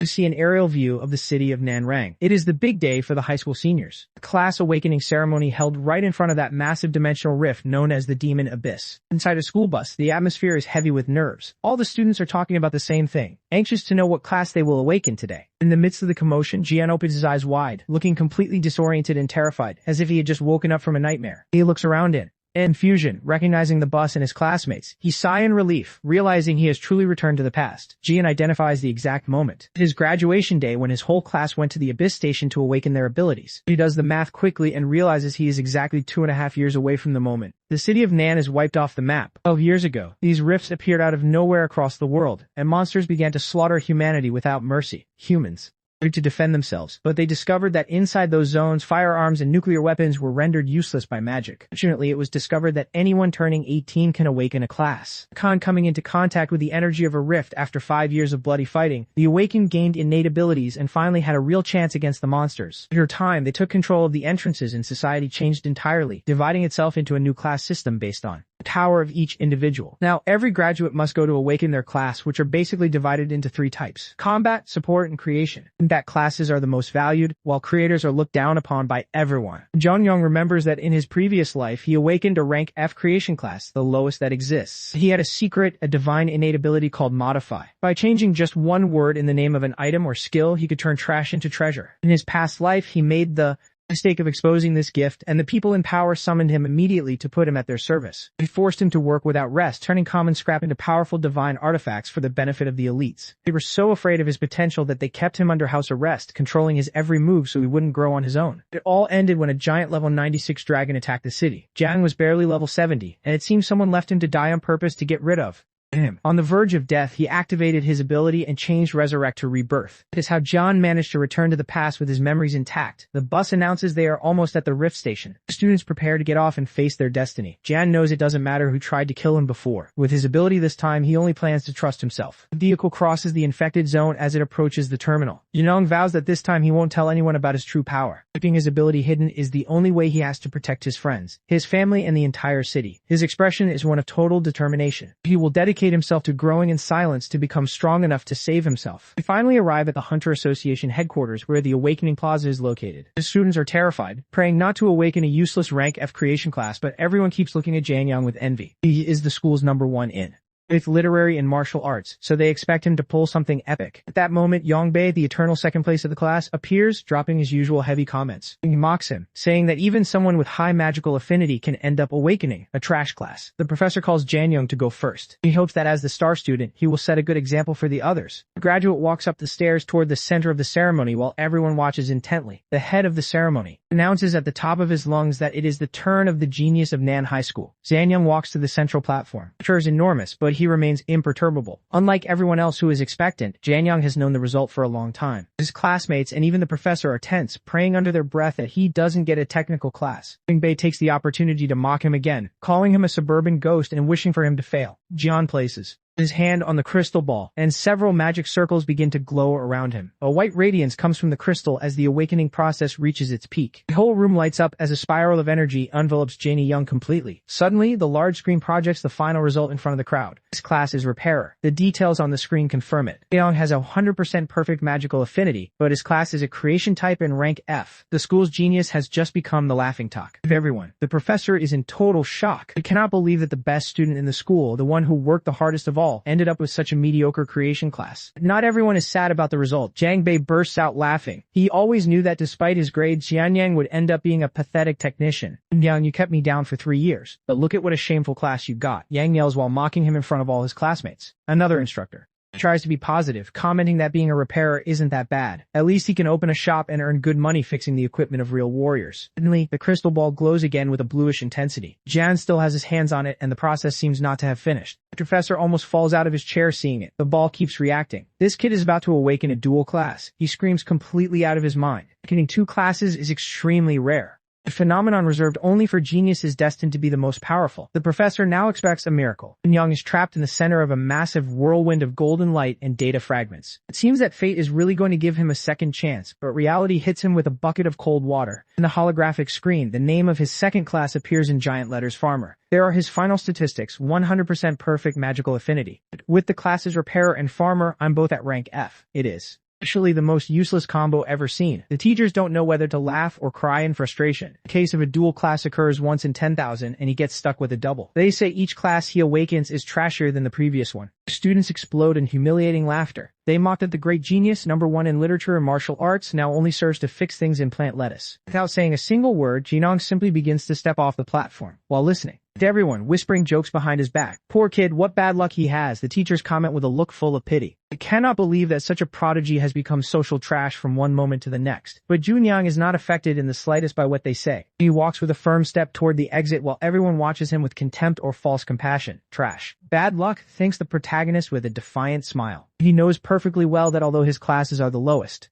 to see an aerial view of the city of Nanrang. It is the big day for the high school seniors. The class awakening ceremony held right in front of that massive dimensional rift known as the Demon Abyss. Inside a school bus, the atmosphere is heavy with nerves. All the students are talking about the same thing, anxious to know what class they will awaken today. In the midst of the commotion, Jian opens his eyes wide, looking completely disoriented and terrified, as if he had just woken up from a nightmare. He looks around in confusion, recognizing the bus and his classmates. He sighs in relief, realizing he has truly returned to the past. Jian identifies the exact moment. His graduation day when his whole class went to the Abyss Station to awaken their abilities. He does the math quickly and realizes he is exactly 2.5 years away from the moment. The city of Nan is wiped off the map. 12 years ago, these rifts appeared out of nowhere across the world, and monsters began to slaughter humanity without mercy. Humans to defend themselves, but they discovered that inside those zones, firearms and nuclear weapons were rendered useless by magic. Fortunately, it was discovered that anyone turning 18 can awaken a class. Upon coming into contact with the energy of a rift after 5 years of bloody fighting, the awakened gained innate abilities and finally had a real chance against the monsters. After time, they took control of the entrances and society changed entirely, dividing itself into a new class system based on the power of each individual. Now, every graduate must go to awaken their class, which are basically divided into 3 types: combat, support, and creation. Combat classes are the most valued, while creators are looked down upon by everyone. Jeongyang remembers that in his previous life, he awakened a rank F creation class, the lowest that exists. He had a divine innate ability called modify. By changing just one word in the name of an item or skill, he could turn trash into treasure. In his past life, he made the mistake of exposing this gift, and the people in power summoned him immediately to put him at their service. They forced him to work without rest, turning common scrap into powerful divine artifacts for the benefit of the elites. They were so afraid of his potential that they kept him under house arrest, controlling his every move so he wouldn't grow on his own. It all ended when a giant level 96 dragon attacked the city. Jiang was barely level 70, and it seems someone left him to die on purpose to get rid of him. On the verge of death, he activated his ability and changed Resurrect to Rebirth. It is how John managed to return to the past with his memories intact. The bus announces they are almost at the Rift Station. The students prepare to get off and face their destiny. Jan knows it doesn't matter who tried to kill him before. With his ability this time, he only plans to trust himself. The vehicle crosses the infected zone as it approaches the terminal. Yunong vows that this time he won't tell anyone about his true power. Keeping his ability hidden is the only way he has to protect his friends, his family, and the entire city. His expression is one of total determination. He will dedicate himself to growing in silence to become strong enough to save himself. They finally arrive at the Hunter Association headquarters where the Awakening Plaza is located. The students are terrified, praying not to awaken a useless rank F creation class, but everyone keeps looking at Janyang with envy. He is the school's #1 in with literary and martial arts, so they expect him to pull something epic. At that moment, Yongbei, the eternal second place of the class, appears, dropping his usual heavy comments. He mocks him, saying that even someone with high magical affinity can end up awakening a trash class. The professor calls Janyang to go first. He hopes that as the star student, he will set a good example for the others. The graduate walks up the stairs toward the center of the ceremony while everyone watches intently. The head of the ceremony announces at the top of his lungs that it is the turn of the genius of Nan High School. Zanyang walks to the central platform. The pressure is enormous, but he remains imperturbable. Unlike everyone else who is expectant, Janyang has known the result for a long time. His classmates and even the professor are tense, praying under their breath that he doesn't get a technical class. Bei takes the opportunity to mock him again, calling him a suburban ghost and wishing for him to fail. Jian places his hand on the crystal ball, and several magic circles begin to glow around him. A white radiance comes from the crystal as the awakening process reaches its peak. The whole room lights up as a spiral of energy envelops Janie Young completely. Suddenly, the large screen projects the final result in front of the crowd. This class is Repairer. The details on the screen confirm it. Young has 100% perfect magical affinity, but his class is a creation type in rank F. The school's genius has just become the laughingstock of everyone. The professor is in total shock. He cannot believe that the best student in the school, the one who worked the hardest of all, ended up with such a mediocre creation class. Not everyone is sad about the result. Jiang Bei bursts out laughing. He always knew that despite his grades, Xianyang would end up being a pathetic technician. Yang, you kept me down for 3 years, but look at what a shameful class you got. Yang yells while mocking him in front of all his classmates. Another instructor tries to be positive, commenting that being a repairer isn't that bad. At least he can open a shop and earn good money fixing the equipment of real warriors. Suddenly, the crystal ball glows again with a bluish intensity. Jan still has his hands on it and the process seems not to have finished. The professor almost falls out of his chair seeing it. The ball keeps reacting. This kid is about to awaken a dual class. He screams completely out of his mind. Awakening 2 classes is extremely rare. A phenomenon reserved only for geniuses destined to be the most powerful. The professor now expects a miracle. Young is trapped in the center of a massive whirlwind of golden light and data fragments. It seems that fate is really going to give him a second chance, but reality hits him with a bucket of cold water. In the holographic screen, the name of his second class appears in giant letters: Farmer. There are his final statistics: 100% perfect magical affinity. With the classes Repairer and Farmer, I'm both at rank F. It is Actually the most useless combo ever seen. The teachers don't know whether to laugh or cry in frustration. A case of a dual class occurs once in 10,000 and he gets stuck with a double. They say each class he awakens is trashier than the previous one. Students explode in humiliating laughter. They mock that the great genius, #1 in literature and martial arts, now only serves to fix things and plant lettuce. Without saying a single word, Jinong simply begins to step off the platform, while listening to everyone, whispering jokes behind his back. Poor kid, what bad luck he has, the teachers comment with a look full of pity. I cannot believe that such a prodigy has become social trash from one moment to the next. But Junyang is not affected in the slightest by what they say. He walks with a firm step toward the exit while everyone watches him with contempt or false compassion. Trash. Bad luck, thinks the protagonist with a defiant smile. He knows perfectly well that although his classes are the lowest,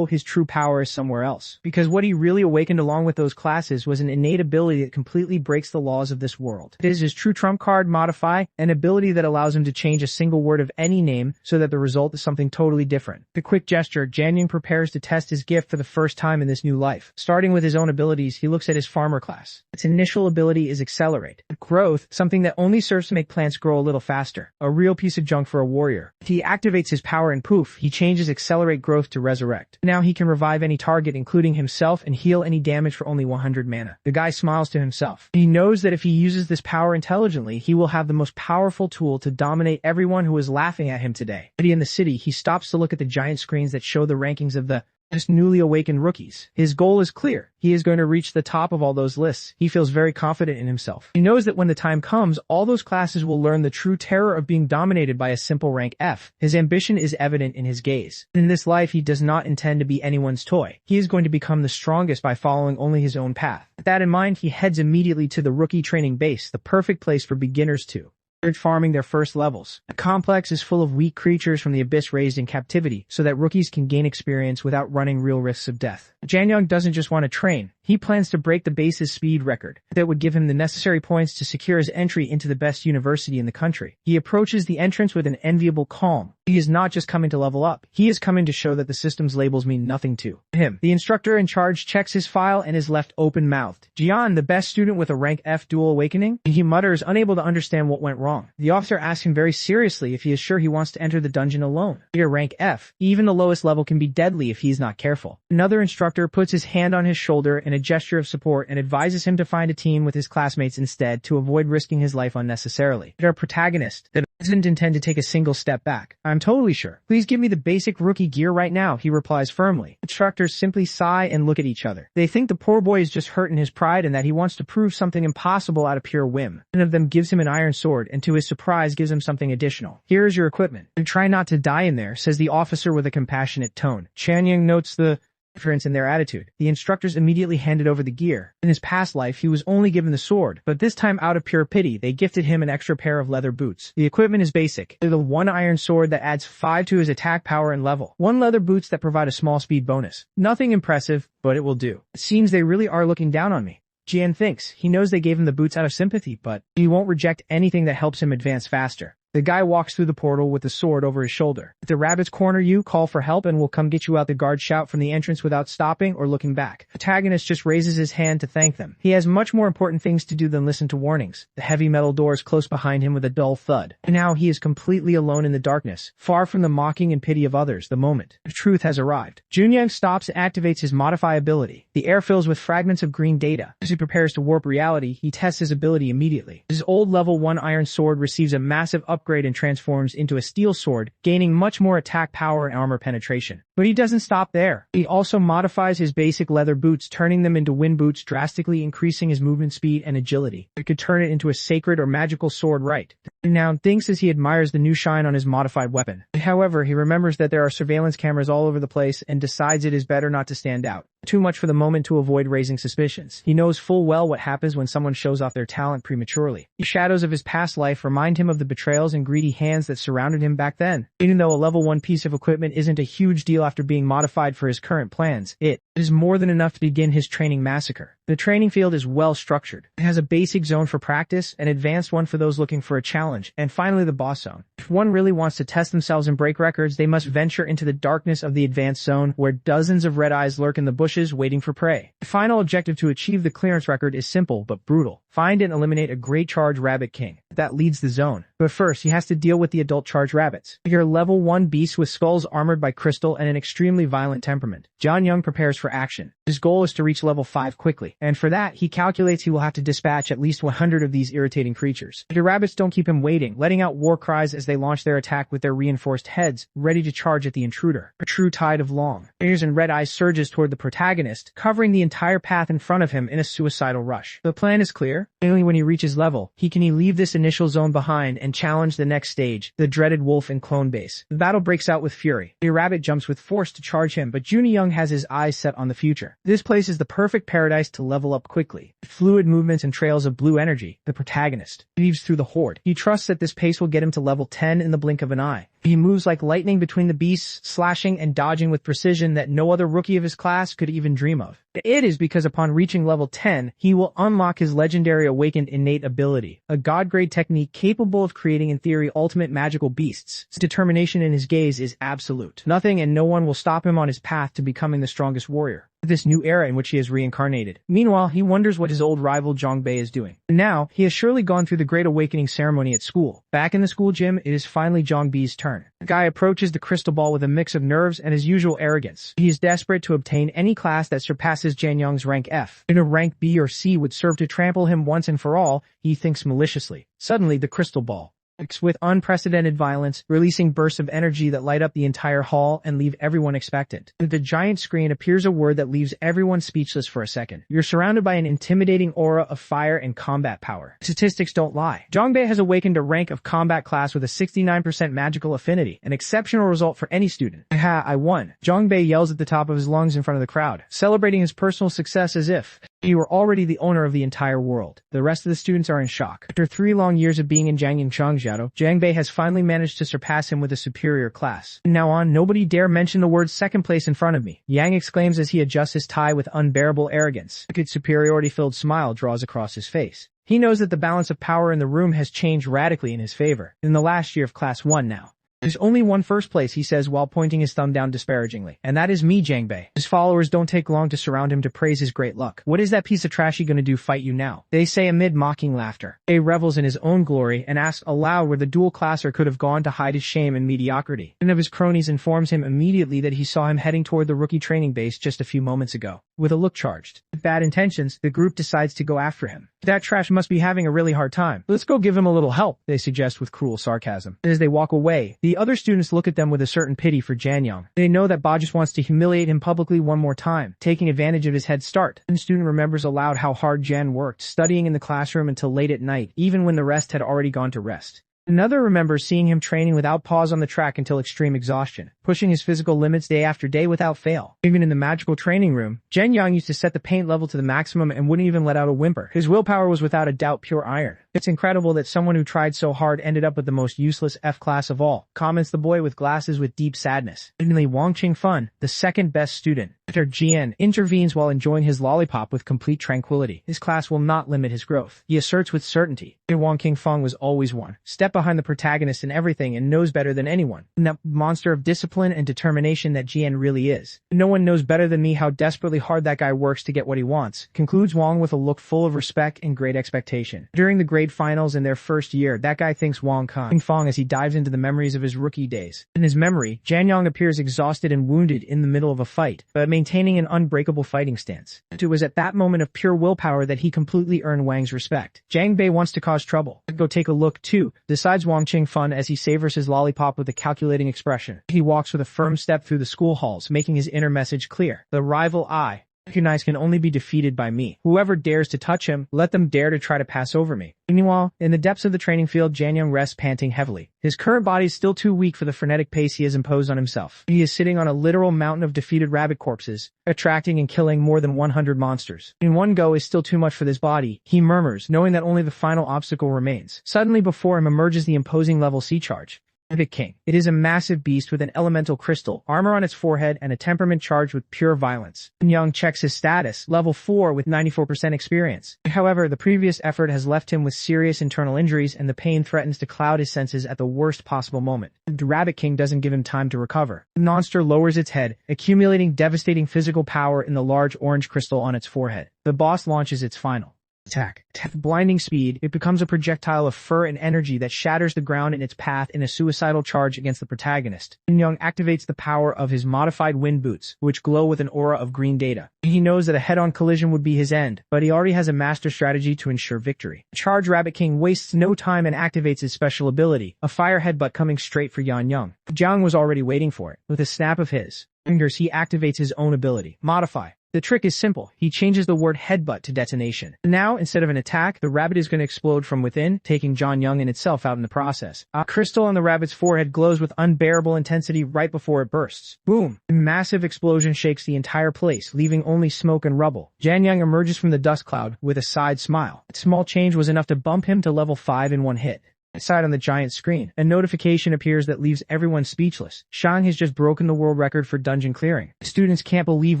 his true power is somewhere else. Because what he really awakened along with those classes was an innate ability that completely breaks the laws of this world. It is his true trump card, Modify, an ability that allows him to change a single word of any name so that the result is something totally different. The quick gesture, Janyang prepares to test his gift for the first time in this new life. Starting with his own abilities, he looks at his farmer class. Its initial ability is Accelerate. Growth, something that only serves to make plants grow a little faster. A real piece of junk for a warrior. If he activates his power and poof, he changes Accelerate Growth to Resurrect. Now he can revive any target, including himself, and heal any damage for only 100 mana. The guy smiles to himself. He knows that if he uses this power intelligently, he will have the most powerful tool to dominate everyone who is laughing at him today. In the city, he stops to look at the giant screens that show the rankings of the newly awakened rookies. His goal is clear. He is going to reach the top of all those lists. He feels very confident in himself. He knows that when the time comes, all those classes will learn the true terror of being dominated by a simple rank F. His ambition is evident in his gaze. In this life, he does not intend to be anyone's toy. He is going to become the strongest by following only his own path. With that in mind, he heads immediately to the rookie training base, the perfect place for beginners to farming their first levels. The complex is full of weak creatures from the abyss raised in captivity so that rookies can gain experience without running real risks of death. Janyang doesn't just want to train. He plans to break the base's speed record that would give him the necessary points to secure his entry into the best university in the country. He approaches the entrance with an enviable calm. He is not just coming to level up. He is coming to show that the system's labels mean nothing to him. The instructor in charge checks his file and is left open-mouthed. Jian, the best student with a rank F dual awakening? He mutters, unable to understand what went wrong. The officer asks him very seriously if he is sure he wants to enter the dungeon alone. Here, rank F. Even the lowest level can be deadly if he's not careful. Another instructor puts his hand on his shoulder in a gesture of support and advises him to find a team with his classmates instead to avoid risking his life unnecessarily. Our protagonist doesn't intend to take a single step back. I'm totally sure. Please give me the basic rookie gear right now, he replies firmly. Instructors simply sigh and look at each other. They think the poor boy is just hurting his pride and that he wants to prove something impossible out of pure whim. One of them gives him an iron sword and to his surprise gives him something additional. Here is your equipment. And try not to die in there, says the officer with a compassionate tone. Chanyang notes the difference in their attitude. The instructors immediately handed over the gear. In his past life, he was only given the sword, but this time out of pure pity, they gifted him an extra pair of leather boots. The equipment is basic. They're the one iron sword that adds 5 to his attack power and level. 1 leather boots that provide a small speed bonus. Nothing impressive, but it will do. It seems they really are looking down on me. Jian thinks. He knows they gave him the boots out of sympathy, but he won't reject anything that helps him advance faster. The guy walks through the portal with the sword over his shoulder. If the rabbits corner you, call for help and we'll come get you out. The guards shout from the entrance without stopping or looking back. The protagonist just raises his hand to thank them. He has much more important things to do than listen to warnings. The heavy metal doors close behind him with a dull thud. And now he is completely alone in the darkness, far from the mocking and pity of others. The moment of truth has arrived. Junyang stops and activates his modify ability. The air fills with fragments of green data. As he prepares to warp reality, he tests his ability immediately. His old level 1 iron sword receives a massive upgrade and transforms into a steel sword, gaining much more attack power and armor penetration. But he doesn't stop there. He also modifies his basic leather boots, turning them into wind boots, drastically increasing his movement speed and agility. He could turn it into a sacred or magical sword right now, thinks as he admires the new shine on his modified weapon. However, he remembers that there are surveillance cameras all over the place and decides it is better not to stand out too much for the moment to avoid raising suspicions. He knows full well what happens when someone shows off their talent prematurely. The shadows of his past life remind him of the betrayals and greedy hands that surrounded him back then. Even though a level 1 piece of equipment isn't a huge deal after being modified for his current plans, it is more than enough to begin his training massacre. The training field is well structured. It has a basic zone for practice, an advanced one for those looking for a challenge, and finally the boss zone. If one really wants to test themselves and break records, they must venture into the darkness of the advanced zone where dozens of red eyes lurk in the bushes waiting for prey. The final objective to achieve the clearance record is simple but brutal. Find and eliminate a Great Charge Rabbit King. that leads the zone. But first, he has to deal with the adult charge rabbits. You're level 1 beasts with skulls armored by crystal and an extremely violent temperament. John Young prepares for action. His goal is to reach level 5 quickly, and for that, he calculates he will have to dispatch at least 100 of these irritating creatures. The rabbits don't keep him waiting, letting out war cries as they launch their attack with their reinforced heads, ready to charge at the intruder. A true tide of long ears and red eyes surges toward the protagonist, covering the entire path in front of him in a suicidal rush. The plan is clear. Only when he reaches level, he can leave this initial zone behind and challenge the next stage, the dreaded wolf and clone base. The battle breaks out with fury. The rabbit jumps with force to charge him, but Juni Young has his eyes set on the future. This place is the perfect paradise to level up quickly. Fluid movements and trails of blue energy, the protagonist weaves through the horde. He trusts that this pace will get him to level 10 in the blink of an eye. He moves like lightning between the beasts, slashing and dodging with precision that no other rookie of his class could even dream of. It is because upon reaching level 10, he will unlock his legendary awakened innate ability, a god-grade technique capable of creating in theory ultimate magical beasts. His determination in his gaze is absolute. Nothing and no one will stop him on his path to becoming the strongest warrior. This new era in which he has reincarnated. Meanwhile, he wonders what his old rival Zhongbei is doing. Now, he has surely gone through the Great Awakening ceremony at school. Back in the school gym, it is finally Zhongbei's turn. The guy approaches the crystal ball with a mix of nerves and his usual arrogance. He is desperate to obtain any class that surpasses Jan Young's rank F. In a rank B or C would serve to trample him once and for all, he thinks maliciously. Suddenly, the crystal ball with unprecedented violence, releasing bursts of energy that light up the entire hall and leave everyone expectant. With the giant screen appears a word that leaves everyone speechless for a second. You're surrounded by an intimidating aura of fire and combat power. Statistics don't lie. Zhongbei has awakened a rank of combat class with a 69% magical affinity, an exceptional result for any student. Ha, I won. Zhongbei yells at the top of his lungs in front of the crowd, celebrating his personal success as if he were already the owner of the entire world. The rest of the students are in shock. After 3 long years of being in Jiangyin Changjiao, Zhangbei has finally managed to surpass him with a superior class. From now on, nobody dare mention the word second place in front of me, Yang exclaims as he adjusts his tie with unbearable arrogance. A good superiority-filled smile draws across his face. He knows that the balance of power in the room has changed radically in his favor. In the last year of Class 1 now. There's only one first place, he says while pointing his thumb down disparagingly. And that is me, Zhangbei. His followers don't take long to surround him to praise his great luck. What is that piece of trashy gonna do fight you now? They say amid mocking laughter. A revels in his own glory and asks aloud where the dual classer could have gone to hide his shame and mediocrity. One of his cronies informs him immediately that he saw him heading toward the rookie training base just a few moments ago. With a look charged with bad intentions, the group decides to go after him. That trash must be having a really hard time. Let's go give him a little help, they suggest with cruel sarcasm. As they walk away, the other students look at them with a certain pity for Jan Young. They know that Ba just wants to humiliate him publicly one more time, taking advantage of his head start. One student remembers aloud how hard Jan worked, studying in the classroom until late at night, even when the rest had already gone to rest. Another remembers seeing him training without pause on the track until extreme exhaustion, pushing his physical limits day after day without fail. Even in the magical training room, Jen Yang used to set the paint level to the maximum and wouldn't even let out a whimper. His willpower was without a doubt pure iron. It's incredible that someone who tried so hard ended up with the most useless F class of all, comments the boy with glasses with deep sadness. Suddenly Wang Qingfan, the second best student, Dr. Jian, intervenes while enjoying his lollipop with complete tranquility. His class will not limit his growth, he asserts with certainty. Wang Qingfang was always one step behind the protagonist in everything and knows better than anyone. And that monster of discipline and determination that Jian really is. No one knows better than me how desperately hard that guy works to get what he wants, concludes Wang with a look full of respect and great expectation. During the grade finals in their first year, that guy thinks Wang Qingfang as he dives into the memories of his rookie days. In his memory, Jan Yang appears exhausted and wounded in the middle of a fight, but maintaining an unbreakable fighting stance. It was at that moment of pure willpower that he completely earned Wang's respect. Zhang Bei wants to cause trouble. Go take a look too, decides Wang Qingfan as he savors his lollipop with a calculating expression. He walks with a firm step through the school halls, making his inner message clear. The rival I recognize can only be defeated by me. Whoever dares to touch him, let them dare to try to pass over me. Meanwhile, in the depths of the training field, Jan Young rests panting heavily. His current body is still too weak for the frenetic pace he has imposed on himself. He is sitting on a literal mountain of defeated rabbit corpses, attracting and killing more than 100 monsters. In one go is still too much for this body, he murmurs, knowing that only the final obstacle remains. Suddenly before him emerges the imposing level C charge. The King. It is a massive beast with an elemental crystal, armor on its forehead, and a temperament charged with pure violence. Young checks his status, level 4 with 94% experience. However, the previous effort has left him with serious internal injuries and the pain threatens to cloud his senses at the worst possible moment. The Rabbit King doesn't give him time to recover. The monster lowers its head, accumulating devastating physical power in the large orange crystal on its forehead. The boss launches its final Attack. With blinding speed, it becomes a projectile of fur and energy that shatters the ground in its path in a suicidal charge against the protagonist. Young activates the power of his modified wind boots, which glow with an aura of green data. He knows that a head-on collision would be his end, but he already has a master strategy to ensure victory. Charge Rabbit King wastes no time and activates his special ability, a fire headbutt coming straight for Yan Young. Jiang was already waiting for it. With a snap of his fingers, he activates his own ability, Modify. The trick is simple. He changes the word headbutt to detonation. Now, instead of an attack, the rabbit is going to explode from within, taking John Young and itself out in the process. A crystal on the rabbit's forehead glows with unbearable intensity right before it bursts. Boom! A massive explosion shakes the entire place, leaving only smoke and rubble. Jan Young emerges from the dust cloud with a side smile. A small change was enough to bump him to level 5 in one hit. Outside on the giant screen, a notification appears that leaves everyone speechless. Shang has just broken the world record for dungeon clearing. Students can't believe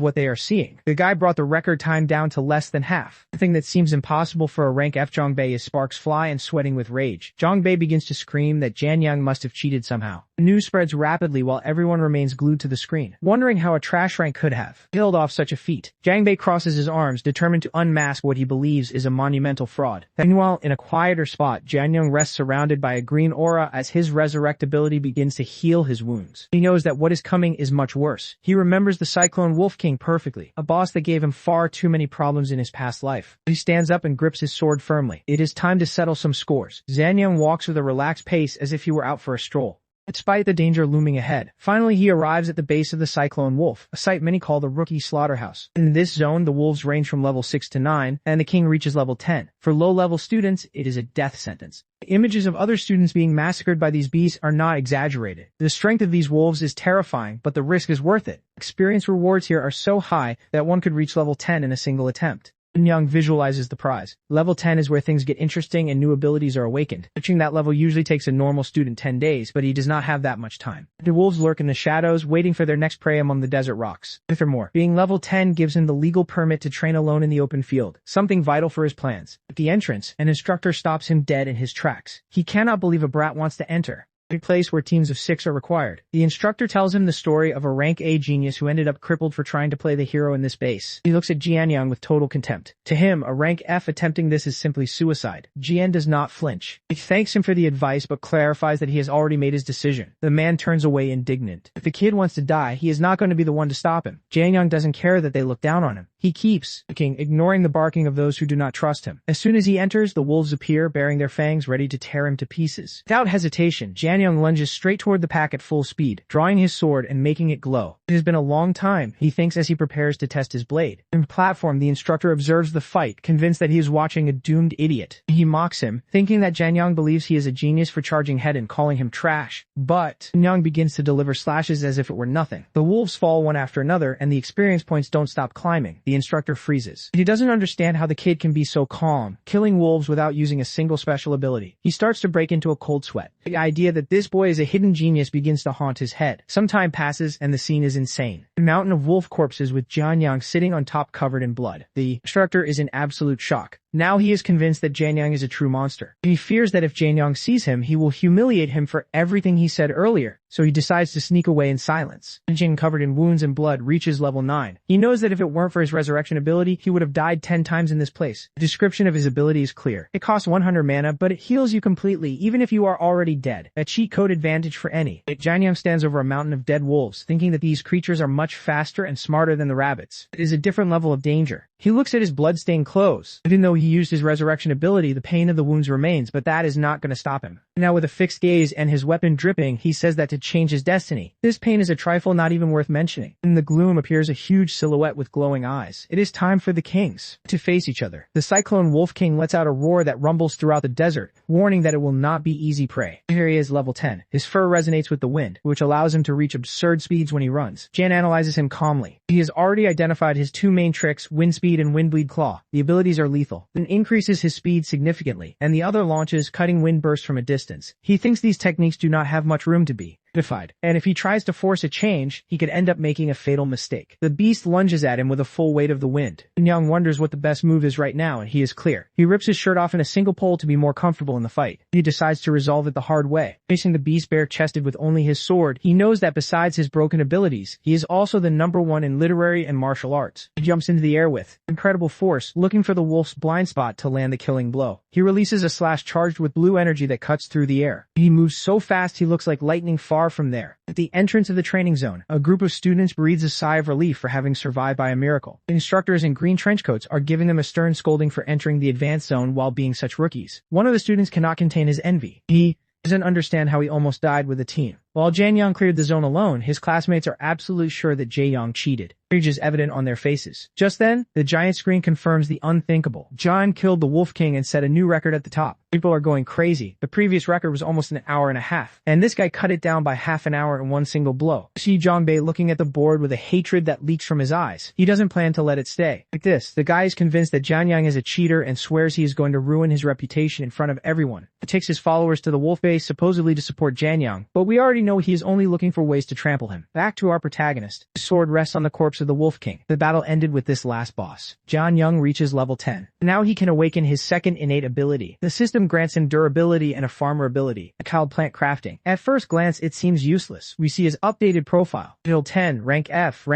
what they are seeing. The guy brought the record time down to less than half. The thing that seems impossible for a rank F Zhongbei is sparks fly and sweating with rage. Zhongbei begins to scream that Jan Yang must have cheated somehow. The news spreads rapidly while everyone remains glued to the screen, wondering how a trash rank could have pulled off such a feat. Zhangbei crosses his arms, determined to unmask what he believes is a monumental fraud. Meanwhile, in a quieter spot, Jan Young rests surrounded by a green aura as his resurrect ability begins to heal his wounds. He knows that what is coming is much worse. He remembers the Cyclone Wolf King perfectly, a boss that gave him far too many problems in his past life. He stands up and grips his sword firmly. It is time to settle some scores. Zhan Young walks with a relaxed pace as if he were out for a stroll. Despite the danger looming ahead, finally he arrives at the base of the Cyclone Wolf, a site many call the Rookie Slaughterhouse. In this zone, the wolves range from level 6 to 9, and the king reaches level 10. For low-level students, it is a death sentence. The images of other students being massacred by these beasts are not exaggerated. The strength of these wolves is terrifying, but the risk is worth it. Experience rewards here are so high that one could reach level 10 in a single attempt. Young visualizes the prize. Level 10 is where things get interesting and new abilities are awakened. Reaching that level usually takes a normal student 10 days, but he does not have that much time. The wolves lurk in the shadows, waiting for their next prey among the desert rocks. Furthermore, being level 10 gives him the legal permit to train alone in the open field, something vital for his plans. At the entrance, an instructor stops him dead in his tracks. He cannot believe a brat wants to enter. A place where teams of 6 are required. The instructor tells him the story of a rank A genius who ended up crippled for trying to play the hero in this base. He looks at Jianyang with total contempt. To him, a rank F attempting this is simply suicide. Jian does not flinch. He thanks him for the advice but clarifies that he has already made his decision. The man turns away indignant. If the kid wants to die, he is not going to be the one to stop him. Jianyang doesn't care that they look down on him. He keeps looking, ignoring the barking of those who do not trust him. As soon as he enters, the wolves appear, bearing their fangs ready to tear him to pieces. Without hesitation, Jianyang lunges straight toward the pack at full speed, drawing his sword and making it glow. It has been a long time, he thinks as he prepares to test his blade. On the platform, the instructor observes the fight, convinced that he is watching a doomed idiot. He mocks him, thinking that Jianyang believes he is a genius for charging head and calling him trash. But Jianyang begins to deliver slashes as if it were nothing. The wolves fall one after another, and the experience points don't stop climbing. The instructor freezes. He doesn't understand how the kid can be so calm, killing wolves without using a single special ability. He starts to break into a cold sweat. The idea that this boy is a hidden genius begins to haunt his head. Some time passes, and the scene is insane. A mountain of wolf corpses with Jianyang sitting on top covered in blood. The instructor is in absolute shock. Now he is convinced that Jianyang is a true monster. He fears that if Jianyang sees him, he will humiliate him for everything he said earlier, so he decides to sneak away in silence. Jing, covered in wounds and blood, reaches level 9. He knows that if it weren't for his resurrection ability, he would have died 10 times in this place. The description of his ability is clear. It costs 100 mana, but it heals you completely, even if you are already dead. A cheat code advantage for any. Jianyang stands over a mountain of dead wolves, thinking that these creatures are much faster and smarter than the rabbits. It is a different level of danger. He looks at his blood-stained clothes. Even though he used his resurrection ability, the pain of the wounds remains, but that is not going to stop him. Now with a fixed gaze and his weapon dripping, he says that to change his destiny. This pain is a trifle not even worth mentioning. In the gloom appears a huge silhouette with glowing eyes. It is time for the kings to face each other. The Cyclone Wolf King lets out a roar that rumbles throughout the desert, warning that it will not be easy prey. Here he is, level 10. His fur resonates with the wind, which allows him to reach absurd speeds when he runs. Jan analyzes him calmly. He has already identified his two main tricks, wind speed and windbleed claw. The abilities are lethal. Then increases his speed significantly, and the other launches cutting wind bursts from a distance. He thinks these techniques do not have much room to be Defied. And if he tries to force a change, he could end up making a fatal mistake. The beast lunges at him with the full weight of the wind. Young wonders what the best move is right now, and he is clear. He rips his shirt off in a single pull to be more comfortable in the fight. He decides to resolve it the hard way. Facing the beast bare-chested with only his sword, he knows that besides his broken abilities, he is also the #1 in literary and martial arts. He jumps into the air with incredible force, looking for the wolf's blind spot to land the killing blow. He releases a slash charged with blue energy that cuts through the air. He moves so fast he looks like lightning far from there. At the entrance of the training zone, a group of students breathes a sigh of relief for having survived by a miracle. The instructors in green trench coats are giving them a stern scolding for entering the advanced zone while being such rookies. One of the students cannot contain his envy. He doesn't understand how he almost died with the team. While Jan Young cleared the zone alone, his classmates are absolutely sure that Jae Young cheated. Rage is evident on their faces. Just then, the giant screen confirms the unthinkable. John killed the Wolf King and set a new record at the top. People are going crazy. The previous record was almost an hour and a half, and this guy cut it down by half an hour in one single blow. See Jongbei looking at the board with a hatred that leaks from his eyes. He doesn't plan to let it stay. Like this, the guy is convinced that Jan Young is a cheater and swears he is going to ruin his reputation in front of everyone. He takes his followers to the Wolf Base supposedly to support Jan Young, but we already know he is only looking for ways to trample him. Back to our protagonist. His sword rests on the corpse of the Wolf King. The battle ended with this last boss. Jan Young reaches level 10. Now he can awaken his second innate ability. The system grants him durability and a farmer ability, called plant crafting. At first glance, it seems useless. We see his updated profile. Build 10, rank F,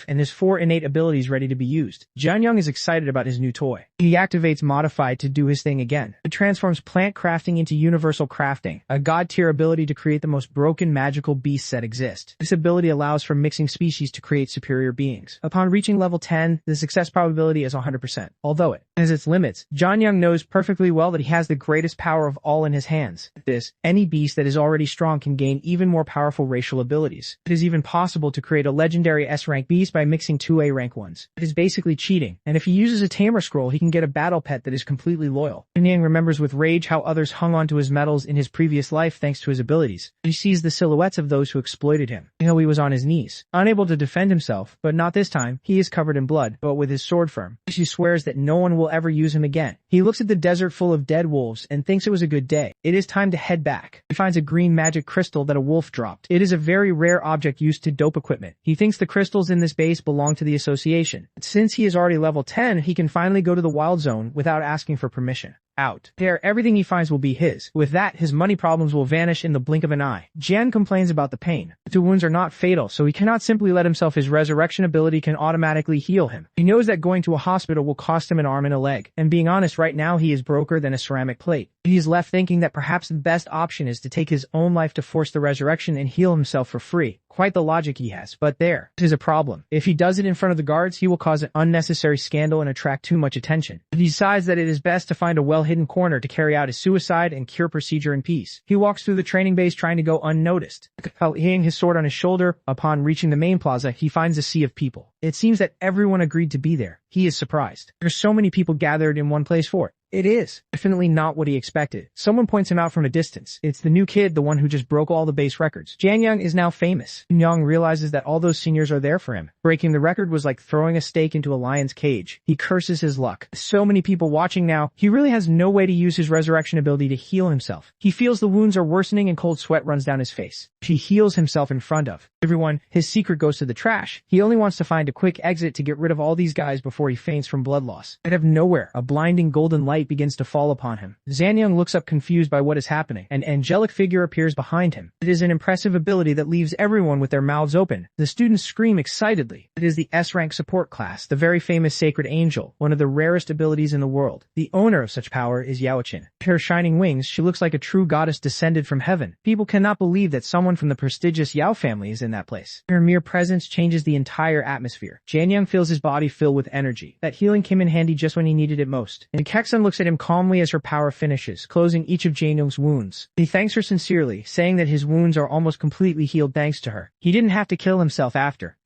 and his 4 innate abilities ready to be used. Jan Young is excited about his new toy. He activates Modified to do his thing again. It transforms plant crafting into universal crafting, a god-tier ability to create the most broken magical beasts that exist. This ability allows for mixing species to create superior beings. Upon reaching level 10, the success probability is 100%. Although it has its limits, Jan Young knows perfectly well that he has the greatest power of all in his hands. With this, any beast that is already strong can gain even more powerful racial abilities. It is even possible to create a legendary S-rank beast by mixing 2 A-rank ones. It is basically cheating, and if he uses a tamer scroll, he can get a battle pet that is completely loyal. Jan Young remembers with rage how others hung onto his medals in his previous life thanks to his abilities. He sees the silhouettes of those who exploited him. He was on his knees, unable to defend himself, but not this time. He is covered in blood, but with his sword firm. He swears that no one will ever use him again. He looks at the desert full of dead wolves and thinks it was a good day. It is time to head back. He finds a green magic crystal that a wolf dropped. It is a very rare object used to dope equipment. He thinks the crystals in this base belong to the association. Since he is already level 10, he can finally go to the wild zone without asking for permission. Out. There, everything he finds will be his. With that, his money problems will vanish in the blink of an eye. Jan complains about the pain. The 2 wounds are not fatal, so he cannot simply let himself. His resurrection ability can automatically heal him. He knows that going to a hospital will cost him an arm and a leg. And being honest, right now he is broker than a ceramic plate. He is left thinking that perhaps the best option is to take his own life to force the resurrection and heal himself for free. Quite the logic he has, but there is a problem. If he does it in front of the guards, he will cause an unnecessary scandal and attract too much attention. He decides that it is best to find a well-hidden corner to carry out his suicide and cure procedure in peace. He walks through the training base trying to go unnoticed. While hanging his sword on his shoulder, upon reaching the main plaza, he finds a sea of people. It seems that everyone agreed to be there. He is surprised. There's so many people gathered in one place for it. It is definitely not what he expected. Someone points him out from a distance. It's the new kid, the one who just broke all the base records. Jan Young is now famous. Young realizes that all those seniors are there for him. Breaking the record was like throwing a stake into a lion's cage. He curses his luck. So many people watching now, he really has no way to use his resurrection ability to heal himself. He feels the wounds are worsening and cold sweat runs down his face. He heals himself in front of everyone. His secret goes to the trash. He only wants to find a quick exit to get rid of all these guys before he faints from blood loss. Out of nowhere, a blinding golden light begins to fall upon him. Jan Young looks up confused by what is happening. An angelic figure appears behind him. It is an impressive ability that leaves everyone with their mouths open. The students scream excitedly. It is the S-rank support class, the very famous Sacred Angel, one of the rarest abilities in the world. The owner of such power is Yaochin. With her shining wings, she looks like a true goddess descended from heaven. People cannot believe that someone from the prestigious Yao family is in that place. Her mere presence changes the entire atmosphere. Jan Young feels his body fill with energy. That healing came in handy just when he needed it most. And Keksun looks at him calmly as her power finishes, closing each of Jan Young's wounds. He thanks her sincerely, saying that his wounds are almost completely healed thanks to her. He didn't have to kill himself after.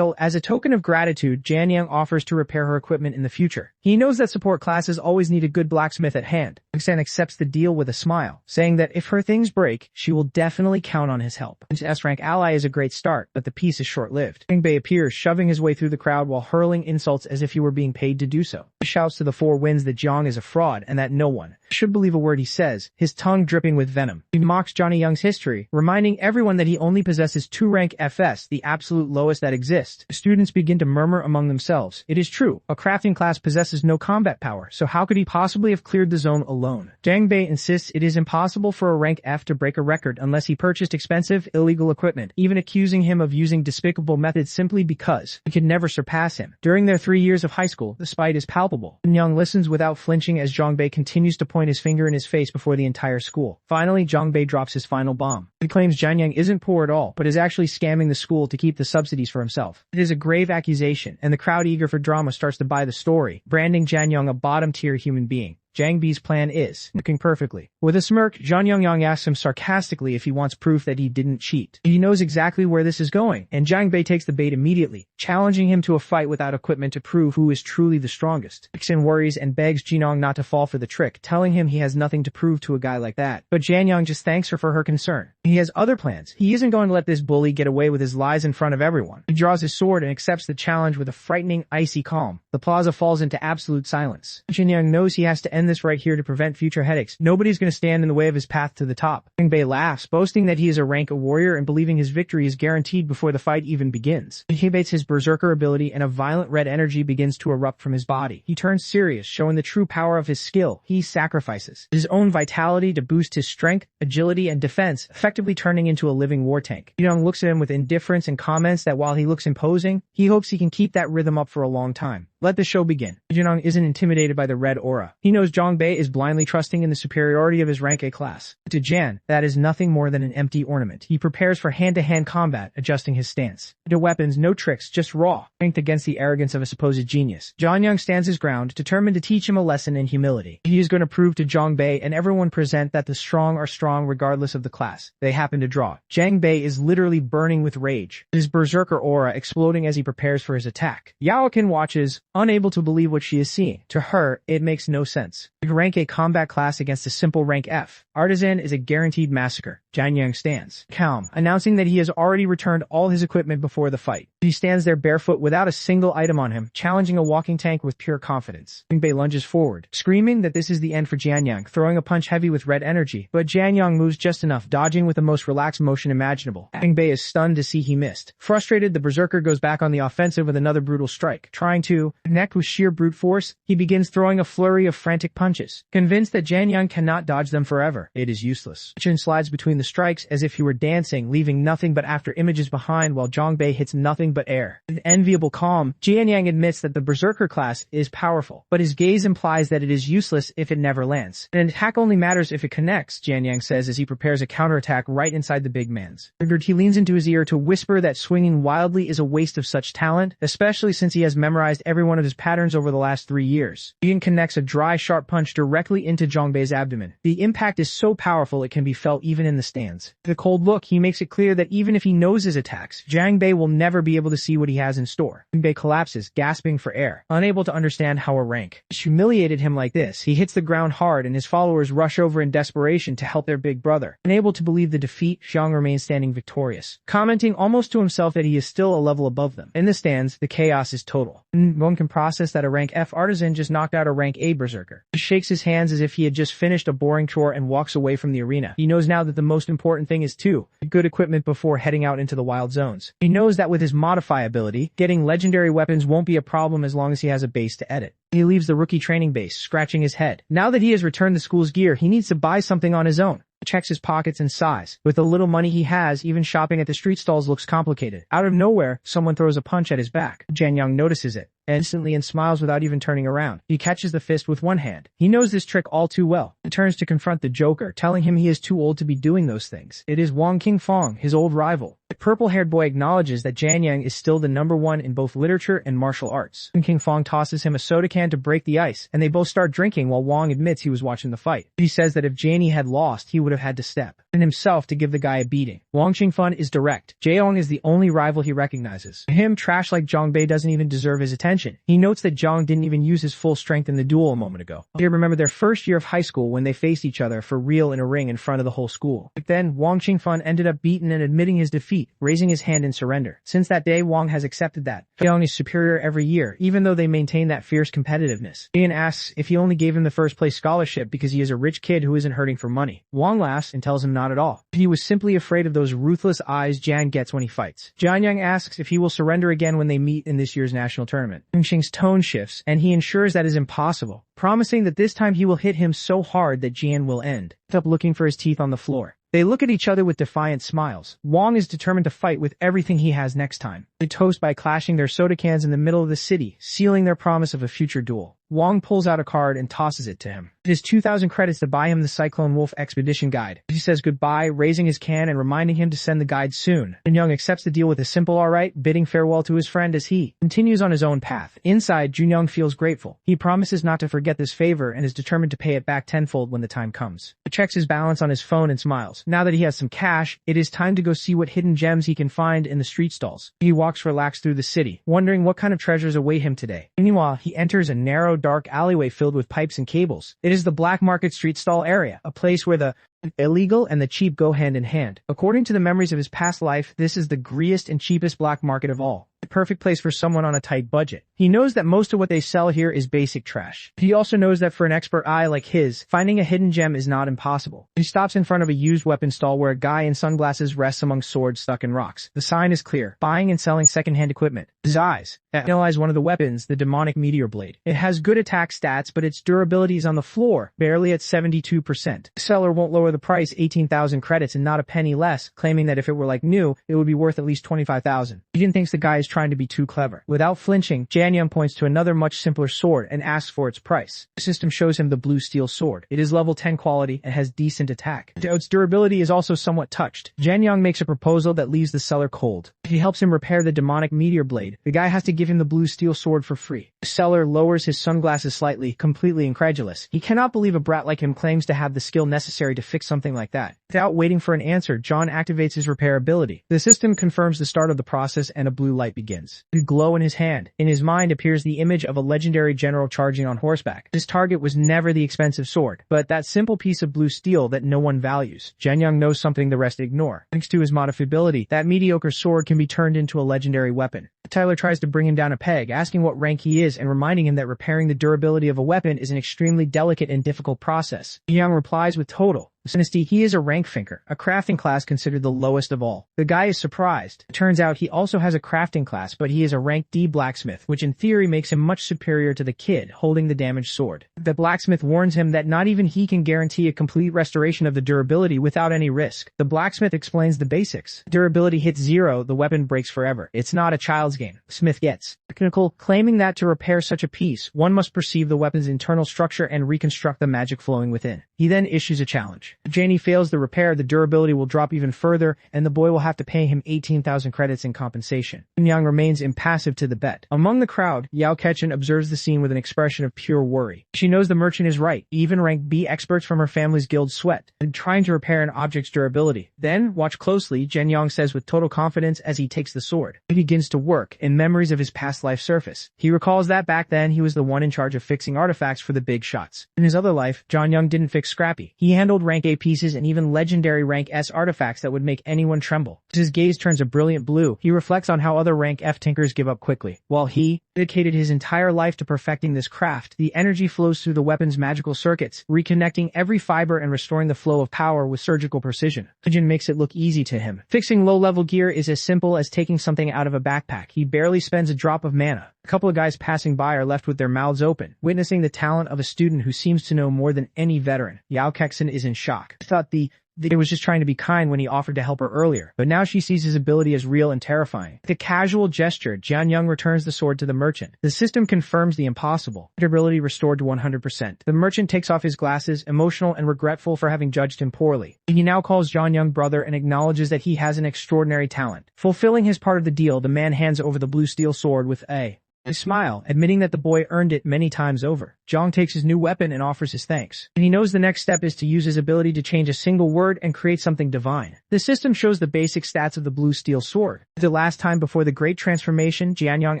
As a token of gratitude, Jan Young offers to repair her equipment in the future. He knows that support classes always need a good blacksmith at hand. Roxanne accepts the deal with a smile, saying that if her things break, she will definitely count on his help. An S-rank ally is a great start, but the peace is short-lived. Bei appears, shoving his way through the crowd while hurling insults as if he were being paid to do so. He shouts to the four winds that Jiang is a fraud and that no one should believe a word he says, his tongue dripping with venom. He mocks Johnny Young's history, reminding everyone that he only possesses 2 rank FS, the absolute lowest that exists. The students begin to murmur among themselves. It is true, a crafting class possesses no combat power, so how could he possibly have cleared the zone alone? Jiang Bei insists it is impossible for a rank F to break a record unless he purchased expensive, illegal equipment, even accusing him of using despicable methods simply because he could never surpass him. During their 3 years of high school, the spite is palpable. Young listens without flinching as Jiang Bei continues to point his finger in his face before the entire school. Finally, Jiang Bei drops his final bomb. He claims Jianyang isn't poor at all, but is actually scamming the school to keep the subsidies for himself. It is a grave accusation, and the crowd eager for drama starts to buy the story, branding Jianyang a bottom-tier human being. Jiang Bei's plan is working perfectly. With a smirk, Zhan Yongyang asks him sarcastically if he wants proof that he didn't cheat. He knows exactly where this is going, and Jiang Bei takes the bait immediately, challenging him to a fight without equipment to prove who is truly the strongest. Dixon worries and begs Jinong not to fall for the trick, telling him he has nothing to prove to a guy like that. But Jianyang just thanks her for her concern. He has other plans. He isn't going to let this bully get away with his lies in front of everyone. He draws his sword and accepts the challenge with a frightening, icy calm. The plaza falls into absolute silence. Jianyang knows he has to end this right here to prevent future headaches. Nobody's going to stand in the way of his path to the top. Jiang Bei laughs, boasting that he is a rank warrior and believing his victory is guaranteed before the fight even begins. He inhibits his berserker ability and a violent red energy begins to erupt from his body. He turns serious, showing the true power of his skill. He sacrifices his own vitality to boost his strength, agility, and defense, effectively turning into a living war tank. Jinong looks at him with indifference and comments that while he looks imposing, he hopes he can keep that rhythm up for a long time. Let the show begin. Jinong isn't intimidated by the red aura. He knows Jiang Bei is blindly trusting in the superiority of his rank A class. To Jan, that is nothing more than an empty ornament. He prepares for hand-to-hand combat, adjusting his stance. To weapons, no tricks, just raw strength against the arrogance of a supposed genius. Jianyang stands his ground, determined to teach him a lesson in humility. He is going to prove to Jiang Bei and everyone present that the strong are strong regardless of the class they happen to draw. Jiang Bei is literally burning with rage, his berserker aura exploding as he prepares for his attack. Yaokin watches, unable to believe what she is seeing. To her, it makes no sense. To rank a combat class against a simple rank F artisan is a guaranteed massacre. Jianyang stands calm, announcing that he has already returned all his equipment before the fight. He stands there barefoot without a single item on him, challenging a walking tank with pure confidence. Jiang Bei lunges forward, screaming that this is the end for Jianyang, throwing a punch heavy with red energy, but Jianyang moves just enough, dodging with the most relaxed motion imaginable. Jiang Bei is stunned to see he missed. Frustrated, the berserker goes back on the offensive with another brutal strike. Trying to connect with sheer brute force, he begins throwing a flurry of frantic punches. Convinced that Jianyang cannot dodge them forever, it is useless. Chin slides between the strikes as if he were dancing, leaving nothing but after images behind while Jiang Bei hits nothing but air. With enviable calm, Jianyang admits that the berserker class is powerful, but his gaze implies that it is useless if it never lands. An attack only matters if it connects, Jianyang says as he prepares a counterattack right inside the big man's. He leans into his ear to whisper that swinging wildly is a waste of such talent, especially since he has memorized every one of his patterns over the last 3 years. Jian connects a dry, sharp punch directly into Jiang Bei's abdomen. The impact is so powerful it can be felt even in the stands. With a cold look, he makes it clear that even if he knows his attacks, Jiang Bei will never be able to see what he has in store. Jiang Bei collapses, gasping for air, unable to understand how a rank has humiliated him like this. He hits the ground hard and his followers rush over in desperation to help their big brother. Unable to believe the defeat, Zhang remains standing victorious, commenting almost to himself that he is still a level above them. In the stands, the chaos is total. One can process that a rank F artisan just knocked out a rank A berserker. He shakes his hands as if he had just finished a boring chore and walks away from the arena. He knows now that the most important thing is to get good equipment before heading out into the wild zones. He knows that with his modify ability, getting legendary weapons won't be a problem as long as he has a base to edit. He leaves the rookie training base, scratching his head. Now that he has returned the school's gear, he needs to buy something on his own. He checks his pockets and sighs. With the little money he has, even shopping at the street stalls looks complicated. Out of nowhere, someone throws a punch at his back. Jianyang notices it instantly and smiles without even turning around. He catches the fist with one hand. He knows this trick all too well. He turns to confront the Joker, telling him he is too old to be doing those things. It is Wang Qingfang, his old rival. purple-haired boy acknowledges that Janyang is still the #1 in both literature and martial arts. King Fong tosses him a soda can to break the ice, and they both start drinking while Wong admits he was watching the fight. He says that if Janie had lost, he would have had to step in himself to give the guy a beating. Wong Qingfun is direct. Jaeong is the only rival he recognizes. To him, trash like Zhang Bei doesn't even deserve his attention. He notes that Zhang didn't even use his full strength in the duel a moment ago. They remember their first year of high school when they faced each other for real in a ring in front of the whole school. But then, Wong Qingfun ended up beaten and admitting his defeat, raising his hand in surrender. Since that day, Wong has accepted that Jaeong is superior every year, even though they maintain that fierce competitiveness. Ian asks if he only gave him the first place scholarship because he is a rich kid who isn't hurting for money. Wong laughs and tells him not at all. He was simply afraid of those ruthless eyes Jan gets when he fights. Jianyang asks if he will surrender again when they meet in this year's national tournament. Xing's tone shifts, and he ensures that is impossible, promising that this time he will hit him so hard that Jian will end up looking for his teeth on the floor. They look at each other with defiant smiles. Wong is determined to fight with everything he has next time. They toast by clashing their soda cans in the middle of the city, sealing their promise of a future duel. Wong pulls out a card and tosses it to him. It is 2,000 credits to buy him the Cyclone Wolf Expedition Guide. He says goodbye, raising his can and reminding him to send the guide soon. Junyoung accepts the deal with a simple alright, bidding farewell to his friend as he continues on his own path. Inside, Junyoung feels grateful. He promises not to forget this favor and is determined to pay it back tenfold when the time comes. He checks his balance on his phone and smiles. Now that he has some cash, it is time to go see what hidden gems he can find in the street stalls. He walks relaxed through the city, wondering what kind of treasures await him today. Meanwhile, he enters a narrow, dark alleyway filled with pipes and cables. It is the black market street stall area, a place where the illegal and the cheap go hand in hand. According to the memories of his past life, this is the greasiest and cheapest black market of all. The perfect place for someone on a tight budget. He knows that most of what they sell here is basic trash. He also knows that for an expert eye like his, finding a hidden gem is not impossible. He stops in front of a used weapon stall where a guy in sunglasses rests among swords stuck in rocks. The sign is clear: buying and selling second-hand equipment. His eyes analyze one of the weapons, the demonic meteor blade. It has good attack stats, but its durability is on the floor, barely at 72%. The seller won't lower the price 18,000 credits and not a penny less, claiming that if it were like new, it would be worth at least 25,000. He thinks the guy is trying to be too clever. Without flinching, Janyang points to another much simpler sword and asks for its price. The system shows him the blue steel sword. It is level 10 quality and has decent attack. Its durability is also somewhat touched. Janyang makes a proposal that leaves the seller cold. He helps him repair the demonic meteor blade. The guy has to give him the blue steel sword for free. The seller lowers his sunglasses slightly, completely incredulous. He cannot believe a brat like him claims to have the skill necessary to fix something like that. Without waiting for an answer, John activates his repair ability. The system confirms the start of the process and a blue light begins. A glow in his hand. In his mind appears the image of a legendary general charging on horseback. His target was never the expensive sword, but that simple piece of blue steel that no one values. Janyang knows something the rest ignore. Thanks to his modifiability, that mediocre sword can be turned into a legendary weapon. Tyler tries to bring him down a peg, asking what rank he is and reminding him that repairing the durability of a weapon is an extremely delicate and difficult process. Young replies with total honesty he is a rank finker, a crafting class considered the lowest of all. The guy is surprised. It turns out he also has a crafting class, but he is a rank D blacksmith, which in theory makes him much superior to the kid holding the damaged sword. The blacksmith warns him that not even he can guarantee a complete restoration of the durability without any risk. The blacksmith explains the basics. Durability hits 0, the weapon breaks forever. It's not a child's game. Smith gets technical, claiming that to repair such a piece, one must perceive the weapon's internal structure and reconstruct the magic flowing within. He then issues a challenge. If Janie fails the repair, the durability will drop even further, and the boy will have to pay him 18,000 credits in compensation. Yang remains impassive to the bet. Among the crowd, Yao Ketchen observes the scene with an expression of pure worry. She knows the merchant is right. Even rank B experts from her family's guild sweat, and trying to repair an object's durability. Then, watch closely, Jen Yang says with total confidence as he takes the sword. He begins to work, and memories of his past life surface. He recalls that back then he was the one in charge of fixing artifacts for the big shots. In his other life, John Young didn't fix Scrappy. He handled rank A pieces and even legendary rank S artifacts that would make anyone tremble. As his gaze turns a brilliant blue, he reflects on how other rank F tinkers give up quickly. While he dedicated his entire life to perfecting this craft, the energy flows through the weapon's magical circuits, reconnecting every fiber and restoring the flow of power with surgical precision. Jin makes it look easy to him. Fixing low-level gear is as simple as taking something out of a backpack. He barely spends a drop of mana. A couple of guys passing by are left with their mouths open, witnessing the talent of a student who seems to know more than any veteran. Yao Kexen is in shock. I thought the It was just trying to be kind when he offered to help her earlier, but now she sees his ability as real and terrifying. With a casual gesture, Jianyang returns the sword to the merchant. The system confirms the impossible. Ability restored to 100%. The merchant takes off his glasses, emotional and regretful for having judged him poorly. He now calls Jianyang brother and acknowledges that he has an extraordinary talent. Fulfilling his part of the deal, the man hands over the blue steel sword with a smile, admitting that the boy earned it many times over. Zhang takes his new weapon and offers his thanks. And he knows the next step is to use his ability to change a single word and create something divine. The system shows the basic stats of the blue steel sword. The last time before the great transformation, Jianyang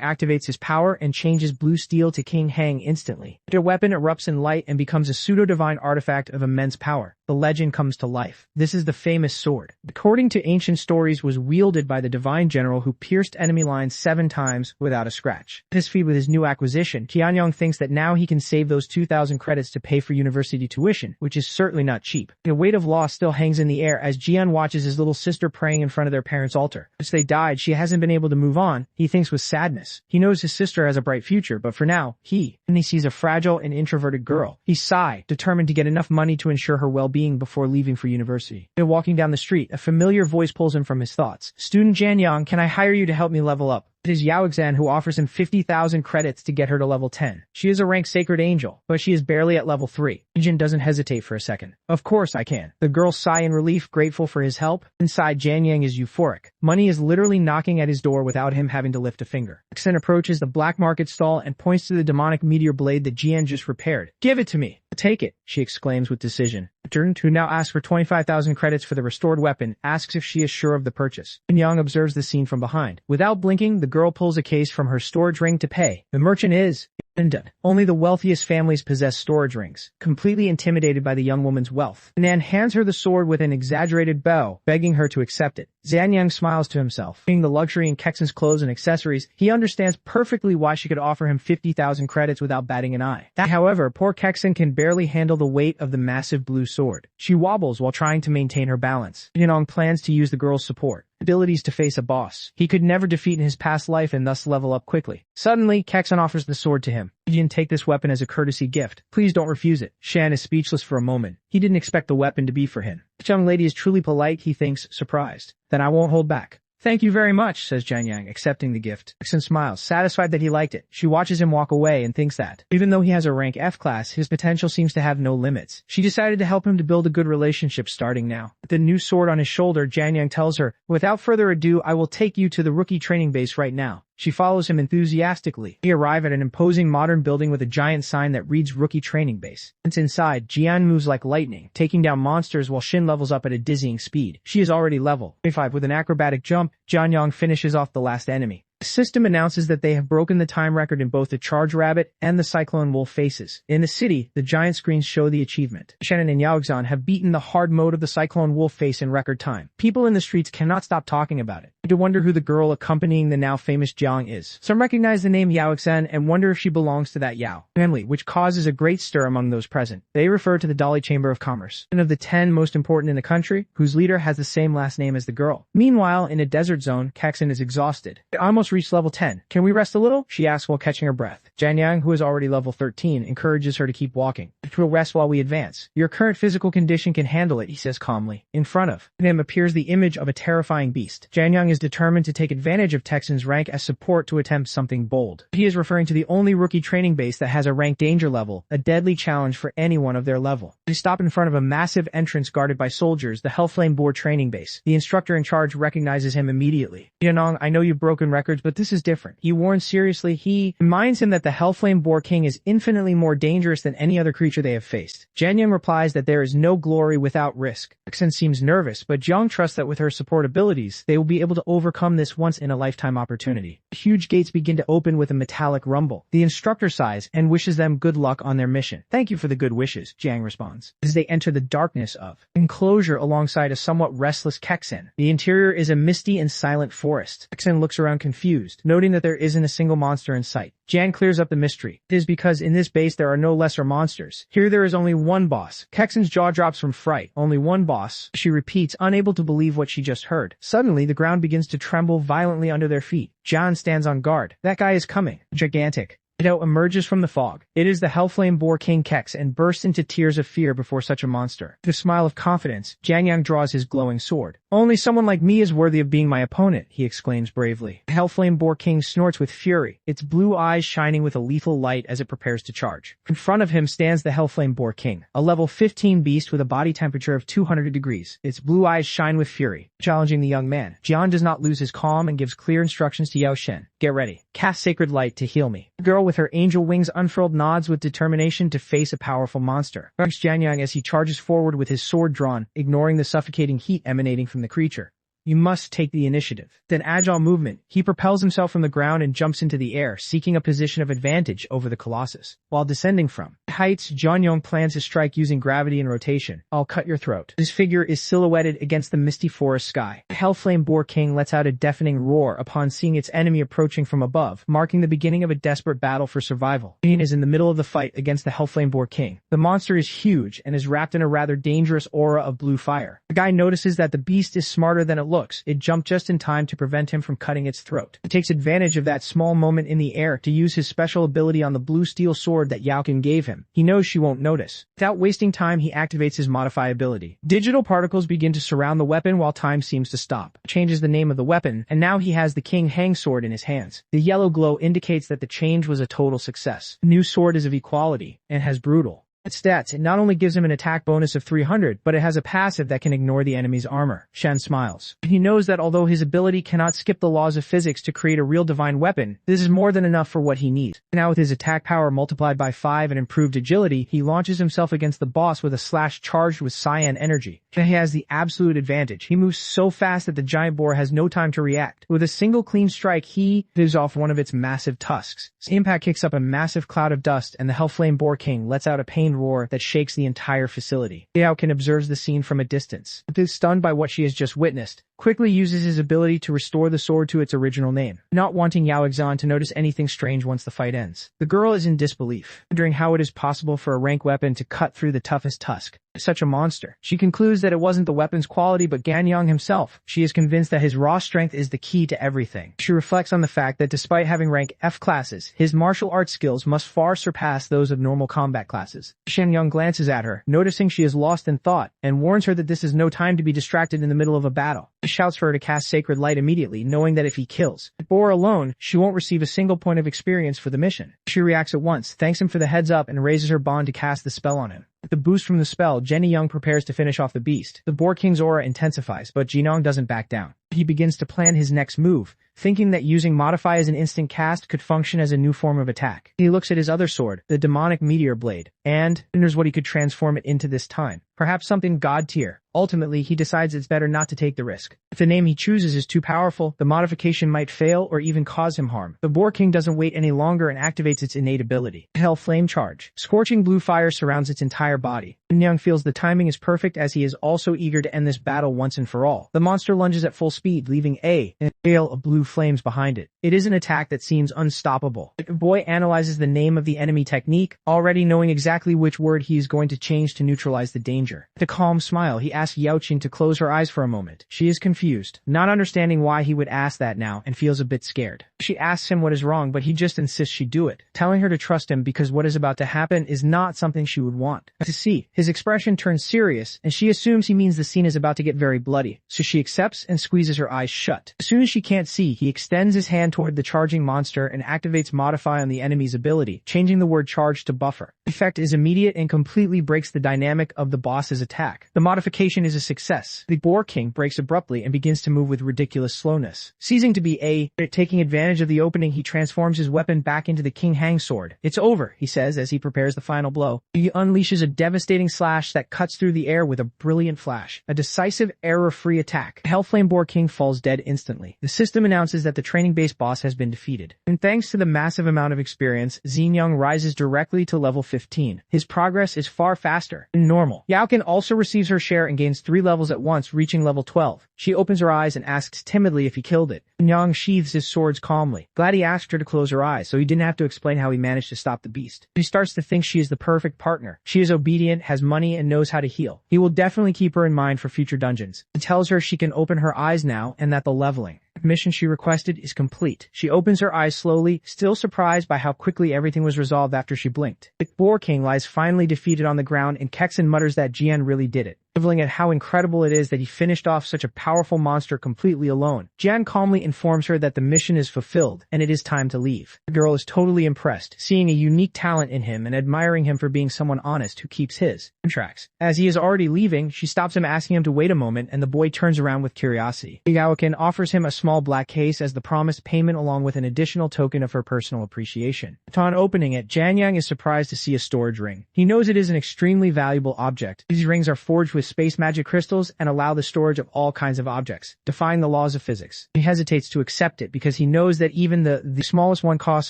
activates his power and changes blue steel to King Hang instantly. The weapon erupts in light and becomes a pseudo-divine artifact of immense power. The legend comes to life. This is the famous sword. According to ancient stories, was wielded by the divine general who pierced enemy lines 7 times without a scratch. This feat with his new acquisition, Jianyang thinks that now he can save those 2,000 credits to pay for university tuition, which is certainly not cheap. The weight of loss still hangs in the air as Jian watches his little sister praying in front of their parents' altar. Since they died, she hasn't been able to move on, he thinks with sadness. He knows his sister has a bright future, but for now, he sees a fragile and introverted girl. He sighs, determined to get enough money to ensure her well-being before leaving for university. Walking down the street, a familiar voice pulls him from his thoughts. Student Jianyang, can I hire you to help me level up? It is Yao Xan who offers him 50,000 credits to get her to level 10. She is a rank sacred angel, but she is barely at level 3. Jin doesn't hesitate for a second. Of course I can. The girls sigh in relief, grateful for his help. Inside, Jianyang is euphoric. Money is literally knocking at his door without him having to lift a finger. Xen approaches the black market stall and points to the demonic meteor blade that Jian just repaired. Give it to me. Take it, she exclaims with decision. Turn who now asks for 25,000 credits for the restored weapon, asks if she is sure of the purchase. Yang observes the scene from behind. Without blinking, the girl pulls a case from her storage ring to pay. The merchant is done. Only the wealthiest families possess storage rings. Completely intimidated by the young woman's wealth, Nan hands her the sword with an exaggerated bow, begging her to accept it. Zhanyang smiles to himself. Being the luxury in Kexen's clothes and accessories, he understands perfectly why she could offer him 50,000 credits without batting an eye. However, poor Kexen can barely handle the weight of the massive blue sword. She wobbles while trying to maintain her balance. Yanong plans to use the girl's support abilities to face a boss he could never defeat in his past life and thus level up quickly. Suddenly, Kexen offers the sword to him. Jin, take this weapon as a courtesy gift. Please don't refuse it. Shan is speechless for a moment. He didn't expect the weapon to be for him. The young lady is truly polite, he thinks, surprised. Then I won't hold back. Thank you very much, says Jianyang, accepting the gift. Kexen smiles, satisfied that he liked it. She watches him walk away and thinks that, even though he has a rank F class, his potential seems to have no limits. She decided to help him to build a good relationship starting now. With the new sword on his shoulder, Jianyang tells her, without further ado, I will take you to the rookie training base right now. She follows him enthusiastically. They arrive at an imposing modern building with a giant sign that reads Rookie Training Base. Once inside, Jian moves like lightning, taking down monsters while Shin levels up at a dizzying speed. She is already level 25 with an acrobatic jump. Jianyang finishes off the last enemy. The system announces that they have broken the time record in both the Charge Rabbit and the Cyclone Wolf phases. In the city, the giant screens show the achievement. Shannon and Yaoxan have beaten the hard mode of the Cyclone Wolf face in record time. People in the streets cannot stop talking about it. To wonder who the girl accompanying the now famous Jiang is. Some recognize the name Yaoxan and wonder if she belongs to that Yao family, which causes a great stir among those present. They refer to the Dali Chamber of Commerce, one of the 10 most important in the country, whose leader has the same last name as the girl. Meanwhile, in a desert zone, Kexen is exhausted. They almost reached level 10. Can we rest a little? She asks while catching her breath. Jianyang, who is already level 13, encourages her to keep walking. We'll rest while we advance. Your current physical condition can handle it, he says calmly. In front of him appears the image of a terrifying beast. Jianyang is determined to take advantage of Texan's rank as support to attempt something bold. He is referring to the only rookie training base that has a rank danger level, a deadly challenge for anyone of their level. They stop in front of a massive entrance guarded by soldiers, the Hellflame Boar training base. The instructor in charge recognizes him immediately. Jianyang, I know you've broken records, but this is different. He warns seriously. He reminds him that the Hellflame Boar King is infinitely more dangerous than any other creature they have faced. Jianyang replies that there is no glory without risk. Kexen seems nervous, but Jiang trusts that with her support abilities, they will be able to overcome this once-in-a-lifetime opportunity. Huge gates begin to open with a metallic rumble. The instructor sighs and wishes them good luck on their mission. Thank you for the good wishes, Jiang responds. As they enter the darkness of enclosure alongside a somewhat restless Kexen, the interior is a misty and silent forest. Kexen looks around confused, noting that there isn't a single monster in sight. Jiang clears up the mystery. It is because in this base there are no lesser monsters. Here there is only one boss. Kexen's jaw drops from fright. Only one boss, she repeats, unable to believe what she just heard. Suddenly, the ground begins to tremble violently under their feet. Jian stands on guard. That guy is coming. Gigantic. Hideo emerges from the fog. It is the Hellflame Boar King Kex and bursts into tears of fear before such a monster. With a smile of confidence, Jianyang draws his glowing sword. "Only someone like me is worthy of being my opponent," he exclaims bravely. The Hellflame Boar King snorts with fury, its blue eyes shining with a lethal light as it prepares to charge. In front of him stands the Hellflame Boar King, a level 15 beast with a body temperature of 200 degrees. Its blue eyes shine with fury, challenging the young man. Jian does not lose his calm and gives clear instructions to Yao Shen. "Get ready. Cast Sacred Light to heal me." The girl with her angel wings unfurled nods with determination to face a powerful monster. Urges Jianyang as he charges forward with his sword drawn, ignoring the suffocating heat emanating from the creature. "You must take the initiative." With an agile movement, he propels himself from the ground and jumps into the air, seeking a position of advantage over the Colossus. While descending from heights, Jianyong plans to strike using gravity and rotation. "I'll cut your throat." His figure is silhouetted against the misty forest sky. The Hellflame Boar King lets out a deafening roar upon seeing its enemy approaching from above, marking the beginning of a desperate battle for survival. Jian is in the middle of the fight against the Hellflame Boar King. The monster is huge and is wrapped in a rather dangerous aura of blue fire. The guy notices that the beast is smarter than it looks. It jumped just in time to prevent him from cutting its throat. He takes advantage of that small moment in the air to use his special ability on the blue steel sword that Yaokin gave him. He knows she won't notice. Without wasting time, he activates his modify ability. Digital particles begin to surround the weapon while time seems to stop. Changes the name of the weapon, and now he has the King Hang sword in his hands. The yellow glow indicates that the change was a total success. The new sword is of equality and has brutal stats. It not only gives him an attack bonus of 300, but it has a passive that can ignore the enemy's armor. Shen smiles. He knows that although his ability cannot skip the laws of physics to create a real divine weapon, this is more than enough for what he needs. Now with his attack power multiplied by 5 and improved agility, he launches himself against the boss with a slash charged with cyan energy. He has the absolute advantage. He moves so fast that the giant boar has no time to react. With a single clean strike, he gives off one of its massive tusks. His impact kicks up a massive cloud of dust, and the Hellflame Boar King lets out a pained roar that shakes the entire facility. Yaokin observes the scene from a distance. Stunned by what she has just witnessed, quickly uses his ability to restore the sword to its original name, not wanting Yao Exan to notice anything strange once the fight ends. The girl is in disbelief, wondering how it is possible for a rank weapon to cut through the toughest tusk. Such a monster. She concludes that it wasn't the weapon's quality but Ganyang himself. She is convinced that his raw strength is the key to everything. She reflects on the fact that despite having rank F classes, his martial arts skills must far surpass those of normal combat classes. Shen Yang glances at her, noticing she is lost in thought, and warns her that this is no time to be distracted in the middle of a battle. He shouts for her to cast Sacred Light immediately, knowing that if he kills Boar alone, she won't receive a single point of experience for the mission. She reacts at once, thanks him for the heads up, and raises her bond to cast the spell on him. With the boost from the spell, Jenny Young prepares to finish off the beast. The Boar King's aura intensifies, but Jinong doesn't back down. He begins to plan his next move, thinking that using Modify as an instant cast could function as a new form of attack. He looks at his other sword, the Demonic Meteor Blade, and wonders what he could transform it into this time. Perhaps something god tier. Ultimately, he decides it's better not to take the risk. If the name he chooses is too powerful, the modification might fail or even cause him harm. The Boar King doesn't wait any longer and activates its innate ability. Hell Flame Charge. Scorching blue fire surrounds its entire body. Nyang feels the timing is perfect as he is also eager to end this battle once and for all. The monster lunges at full speed, leaving a trail of blue flames behind it. It is an attack that seems unstoppable. The boy analyzes the name of the enemy technique, already knowing exactly which word he is going to change to neutralize the danger. With a calm smile, he asks Yaoqing to close her eyes for a moment. She is confused, not understanding why he would ask that now, and feels a bit scared. She asks him what is wrong, but he just insists she do it, telling her to trust him because what is about to happen is not something she would want to see. His expression turns serious, and she assumes he means the scene is about to get very bloody, so she accepts and squeezes her eyes shut. As soon as she can't see, he extends his hand toward the charging monster and activates Modify on the enemy's ability, changing the word charge to buffer. The effect is immediate and completely breaks the dynamic of the boss's attack. The modification is a success. The Boar King breaks abruptly and begins to move with ridiculous slowness. Ceasing to be taking advantage of the opening, he transforms his weapon back into the King Hang sword. "It's over," he says as he prepares the final blow. He unleashes a devastating slash that cuts through the air with a brilliant flash. A decisive, error-free attack. Hellflame Boar King falls dead instantly. The system announces that the training-based boss has been defeated. And thanks to the massive amount of experience, Xinyoung rises directly to level 15. His progress is far faster than normal. Yaokin also receives her share and gains 3 levels at once, reaching level 12. She opens her eyes and asks timidly if he killed it, Yang sheathes his swords calmly. Glad he asked her to close her eyes so he didn't have to explain how he managed to stop the beast. He starts to think she is the perfect partner. She is obedient, has money, and knows how to heal. He will definitely keep her in mind for future dungeons. He tells her she can open her eyes now and that the leveling mission she requested is complete. She opens her eyes slowly, still surprised by how quickly everything was resolved after she blinked. The Boar King lies finally defeated on the ground and Kexen mutters that Jian really did it, marveling at how incredible it is that he finished off such a powerful monster completely alone. Jian calmly informs her that the mission is fulfilled and it is time to leave. The girl is totally impressed, seeing a unique talent in him and admiring him for being someone honest who keeps his contracts. As he is already leaving, she stops him asking him to wait a moment and the boy turns around with curiosity. Gaoken offers him a small black case as the promised payment along with an additional token of her personal appreciation. Upon opening it, Jianyang is surprised to see a storage ring. He knows it is an extremely valuable object. These rings are forged with space magic crystals and allow the storage of all kinds of objects, defying the laws of physics. He hesitates to accept it because he knows that even the smallest one costs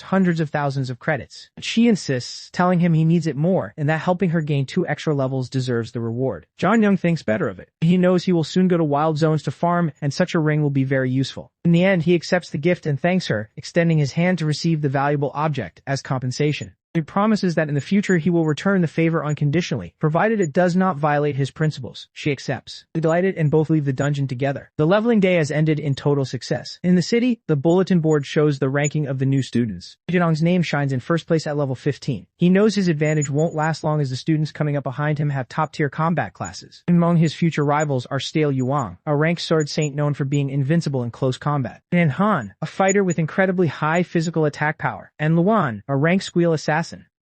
hundreds of thousands of credits. But she insists, telling him he needs it more and that helping her gain 2 extra levels deserves the reward. Jianyang thinks better of it. He knows he will soon go to wild zones to farm and such a ring will be very useful. In the end, he accepts the gift and thanks her, extending his hand to receive the valuable object as compensation. He promises that in the future he will return the favor unconditionally, provided it does not violate his principles. She accepts. Delighted and both leave the dungeon together. The leveling day has ended in total success. In the city, the bulletin board shows the ranking of the new students. Jinong's name shines in first place at level 15. He knows his advantage won't last long as the students coming up behind him have top-tier combat classes. Among his future rivals are Stale Yuang, a ranked sword saint known for being invincible in close combat, and Han, a fighter with incredibly high physical attack power, and Luan, a ranked squeal assassin,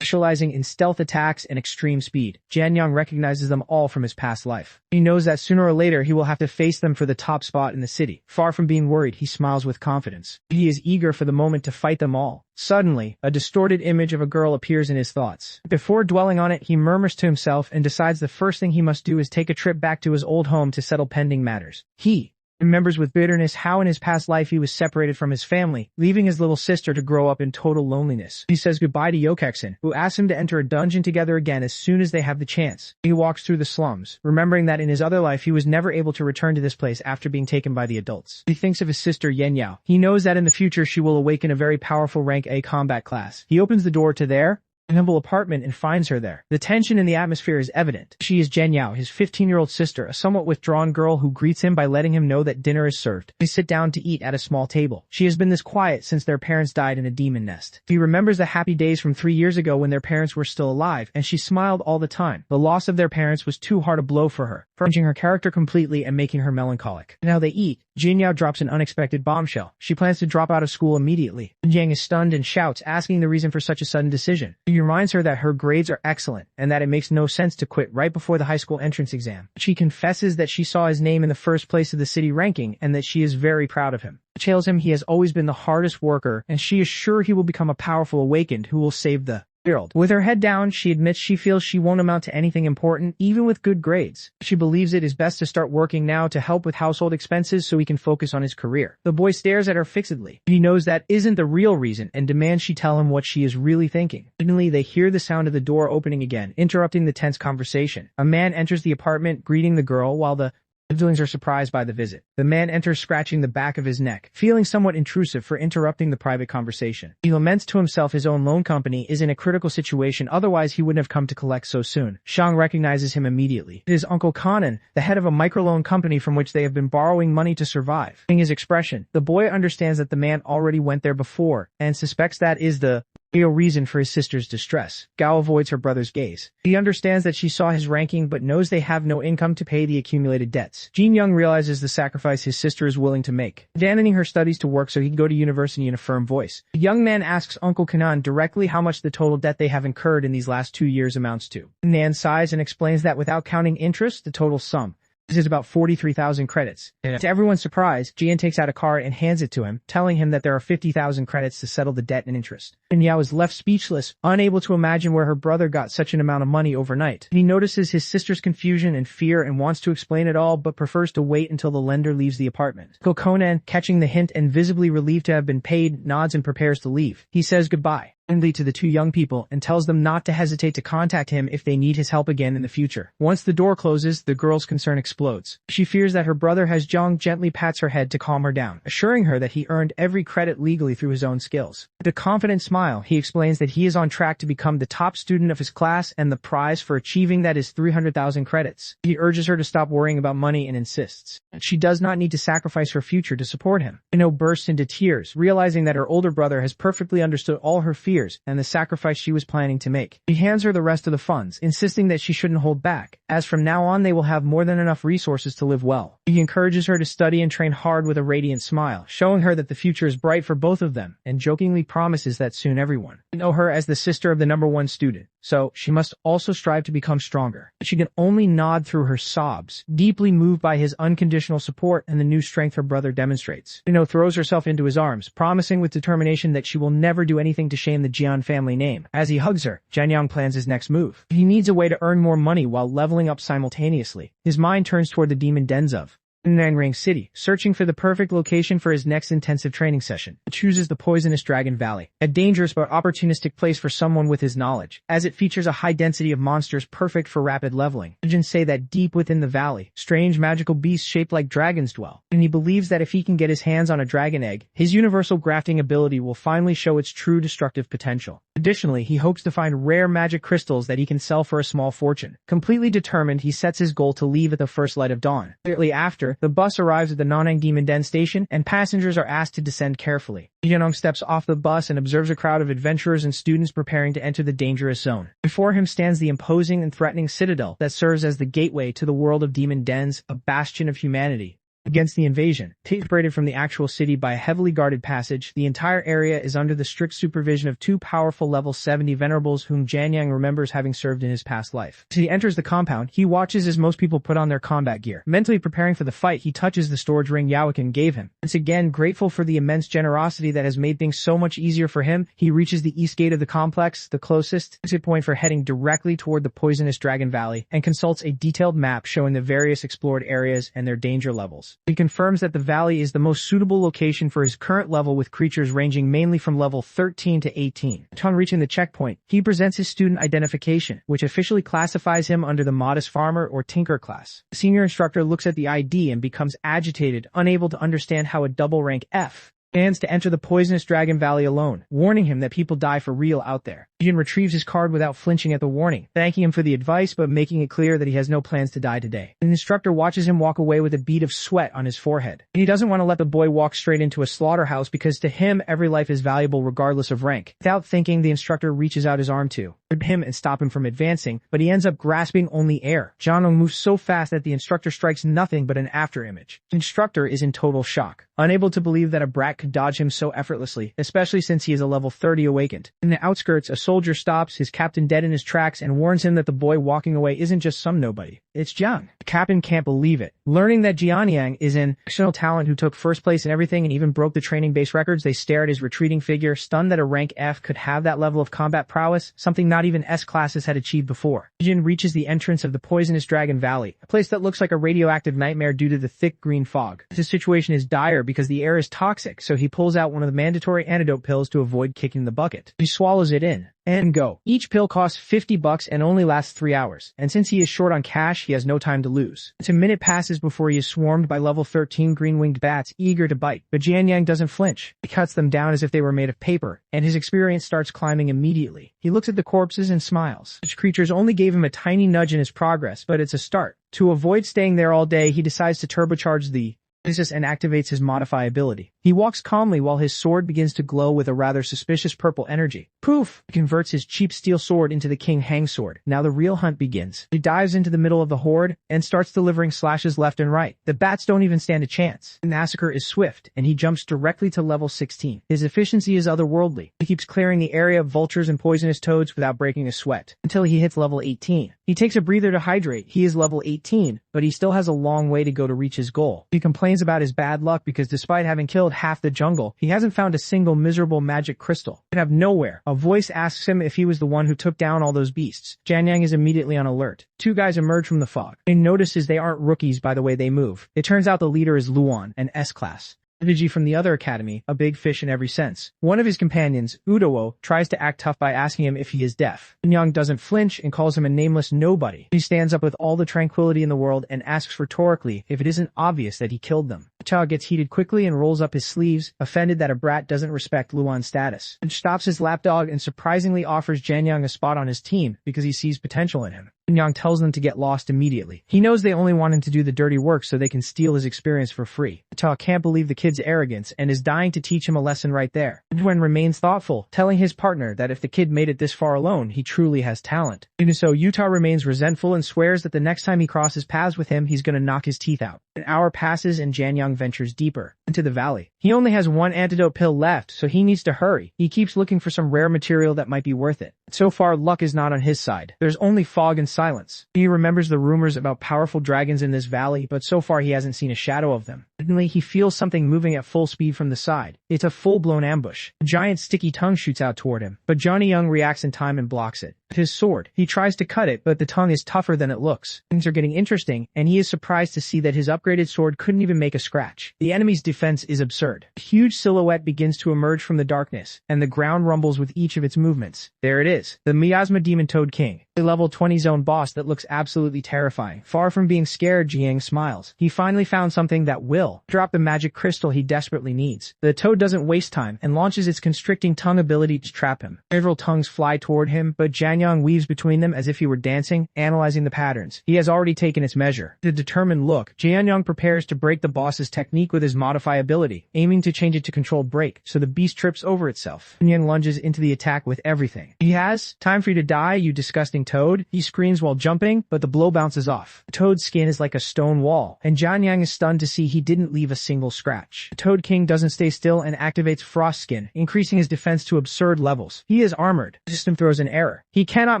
specializing in stealth attacks and extreme speed. Jianyang recognizes them all from his past life. He knows that sooner or later he will have to face them for the top spot in the city. Far from being worried, he smiles with confidence. He is eager for the moment to fight them all. Suddenly, a distorted image of a girl appears in his thoughts. Before dwelling on it, he murmurs to himself and decides the first thing he must do is take a trip back to his old home to settle pending matters. He remembers with bitterness how in his past life he was separated from his family, leaving his little sister to grow up in total loneliness. He says goodbye to Yokeksen, who asks him to enter a dungeon together again as soon as they have the chance. He walks through the slums, remembering that in his other life he was never able to return to this place after being taken by the adults. He thinks of his sister Yenyao. He knows that in the future she will awaken a very powerful rank A combat class. He opens the door to their humble apartment and finds her there. The tension in the atmosphere is evident. She is Jianyao, his 15-year-old sister, a somewhat withdrawn girl who greets him by letting him know that dinner is served. They sit down to eat at a small table. She has been this quiet since their parents died in a demon nest. He remembers the happy days from 3 years ago when their parents were still alive, and she smiled all the time. The loss of their parents was too hard a blow for her, changing her character completely and making her melancholic. Now they eat. Jianyao drops an unexpected bombshell. She plans to drop out of school immediately. Yang is stunned and shouts, asking the reason for such a sudden decision. He reminds her that her grades are excellent and that it makes no sense to quit right before the high school entrance exam. She confesses that she saw his name in the first place of the city ranking and that she is very proud of him. She tells him he has always been the hardest worker and she is sure he will become a powerful awakened who will save the world. With her head down, she admits she feels she won't amount to anything important, even with good grades. She believes it is best to start working now to help with household expenses so he can focus on his career. The boy stares at her fixedly. He knows that isn't the real reason and demands she tell him what she is really thinking. Suddenly, they hear the sound of the door opening again, interrupting the tense conversation. A man enters the apartment, greeting the girl while the siblings are surprised by the visit. The man enters scratching the back of his neck, feeling somewhat intrusive for interrupting the private conversation. He laments to himself his own loan company is in a critical situation, otherwise he wouldn't have come to collect so soon. Shang recognizes him immediately. It is Uncle Kanan, the head of a microloan company from which they have been borrowing money to survive. Seeing his expression, the boy understands that the man already went there before, and suspects that is the real reason for his sister's distress. Gao avoids her brother's gaze. He understands that she saw his ranking but knows they have no income to pay the accumulated debts. Jin Young realizes the sacrifice his sister is willing to make, abandoning her studies to work so he can go to university in a firm voice. The young man asks Uncle Kanan directly how much the total debt they have incurred in these last 2 years amounts to. Nan sighs and explains that without counting interest, the total sum is about 43,000 credits. To everyone's surprise, Jian takes out a card and hands it to him, telling him that there are 50,000 credits to settle the debt and interest. And Yao is left speechless, unable to imagine where her brother got such an amount of money overnight. He notices his sister's confusion and fear and wants to explain it all, but prefers to wait until the lender leaves the apartment. Kokonan, catching the hint and visibly relieved to have been paid, nods and prepares to leave. He says goodbye. Friendly to the two young people and tells them not to hesitate to contact him if they need his help again in the future. Once the door closes, the girl's concern explodes. She fears that her brother has Jung gently pats her head to calm her down, assuring her that he earned every credit legally through his own skills. With a confident smile, he explains that he is on track to become the top student of his class and the prize for achieving that is 300,000 credits. He urges her to stop worrying about money and insists that she does not need to sacrifice her future to support him. Ino bursts into tears, realizing that her older brother has perfectly understood all her fears and the sacrifice she was planning to make. He hands her the rest of the funds, insisting that she shouldn't hold back, as from now on they will have more than enough resources to live well. He encourages her to study and train hard with a radiant smile, showing her that the future is bright for both of them, and jokingly promises that soon everyone will know her as the sister of the #1 student. So, she must also strive to become stronger. She can only nod through her sobs, deeply moved by his unconditional support and the new strength her brother demonstrates. Ino throws herself into his arms, promising with determination that she will never do anything to shame the Jian family name. As he hugs her, Jianyang plans his next move. He needs a way to earn more money while leveling up simultaneously. His mind turns toward the demon dens of Nanrang City, searching for the perfect location for his next intensive training session. He chooses the poisonous Dragon Valley, a dangerous but opportunistic place for someone with his knowledge, as it features a high density of monsters perfect for rapid leveling. Legends say that deep within the valley, strange magical beasts shaped like dragons dwell, and he believes that if he can get his hands on a dragon egg, his universal grafting ability will finally show its true destructive potential. Additionally, he hopes to find rare magic crystals that he can sell for a small fortune. Completely determined, he sets his goal to leave at the first light of dawn. Shortly after, the bus arrives at the Nanang Demon Den station, and passengers are asked to descend carefully. Jianong steps off the bus and observes a crowd of adventurers and students preparing to enter the dangerous zone. Before him stands the imposing and threatening citadel that serves as the gateway to the world of demon dens, a bastion of humanity. Against the invasion, separated from the actual city by a heavily guarded passage, the entire area is under the strict supervision of two powerful level 70 venerables whom Jianyang remembers having served in his past life. As he enters the compound, he watches as most people put on their combat gear. Mentally preparing for the fight, he touches the storage ring Yaokin gave him. Once again, grateful for the immense generosity that has made things so much easier for him, he reaches the east gate of the complex, the closest exit point for heading directly toward the poisonous Dragon Valley, and consults a detailed map showing the various explored areas and their danger levels. He confirms that the valley is the most suitable location for his current level, with creatures ranging mainly from level 13 to 18. Upon reaching the checkpoint, he presents his student identification, which officially classifies him under the modest farmer or tinker class. The senior instructor looks at the ID and becomes agitated, unable to understand how a double rank F plans to enter the poisonous Dragon Valley alone, warning him that people die for real out there. Jin retrieves his card without flinching at the warning, thanking him for the advice but making it clear that he has no plans to die today. The instructor watches him walk away with a bead of sweat on his forehead. He doesn't want to let the boy walk straight into a slaughterhouse because to him every life is valuable regardless of rank. Without thinking, the instructor reaches out his arm to grab him and stop him from advancing, but he ends up grasping only air. Jianong moves so fast that the instructor strikes nothing but an afterimage. The instructor is in total shock, unable to believe that a brat could dodge him so effortlessly, especially since he is a level 30 awakened. In the outskirts, a soldier stops his captain dead in his tracks and warns him that the boy walking away isn't just some nobody. It's Jiang. The captain can't believe it. Learning that Jianyang is an exceptional talent who took first place in everything and even broke the training base records, they stare at his retreating figure, stunned that a rank F could have that level of combat prowess, something not even S classes had achieved before. Jin reaches the entrance of the poisonous Dragon Valley, a place that looks like a radioactive nightmare due to the thick green fog. His situation is dire because the air is toxic, so he pulls out one of the mandatory antidote pills to avoid kicking the bucket. He swallows it in and go. Each pill costs $50 and only lasts 3 hours, and since he is short on cash, he has no time to lose. It's a minute passes before he is swarmed by level 13 green-winged bats eager to bite, but Jianyang doesn't flinch. He cuts them down as if they were made of paper, and his experience starts climbing immediately. He looks at the corpses and smiles. Such creatures only gave him a tiny nudge in his progress, but it's a start. To avoid staying there all day, he decides to turbocharge the and activates his modify ability. He walks calmly while his sword begins to glow with a rather suspicious purple energy. Poof! He converts his cheap steel sword into the King Hang sword. Now the real hunt begins. He dives into the middle of the horde and starts delivering slashes left and right. The bats don't even stand a chance. The massacre is swift, and he jumps directly to level 16. His efficiency is otherworldly. He keeps clearing the area of vultures and poisonous toads without breaking a sweat, until he hits level 18. He takes a breather to hydrate. He is level 18, but he still has a long way to go to reach his goal. He complains about his bad luck because despite having killed half the jungle, he hasn't found a single miserable magic crystal. Out of nowhere, a voice asks him if he was the one who took down all those beasts. Jianyang is immediately on alert. Two guys emerge from the fog. He notices they aren't rookies by the way they move. It turns out the leader is Luan, an S-class. Strategy from the other academy, a big fish in every sense. One of his companions, Udowo, tries to act tough by asking him if he is deaf. Young doesn't flinch and calls him a nameless nobody. He stands up with all the tranquility in the world and asks rhetorically if it isn't obvious that he killed them. Chao gets heated quickly and rolls up his sleeves, offended that a brat doesn't respect Luan's status, and stops his lapdog and surprisingly offers Janyang a spot on his team because he sees potential in him. Yang tells them to get lost immediately. He knows they only want him to do the dirty work so they can steal his experience for free. Chao can't believe the kid's arrogance and is dying to teach him a lesson right there. Edwin remains thoughtful, telling his partner that if the kid made it this far alone, he truly has talent. Even so, Utah remains resentful and swears that the next time he crosses paths with him, he's gonna knock his teeth out. An hour passes and Janyang ventures deeper into the valley. He only has one antidote pill left, so he needs to hurry. He keeps looking for some rare material that might be worth it. So far, luck is not on his side. There's only fog and silence. He remembers the rumors about powerful dragons in this valley, but so far he hasn't seen a shadow of them. Suddenly, he feels something moving at full speed from the side. It's a full-blown ambush. A giant sticky tongue shoots out toward him, but Johnny Young reacts in time and blocks it. With his sword, he tries to cut it, but the tongue is tougher than it looks. Things are getting interesting, and he is surprised to see that his upgraded sword couldn't even make a scratch. The enemy's defense is absurd. A huge silhouette begins to emerge from the darkness, and the ground rumbles with each of its movements. There it is, the Miasma Demon Toad King. A level 20 zone boss that looks absolutely terrifying. Far from being scared, Jiang smiles. He finally found something that will drop the magic crystal he desperately needs. The toad doesn't waste time and launches its constricting tongue ability to trap him. Several tongues fly toward him, but Janyang weaves between them as if he were dancing, analyzing the patterns. He has already taken its measure. With a determined look, Janyang prepares to break the boss's technique with his modify ability, aiming to change it to controlled break, so the beast trips over itself. Janyang lunges into the attack with everything he has. Time for you to die, you disgusting toad, he screams while jumping, but the blow bounces off. The toad's skin is like a stone wall, and Janyang is stunned to see he didn't leave a single scratch. The Toad King doesn't stay still and activates Frost Skin, increasing his defense to absurd levels. He is armored. The system throws an error. He cannot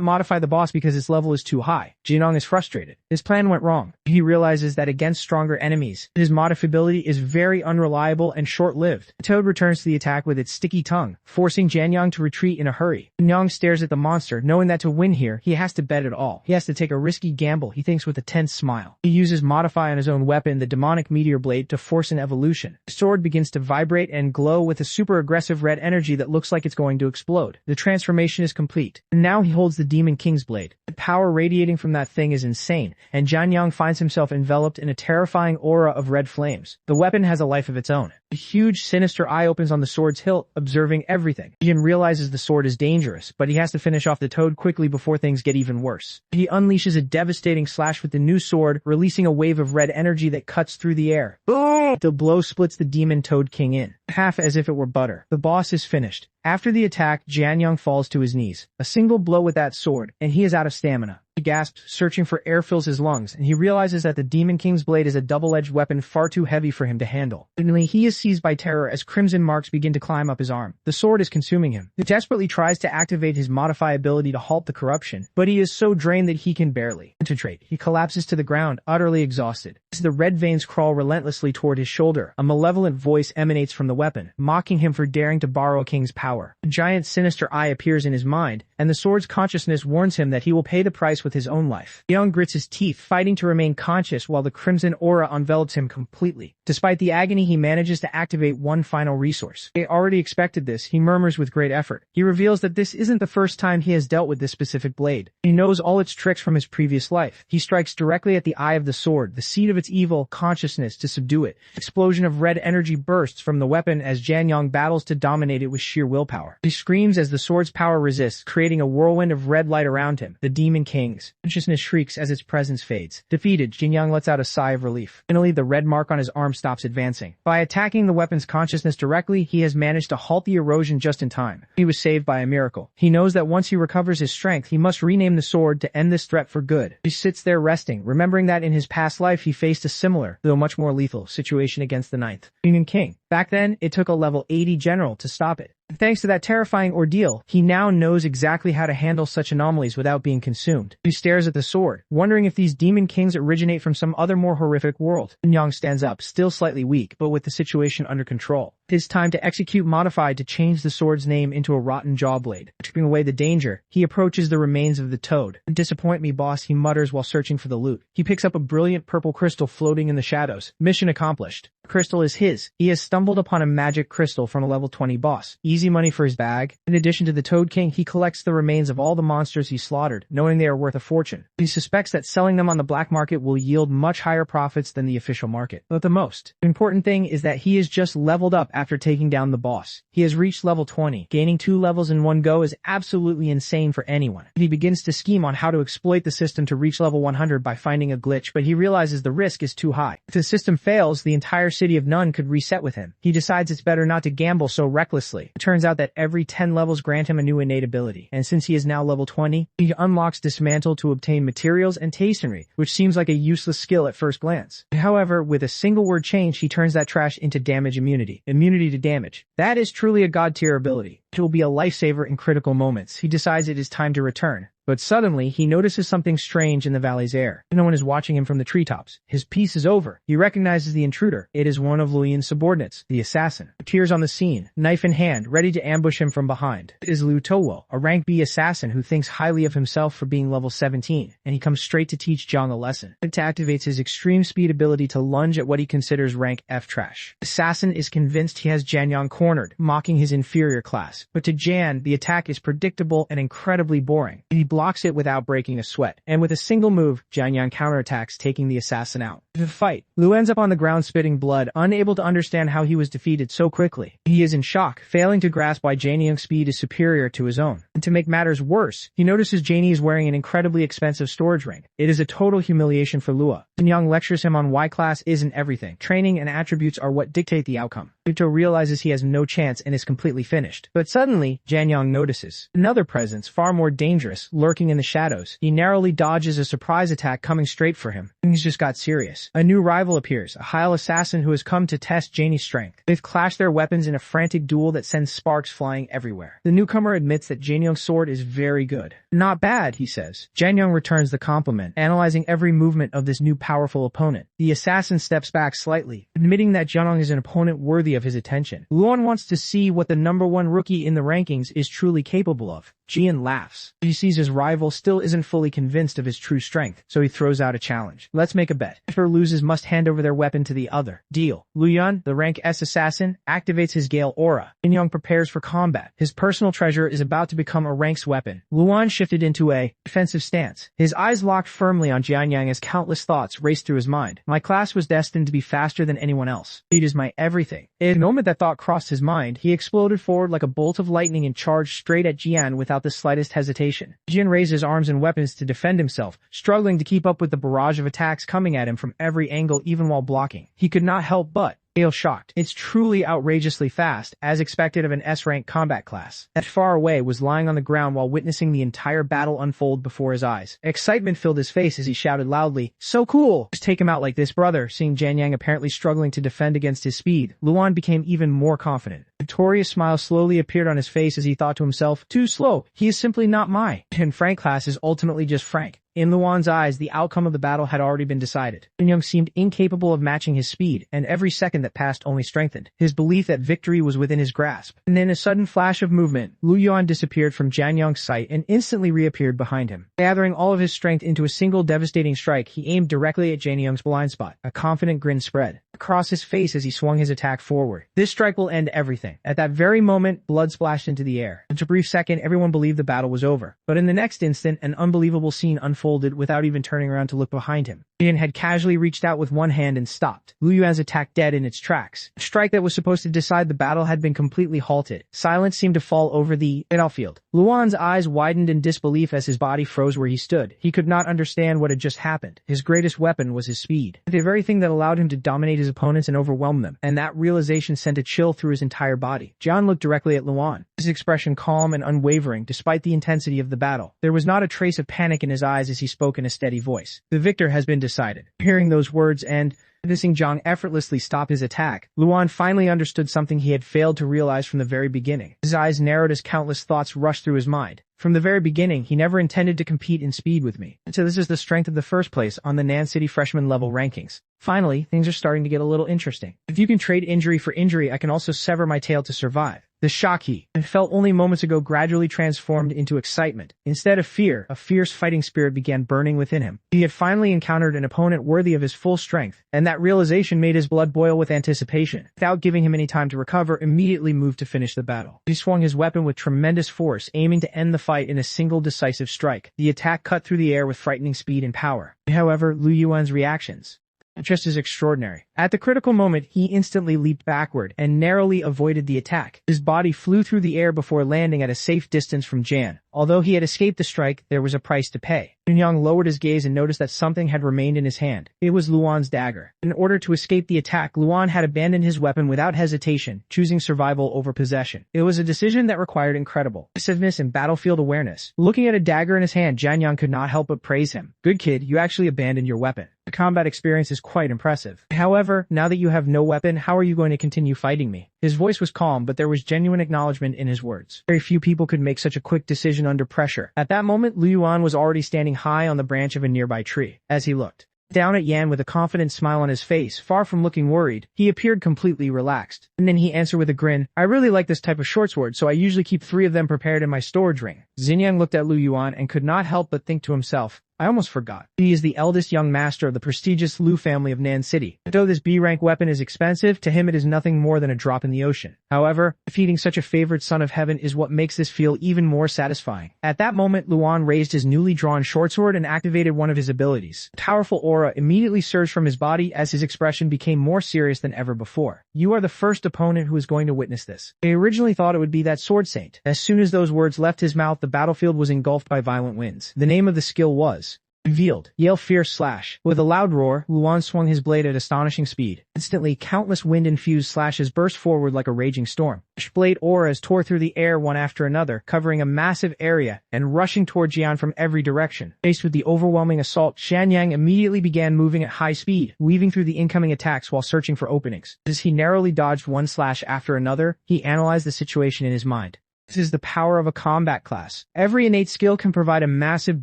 modify the boss because its level is too high. Jinong is frustrated. His plan went wrong. He realizes that against stronger enemies, his modifiability is very unreliable and short-lived. The toad returns to the attack with its sticky tongue, forcing Janyang to retreat in a hurry. Janyang stares at the monster, knowing that to win here, he has to bet it all. He has to take a risky gamble, he thinks with a tense smile. He uses modify on his own weapon, the demonic meteor blade, to force an evolution. The sword begins to vibrate and glow with a super aggressive red energy that looks like it's going to explode. The transformation is complete. And now he holds the Demon King's blade. The power radiating from that thing is insane, and Janyang finds himself enveloped in a terrifying aura of red flames. The weapon has a life of its own. A huge, sinister eye opens on the sword's hilt, observing everything. Jin realizes the sword is dangerous, but he has to finish off the toad quickly before things get even worse. He unleashes a devastating slash with the new sword, releasing a wave of red energy that cuts through the air. Boom! The blow splits the Demon Toad King in half as if it were butter. The boss is finished. After the attack, Janyang falls to his knees. A single blow with that sword, and he is out of stamina. He gasps, searching for air fills his lungs, and he realizes that the Demon King's blade is a double-edged weapon far too heavy for him to handle. Suddenly, he is seized by terror as crimson marks begin to climb up his arm. The sword is consuming him. He desperately tries to activate his modify ability to halt the corruption, but he is so drained that he can barely concentrate. He collapses to the ground, utterly exhausted. As the red veins crawl relentlessly toward his shoulder, a malevolent voice emanates from the weapon, mocking him for daring to borrow a king's power. A giant sinister eye appears in his mind, and the sword's consciousness warns him that he will pay the price with his own life. Young grits his teeth, fighting to remain conscious while the crimson aura envelops him completely. Despite the agony, he manages to activate one final resource. He already expected this, he murmurs with great effort. He reveals that this isn't the first time he has dealt with this specific blade. He knows all its tricks from his previous life. He strikes directly at the eye of the sword, the seed of its evil consciousness, to subdue it. An explosion of red energy bursts from the weapon as Janyang battles to dominate it with sheer willpower. He screams as the sword's power resists, creating a whirlwind of red light around him. The Demon King's consciousness shrieks as its presence fades. Defeated, Janyang lets out a sigh of relief. Finally, the red mark on his arm stops advancing. By attacking the weapon's consciousness directly, he has managed to halt the erosion just in time. He was saved by a miracle. He knows that once he recovers his strength, he must rename the sword to end this threat for good. He sits there resting, remembering that in his past life he faced a similar, though much more lethal, situation against the Ninth Demon King. Back then, it took a level 80 general to stop it. Thanks to that terrifying ordeal, he now knows exactly how to handle such anomalies without being consumed. He stares at the sword, wondering if these demon kings originate from some other more horrific world. Yang stands up, still slightly weak, but with the situation under control. It is time to execute Modified to change the sword's name into a rotten jaw blade. Stripping away the danger, he approaches the remains of the toad. "Disappoint me, boss," he mutters while searching for the loot. He picks up a brilliant purple crystal floating in the shadows. Mission accomplished. The crystal is his. He has stumbled upon a magic crystal from a level 20 boss. Easy money for his bag. In addition to the Toad King, he collects the remains of all the monsters he slaughtered, knowing they are worth a fortune. He suspects that selling them on the black market will yield much higher profits than the official market. But the most important thing is that he is just leveled up after taking down the boss. He has reached level 20. Gaining 2 levels in one go is absolutely insane for anyone. He begins to scheme on how to exploit the system to reach level 100 by finding a glitch, but he realizes the risk is too high. If the system fails, the entire city of None could reset with him. He decides it's better not to gamble so recklessly. It turns out that every 10 levels grant him a new innate ability, and since he is now level 20, he unlocks Dismantle to obtain materials and Tasonry, which seems like a useless skill at first glance. However, with a single word change, he turns that trash into damage immunity. Immunity to damage. That is truly a god tier ability. It will be a lifesaver in critical moments. He decides it is time to return. But suddenly, he notices something strange in the valley's air. No one is watching him from the treetops. His piece is over. He recognizes the intruder. It is one of Lu Yun's subordinates, the assassin. He appears on the scene, knife in hand, ready to ambush him from behind. It is Liu Towo, a rank B assassin who thinks highly of himself for being level 17, and he comes straight to teach Jiang a lesson. It activates his extreme speed ability to lunge at what he considers rank F trash. The assassin is convinced he has Jianyang cornered, mocking his inferior class. But to Jan, the attack is predictable and incredibly boring. He blocks it without breaking a sweat, and with a single move, Jianyang counterattacks, taking the assassin out. In the fight, Liu ends up on the ground spitting blood, unable to understand how he was defeated so quickly. He is in shock, failing to grasp why Jianyang's speed is superior to his own. And to make matters worse, he notices Janie is wearing an incredibly expensive storage ring. It is a total humiliation for Lua. Jianyang lectures him on why class isn't everything. Training and attributes are what dictate the outcome. Yuto realizes he has no chance and is completely finished. But suddenly, Jianyang notices another presence, far more dangerous, lurking in the shadows. He narrowly dodges a surprise attack coming straight for him. Things just got serious. A new rival appears, a Heil assassin who has come to test Janie's strength. They've clashed their weapons in a frantic duel that sends sparks flying everywhere. The newcomer admits that Jianyang's sword is very good. Not bad, he says. Jianyang returns the compliment, analyzing every movement of this new powerful opponent. The assassin steps back slightly, admitting that Jianyang is an opponent worthy of his attention. Luan wants to see what the #1 rookie in the rankings is truly capable of. Jian laughs. He sees his rival still isn't fully convinced of his true strength, so he throws out a challenge. Let's make a bet. Whoever loses must hand over their weapon to the other. Deal. Lu Yun, the rank S assassin, activates his Gale aura. Jianyang prepares for combat. His personal treasure is about to become a rank's weapon. Luan shifted into a defensive stance. His eyes locked firmly on Jianyang as countless thoughts raced through his mind. My class was destined to be faster than anyone else. Speed is my everything. In the moment that thought crossed his mind, he exploded forward like a bolt of lightning and charged straight at Jian without the slightest hesitation. Jian raised his arms and weapons to defend himself, struggling to keep up with the barrage of attacks coming at him from every angle even while blocking. He could not help but feel shocked. It's truly outrageously fast, as expected of an S-rank combat class. That far away was lying on the ground while witnessing the entire battle unfold before his eyes. Excitement filled his face as he shouted loudly, "So cool! Just take him out like this, brother." Seeing Jianyang apparently struggling to defend against his speed, Luan became even more confident. A victorious smile slowly appeared on his face as he thought to himself, "Too slow. He is simply not my." And Frank class is ultimately just Frank. In Luan's eyes, the outcome of the battle had already been decided. Jianyang seemed incapable of matching his speed, and every second that passed only strengthened his belief that victory was within his grasp. And in a sudden flash of movement, Lu Yuan disappeared from Jianyang's sight and instantly reappeared behind him. Gathering all of his strength into a single devastating strike, he aimed directly at Jianyang's blind spot. A confident grin spread across his face as he swung his attack forward. This strike will end everything. At that very moment, blood splashed into the air. For a brief second, everyone believed the battle was over. But in the next instant, an unbelievable scene unfolded without even turning around to look behind him. Jian had casually reached out with one hand and stopped Lu Yuan's attack dead in its tracks. The strike that was supposed to decide the battle had been completely halted. Silence seemed to fall over the battlefield. Luan's eyes widened in disbelief as his body froze where he stood. He could not understand what had just happened. His greatest weapon was his speed, the very thing that allowed him to dominate his opponents and overwhelm them, and that realization sent a chill through his entire body. Jian looked directly at Luan, his expression calm and unwavering despite the intensity of the battle. There was not a trace of panic in his eyes as he spoke in a steady voice. The victor has been decided. Hearing those words and witnessing Jiang effortlessly stop his attack, Luan finally understood something he had failed to realize from the very beginning. His eyes narrowed as countless thoughts rushed through his mind. From the very beginning, he never intended to compete in speed with me. So this is the strength of the first place on the Nan City freshman level rankings. Finally, things are starting to get a little interesting. If you can trade injury for injury, I can also sever my tail to survive. The shock he felt only moments ago gradually transformed into excitement. Instead of fear, a fierce fighting spirit began burning within him. He had finally encountered an opponent worthy of his full strength, and that realization made his blood boil with anticipation. Without giving him any time to recover, immediately moved to finish the battle. He swung his weapon with tremendous force, aiming to end the fight in a single decisive strike. The attack cut through the air with frightening speed and power. However, Lu Yuan's reactions just as extraordinary. At the critical moment, he instantly leaped backward and narrowly avoided the attack. His body flew through the air before landing at a safe distance from Jan. Although he had escaped the strike, there was a price to pay. Yunyang lowered his gaze and noticed that something had remained in his hand. It was Luan's dagger. In order to escape the attack, Luan had abandoned his weapon without hesitation, choosing survival over possession. It was a decision that required incredible decisiveness and battlefield awareness. Looking at a dagger in his hand, Janyang could not help but praise him. Good kid, you actually abandoned your weapon. The combat experience is quite impressive. However, now that you have no weapon, how are you going to continue fighting me? His voice was calm, but there was genuine acknowledgement in his words. Very few people could make such a quick decision under pressure. At that moment, Lu Yuan was already standing high on the branch of a nearby tree. As he looked down at Yan with a confident smile on his face, far from looking worried, he appeared completely relaxed. And then he answered with a grin, I really like this type of short sword, so I usually keep 3 of them prepared in my storage ring. Xinyan looked at Lu Yuan and could not help but think to himself, I almost forgot. He is the eldest young master of the prestigious Lu family of Nan City. Though this B-rank weapon is expensive, to him it is nothing more than a drop in the ocean. However, defeating such a favored son of heaven is what makes this feel even more satisfying. At that moment, Luan raised his newly drawn short sword and activated one of his abilities. A powerful aura immediately surged from his body as his expression became more serious than ever before. You are the first opponent who is going to witness this. I originally thought it would be that sword saint. As soon as those words left his mouth, the battlefield was engulfed by violent winds. The name of the skill was revealed. Yale Fierce Slash. With a loud roar, Luan swung his blade at astonishing speed. Instantly, countless wind-infused slashes burst forward like a raging storm. Blade auras tore through the air one after another, covering a massive area and rushing toward Jian from every direction. Faced with the overwhelming assault, Shanyang immediately began moving at high speed, weaving through the incoming attacks while searching for openings. As he narrowly dodged one slash after another, he analyzed the situation in his mind. This is the power of a combat class. Every innate skill can provide a massive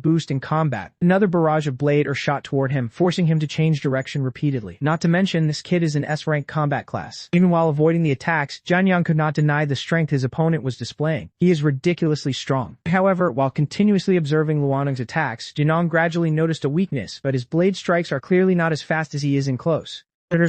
boost in combat. Another barrage of blade or shot toward him, forcing him to change direction repeatedly. Not to mention, this kid is an S-rank combat class. Even while avoiding the attacks, Janyang could not deny the strength his opponent was displaying. He is ridiculously strong. However, while continuously observing Luaneng's attacks, Jinong gradually noticed a weakness, but his blade strikes are clearly not as fast as he is in close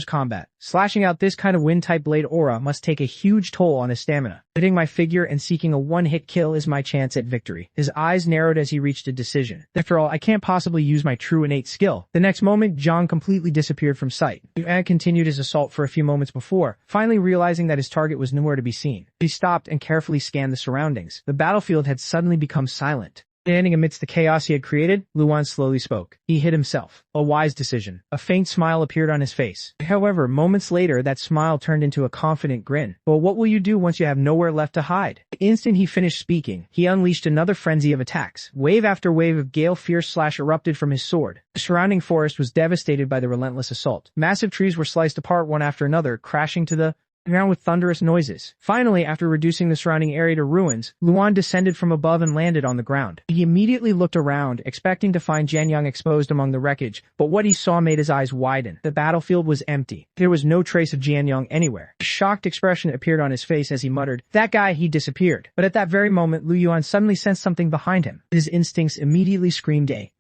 combat. Slashing out this kind of wind-type blade aura must take a huge toll on his stamina. Hitting my figure and seeking a one-hit kill is my chance at victory. His eyes narrowed as he reached a decision. After all, I can't possibly use my true innate skill. The next moment, Zhang completely disappeared from sight. Yuan continued his assault for a few moments before, finally realizing that his target was nowhere to be seen. He stopped and carefully scanned the surroundings. The battlefield had suddenly become silent. Standing amidst the chaos he had created, Luan slowly spoke. He hid himself. A wise decision. A faint smile appeared on his face. However, moments later, that smile turned into a confident grin. Well, what will you do once you have nowhere left to hide? The instant he finished speaking, he unleashed another frenzy of attacks. Wave after wave of gale fierce slash erupted from his sword. The surrounding forest was devastated by the relentless assault. Massive trees were sliced apart one after another, crashing to the ground with thunderous noises. Finally, after reducing the surrounding area to ruins, Luan descended from above and landed on the ground. He immediately looked around, expecting to find Janyang exposed among the wreckage, but what he saw made his eyes widen. The battlefield was empty. There was no trace of Janyang anywhere. A shocked expression appeared on his face as he muttered, "That guy, he disappeared." But at that very moment, Lu Yuan suddenly sensed something behind him. His instincts immediately screamed "A."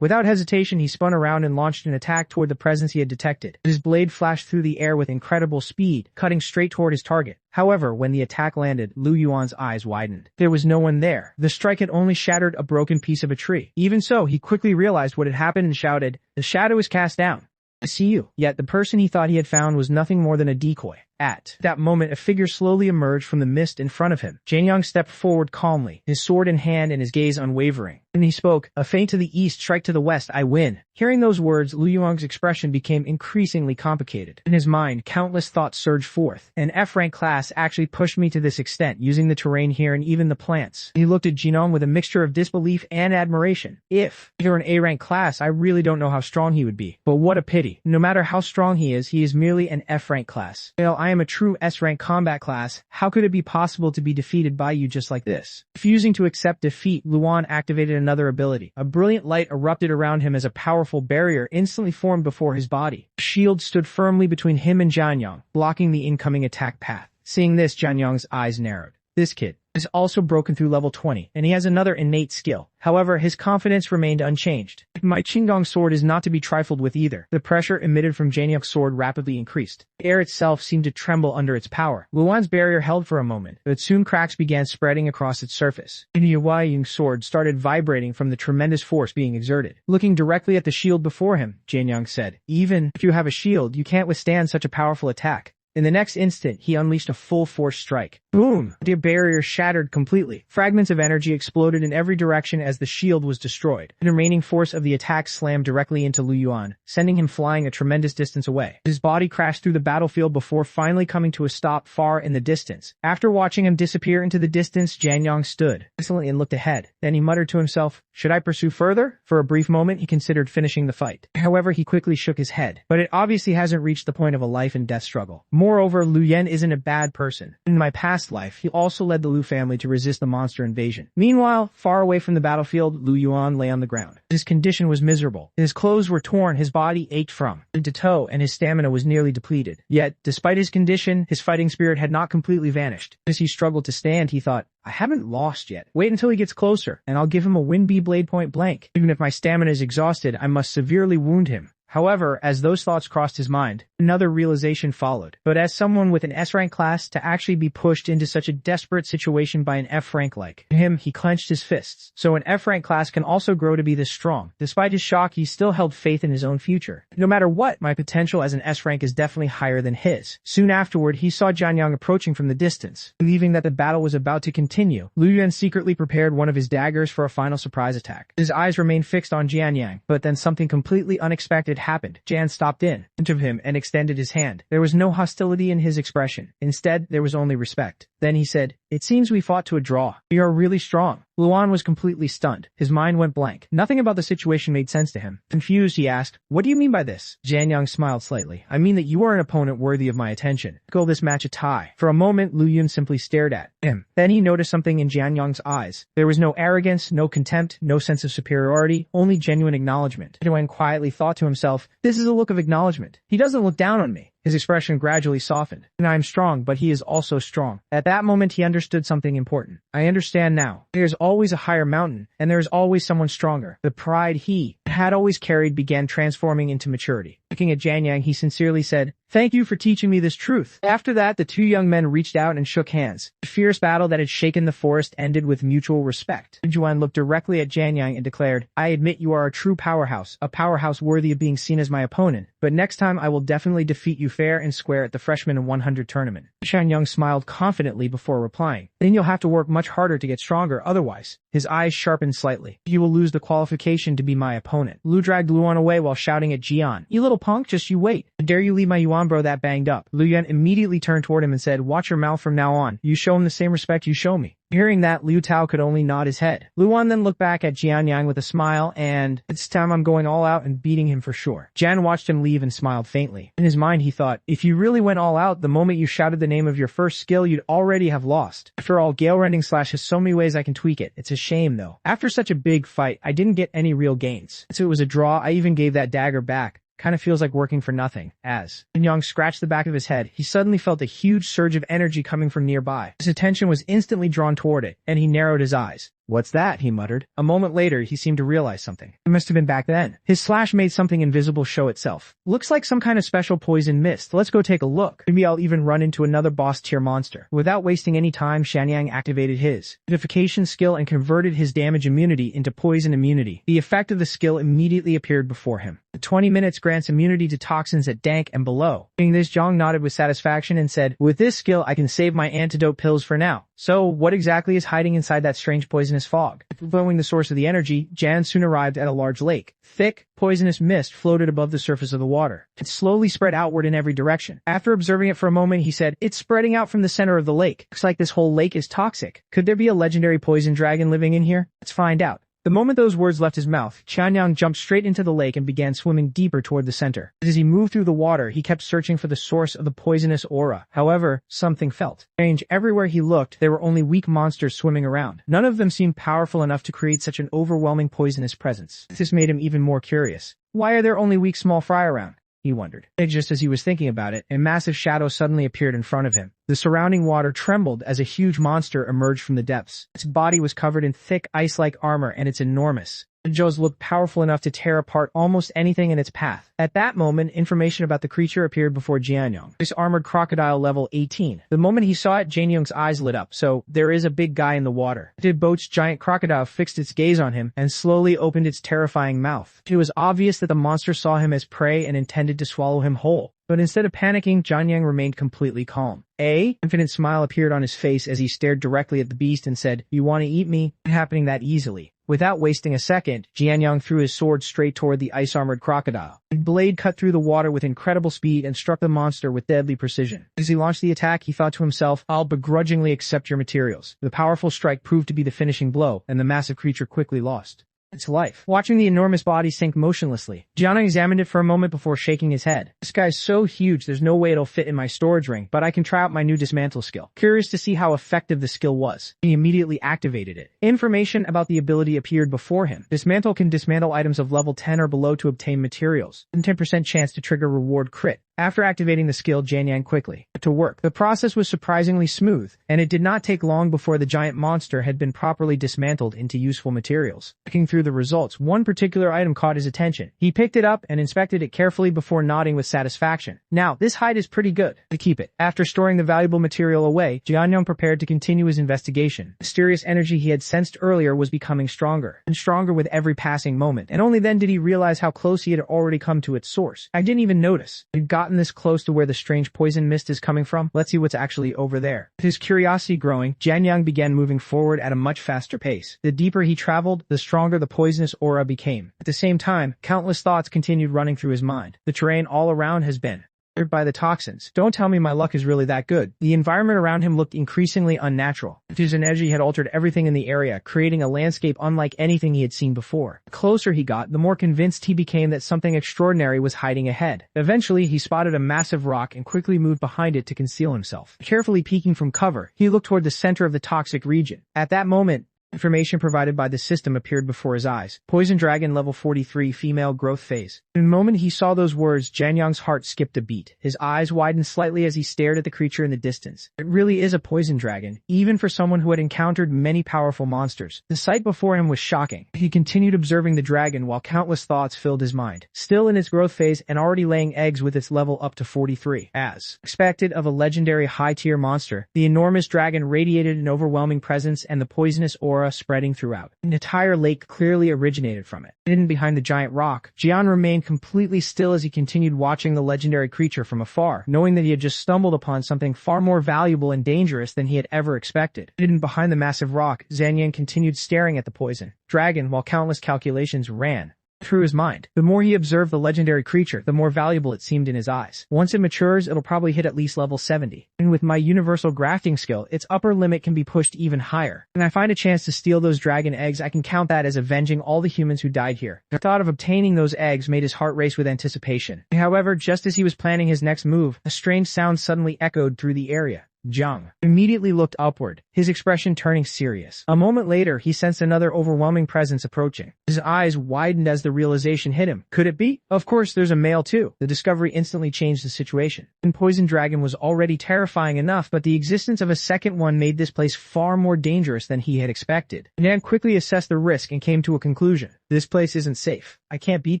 Without hesitation, he spun around and launched an attack toward the presence he had detected. His blade flashed through the air with incredible speed, cutting straight toward his target. However, when the attack landed, Lu Yuan's eyes widened. There was no one there. The strike had only shattered a broken piece of a tree. Even so, he quickly realized what had happened and shouted, "The shadow is cast down. I see you." Yet the person he thought he had found was nothing more than a decoy. At that moment, a figure slowly emerged from the mist in front of him. Janyang stepped forward calmly, his sword in hand and his gaze unwavering. And he spoke, "A feint to the east, strike to the west, I win." Hearing those words, Lu Yuang's expression became increasingly complicated. In his mind, countless thoughts surged forth. An F-rank class actually pushed me to this extent, using the terrain here and even the plants. He looked at Jinong with a mixture of disbelief and admiration. If you're an A-rank class, I really don't know how strong he would be. But what a pity. No matter how strong he is merely an F-rank class. Well, I am a true S-rank combat class. How could it be possible to be defeated by you just like this? Refusing to accept defeat, Luan activated another ability. A brilliant light erupted around him as a powerful barrier instantly formed before his body. A shield stood firmly between him and Janyang, blocking the incoming attack path. Seeing this, Jianyang's eyes narrowed. This kid is also broken through level 20, and he has another innate skill. However, his confidence remained unchanged. My Qingdong sword is not to be trifled with either. The pressure emitted from Jianyang's sword rapidly increased. The air itself seemed to tremble under its power. Luan's barrier held for a moment, but soon cracks began spreading across its surface. Jianyang's sword started vibrating from the tremendous force being exerted. Looking directly at the shield before him, Jianyang said, "Even if you have a shield, you can't withstand such a powerful attack." In the next instant, he unleashed a full-force strike. Boom! The barrier shattered completely. Fragments of energy exploded in every direction as the shield was destroyed. The remaining force of the attack slammed directly into Lu Yuan, sending him flying a tremendous distance away. His body crashed through the battlefield before finally coming to a stop far in the distance. After watching him disappear into the distance, Jianyang stood insolently and looked ahead. Then he muttered to himself, "Should I pursue further?" For a brief moment, he considered finishing the fight. However, he quickly shook his head. But it obviously hasn't reached the point of a life-and-death struggle. Moreover, Lu Yen isn't a bad person. In my past life, he also led the Lu family to resist the monster invasion. Meanwhile, far away from the battlefield, Lu Yuan lay on the ground. His condition was miserable. His clothes were torn, his body ached from head to toe, and his stamina was nearly depleted. Yet, despite his condition, his fighting spirit had not completely vanished. As he struggled to stand, he thought, "I haven't lost yet. Wait until he gets closer, and I'll give him a Win-B blade point blank. Even if my stamina is exhausted, I must severely wound him." However, as those thoughts crossed his mind, another realization followed. But as someone with an S-rank class, to actually be pushed into such a desperate situation by an F-rank like him, he clenched his fists. So an F-rank class can also grow to be this strong. Despite his shock, he still held faith in his own future. No matter what, my potential as an S-rank is definitely higher than his. Soon afterward, he saw Jianyang approaching from the distance. Believing that the battle was about to continue, Lu Yuan secretly prepared one of his daggers for a final surprise attack. His eyes remained fixed on Jianyang, but then something completely unexpected happened. Jan stopped in front of him and extended his hand. There was no hostility in his expression. Instead, there was only respect. Then he said, "It seems we fought to a draw. We are really strong." Luan was completely stunned. His mind went blank. Nothing about the situation made sense to him. Confused, he asked, "What do you mean by this?" Jianyang smiled slightly. "I mean that you are an opponent worthy of my attention. Call this match a tie." For a moment, Lu Yun simply stared at him. Then he noticed something in Jianyang's eyes. There was no arrogance, no contempt, no sense of superiority, only genuine acknowledgement. Jianyang quietly thought to himself, "This is a look of acknowledgement. He doesn't look down on me." His expression gradually softened. "And I am strong, but he is also strong." At that moment, he understood something important. "I understand now. There is always a higher mountain, and there is always someone stronger." The pride he had always carried began transforming into maturity. Looking at Jianyang, he sincerely said, "Thank you for teaching me this truth." After that, the two young men reached out and shook hands. The fierce battle that had shaken the forest ended with mutual respect. Juan looked directly at Jianyang and declared, "I admit you are a true powerhouse, a powerhouse worthy of being seen as my opponent. But next time I will definitely defeat you fair and square at the Freshman in 100 tournament." Jianyang smiled confidently before replying, "Then you'll have to work much harder to get stronger otherwise." His eyes sharpened slightly. "You will lose the qualification to be my opponent." Lu dragged Luan away while shouting at Jian, "You little punk, just you wait. Dare you leave my Yuan bro that banged up?" Lu Yan immediately turned toward him and said, "Watch your mouth from now on. You show him the same respect you show me." Hearing that, Liu Tao could only nod his head. Luan then looked back at Jianyang with a smile and, "This time I'm going all out and beating him for sure." Jan watched him leave and smiled faintly. In his mind he thought, if you really went all out, the moment you shouted the name of your first skill, you'd already have lost. After all, Gale Rending Slash has so many ways I can tweak it. It's a shame though. After such a big fight, I didn't get any real gains. So it was a draw, I even gave that dagger back. Kind of feels like working for nothing. As Young scratched the back of his head, he suddenly felt a huge surge of energy coming from nearby. His attention was instantly drawn toward it, and he narrowed his eyes. "What's that?" he muttered. A moment later, he seemed to realize something. It must have been back then. His slash made something invisible show itself. "Looks like some kind of special poison mist. Let's go take a look. Maybe I'll even run into another boss tier monster." Without wasting any time, Shanyang activated his Vivification skill and converted his damage immunity into poison immunity. The effect of the skill immediately appeared before him. The 20 minutes grants immunity to toxins at dank and below. Seeing this, Zhang nodded with satisfaction and said, "With this skill, I can save my antidote pills for now." So, what exactly is hiding inside that strange poisonous fog? Following the source of the energy, Jan soon arrived at a large lake. Thick, poisonous mist floated above the surface of the water. It slowly spread outward in every direction. After observing it for a moment, he said, "It's spreading out from the center of the lake. Looks like this whole lake is toxic. Could there be a legendary poison dragon living in here? Let's find out." The moment those words left his mouth, Chanyang jumped straight into the lake and began swimming deeper toward the center. As he moved through the water, he kept searching for the source of the poisonous aura. However, something felt strange. Everywhere he looked, there were only weak monsters swimming around. None of them seemed powerful enough to create such an overwhelming poisonous presence. This made him even more curious. Why are there only weak small fry around? he wondered. And just as he was thinking about it, a massive shadow suddenly appeared in front of him. The surrounding water trembled as a huge monster emerged from the depths. Its body was covered in thick ice-like armor and it's enormous. The jaws looked powerful enough to tear apart almost anything in its path. At that moment, information about the creature appeared before Jianyong. This armored crocodile level 18. The moment he saw it, Jianyong's eyes lit up. So, there is a big guy in the water. The boat's giant crocodile fixed its gaze on him and slowly opened its terrifying mouth. It was obvious that the monster saw him as prey and intended to swallow him whole. But instead of panicking, Jianyong remained completely calm. An infinite smile appeared on his face as he stared directly at the beast and said, "You want to eat me?" It happening that easily. Without wasting a second, Jianyong threw his sword straight toward the ice-armored crocodile. The blade cut through the water with incredible speed and struck the monster with deadly precision. As he launched the attack, he thought to himself, "I'll begrudgingly accept your materials." The powerful strike proved to be the finishing blow, and the massive creature quickly lost its life. Watching the enormous body sink motionlessly, Jianyong examined it for a moment before shaking his head. "This guy's so huge there's no way it'll fit in my storage ring, but I can try out my new dismantle skill." Curious to see how effective the skill was, he immediately activated it. Information about the ability appeared before him. Dismantle can dismantle items of level 10 or below to obtain materials, and 10% chance to trigger reward crit. After activating the skill, Jianyong quickly to work. The process was surprisingly smooth, and it did not take long before the giant monster had been properly dismantled into useful materials. Looking through the results, one particular item caught his attention. He picked it up and inspected it carefully before nodding with satisfaction. "Now, this hide is pretty good. To keep it." After storing the valuable material away, Jianyong prepared to continue his investigation. The mysterious energy he had sensed earlier was becoming stronger and stronger with every passing moment, and only then did he realize how close he had already come to its source. "I didn't even notice. He'd gotten this close to where the strange poison mist is coming from. Let's see what's actually over there." With his curiosity growing, Jianyong began moving forward at a much faster pace. The deeper he traveled, the stronger the poisonous aura became. At the same time, countless thoughts continued running through his mind. The terrain all around has been by the toxins. Don't tell me my luck is really that good. The environment around him looked increasingly unnatural. His energy had altered everything in the area, creating a landscape unlike anything he had seen before. The closer he got, the more convinced he became that something extraordinary was hiding ahead. Eventually, he spotted a massive rock and quickly moved behind it to conceal himself. Carefully peeking from cover, he looked toward the center of the toxic region. At that moment, information provided by the system appeared before his eyes. Poison Dragon level 43 female growth phase. In the moment he saw those words, Jianyong's heart skipped a beat. His eyes widened slightly as he stared at the creature in the distance. It really is a poison dragon, even for someone who had encountered many powerful monsters. The sight before him was shocking. He continued observing the dragon while countless thoughts filled his mind. Still in its growth phase and already laying eggs with its level up to 43. As expected of a legendary high-tier monster, the enormous dragon radiated an overwhelming presence and the poisonous aura spreading throughout. An entire lake clearly originated from it. Hidden behind the giant rock, Jian remained completely still as he continued watching the legendary creature from afar, knowing that he had just stumbled upon something far more valuable and dangerous than he had ever expected. Hidden behind the massive rock, Zhang continued staring at the poison dragon while countless calculations ran through his mind. The more he observed the legendary creature, the more valuable it seemed in his eyes. Once it matures, it'll probably hit at least level 70. And with my universal grafting skill, its upper limit can be pushed even higher. When I find a chance to steal those dragon eggs, I can count that as avenging all the humans who died here. The thought of obtaining those eggs made his heart race with anticipation. However, just as he was planning his next move, a strange sound suddenly echoed through the area. Jiang immediately looked upward, his expression turning serious. A moment later, he sensed another overwhelming presence approaching. His eyes widened as the realization hit him. Could it be? Of course, there's a male too. The discovery instantly changed the situation. The poison dragon was already terrifying enough, but the existence of a second one made this place far more dangerous than he had expected. Nan quickly assessed the risk and came to a conclusion. This place isn't safe. I can't beat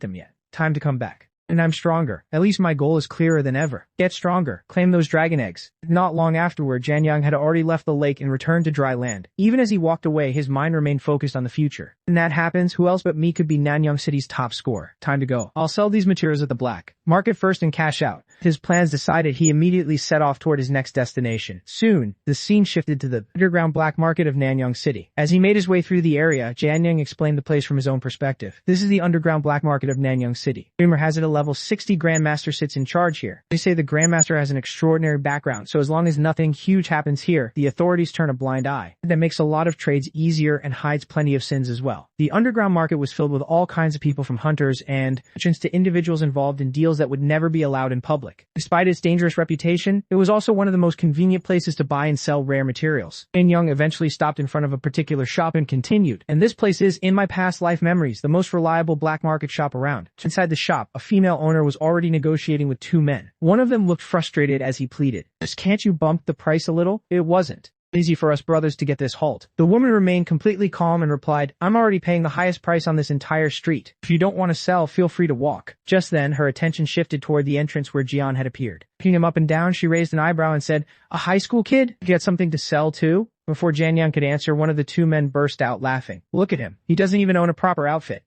them yet. Time to come back. And I'm stronger. At least my goal is clearer than ever. Get stronger. Claim those dragon eggs. Not long afterward, Jianyong had already left the lake and returned to dry land. Even as he walked away, his mind remained focused on the future. When that happens, who else but me could be Nanyang City's top scorer? Time to go. I'll sell these materials at the black market first and cash out. With his plans decided, he immediately set off toward his next destination. Soon, the scene shifted to the underground black market of Nanyang City. As he made his way through the area, Jianyong explained the place from his own perspective. This is the underground black market of Nanyang City. Rumor has it a level 60 Grandmaster sits in charge here. They say the Grandmaster has an extraordinary background, so as long as nothing huge happens here, the authorities turn a blind eye. That makes a lot of trades easier and hides plenty of sins as well. The underground market was filled with all kinds of people, from hunters and merchants to individuals involved in deals that would never be allowed in public. public. Despite its dangerous reputation, it was also one of the most convenient places to buy and sell rare materials. Young eventually stopped in front of a particular shop and continued, and this place is, in my past life memories, the most reliable black market shop around. Inside the shop, a female owner was already negotiating with two men. One of them looked frustrated as he pleaded, "Just can't you bump the price a little? It wasn't easy for us brothers to get this halt." The woman remained completely calm and replied, "I'm already paying the highest price on this entire street. If you don't want to sell, feel free to walk." Just then, her attention shifted toward the entrance where Jian had appeared. Looking him up and down, she raised an eyebrow and said, "A high school kid? You got something to sell too?" Before Jian could answer, one of the two men burst out laughing. "Look at him. He doesn't even own a proper outfit.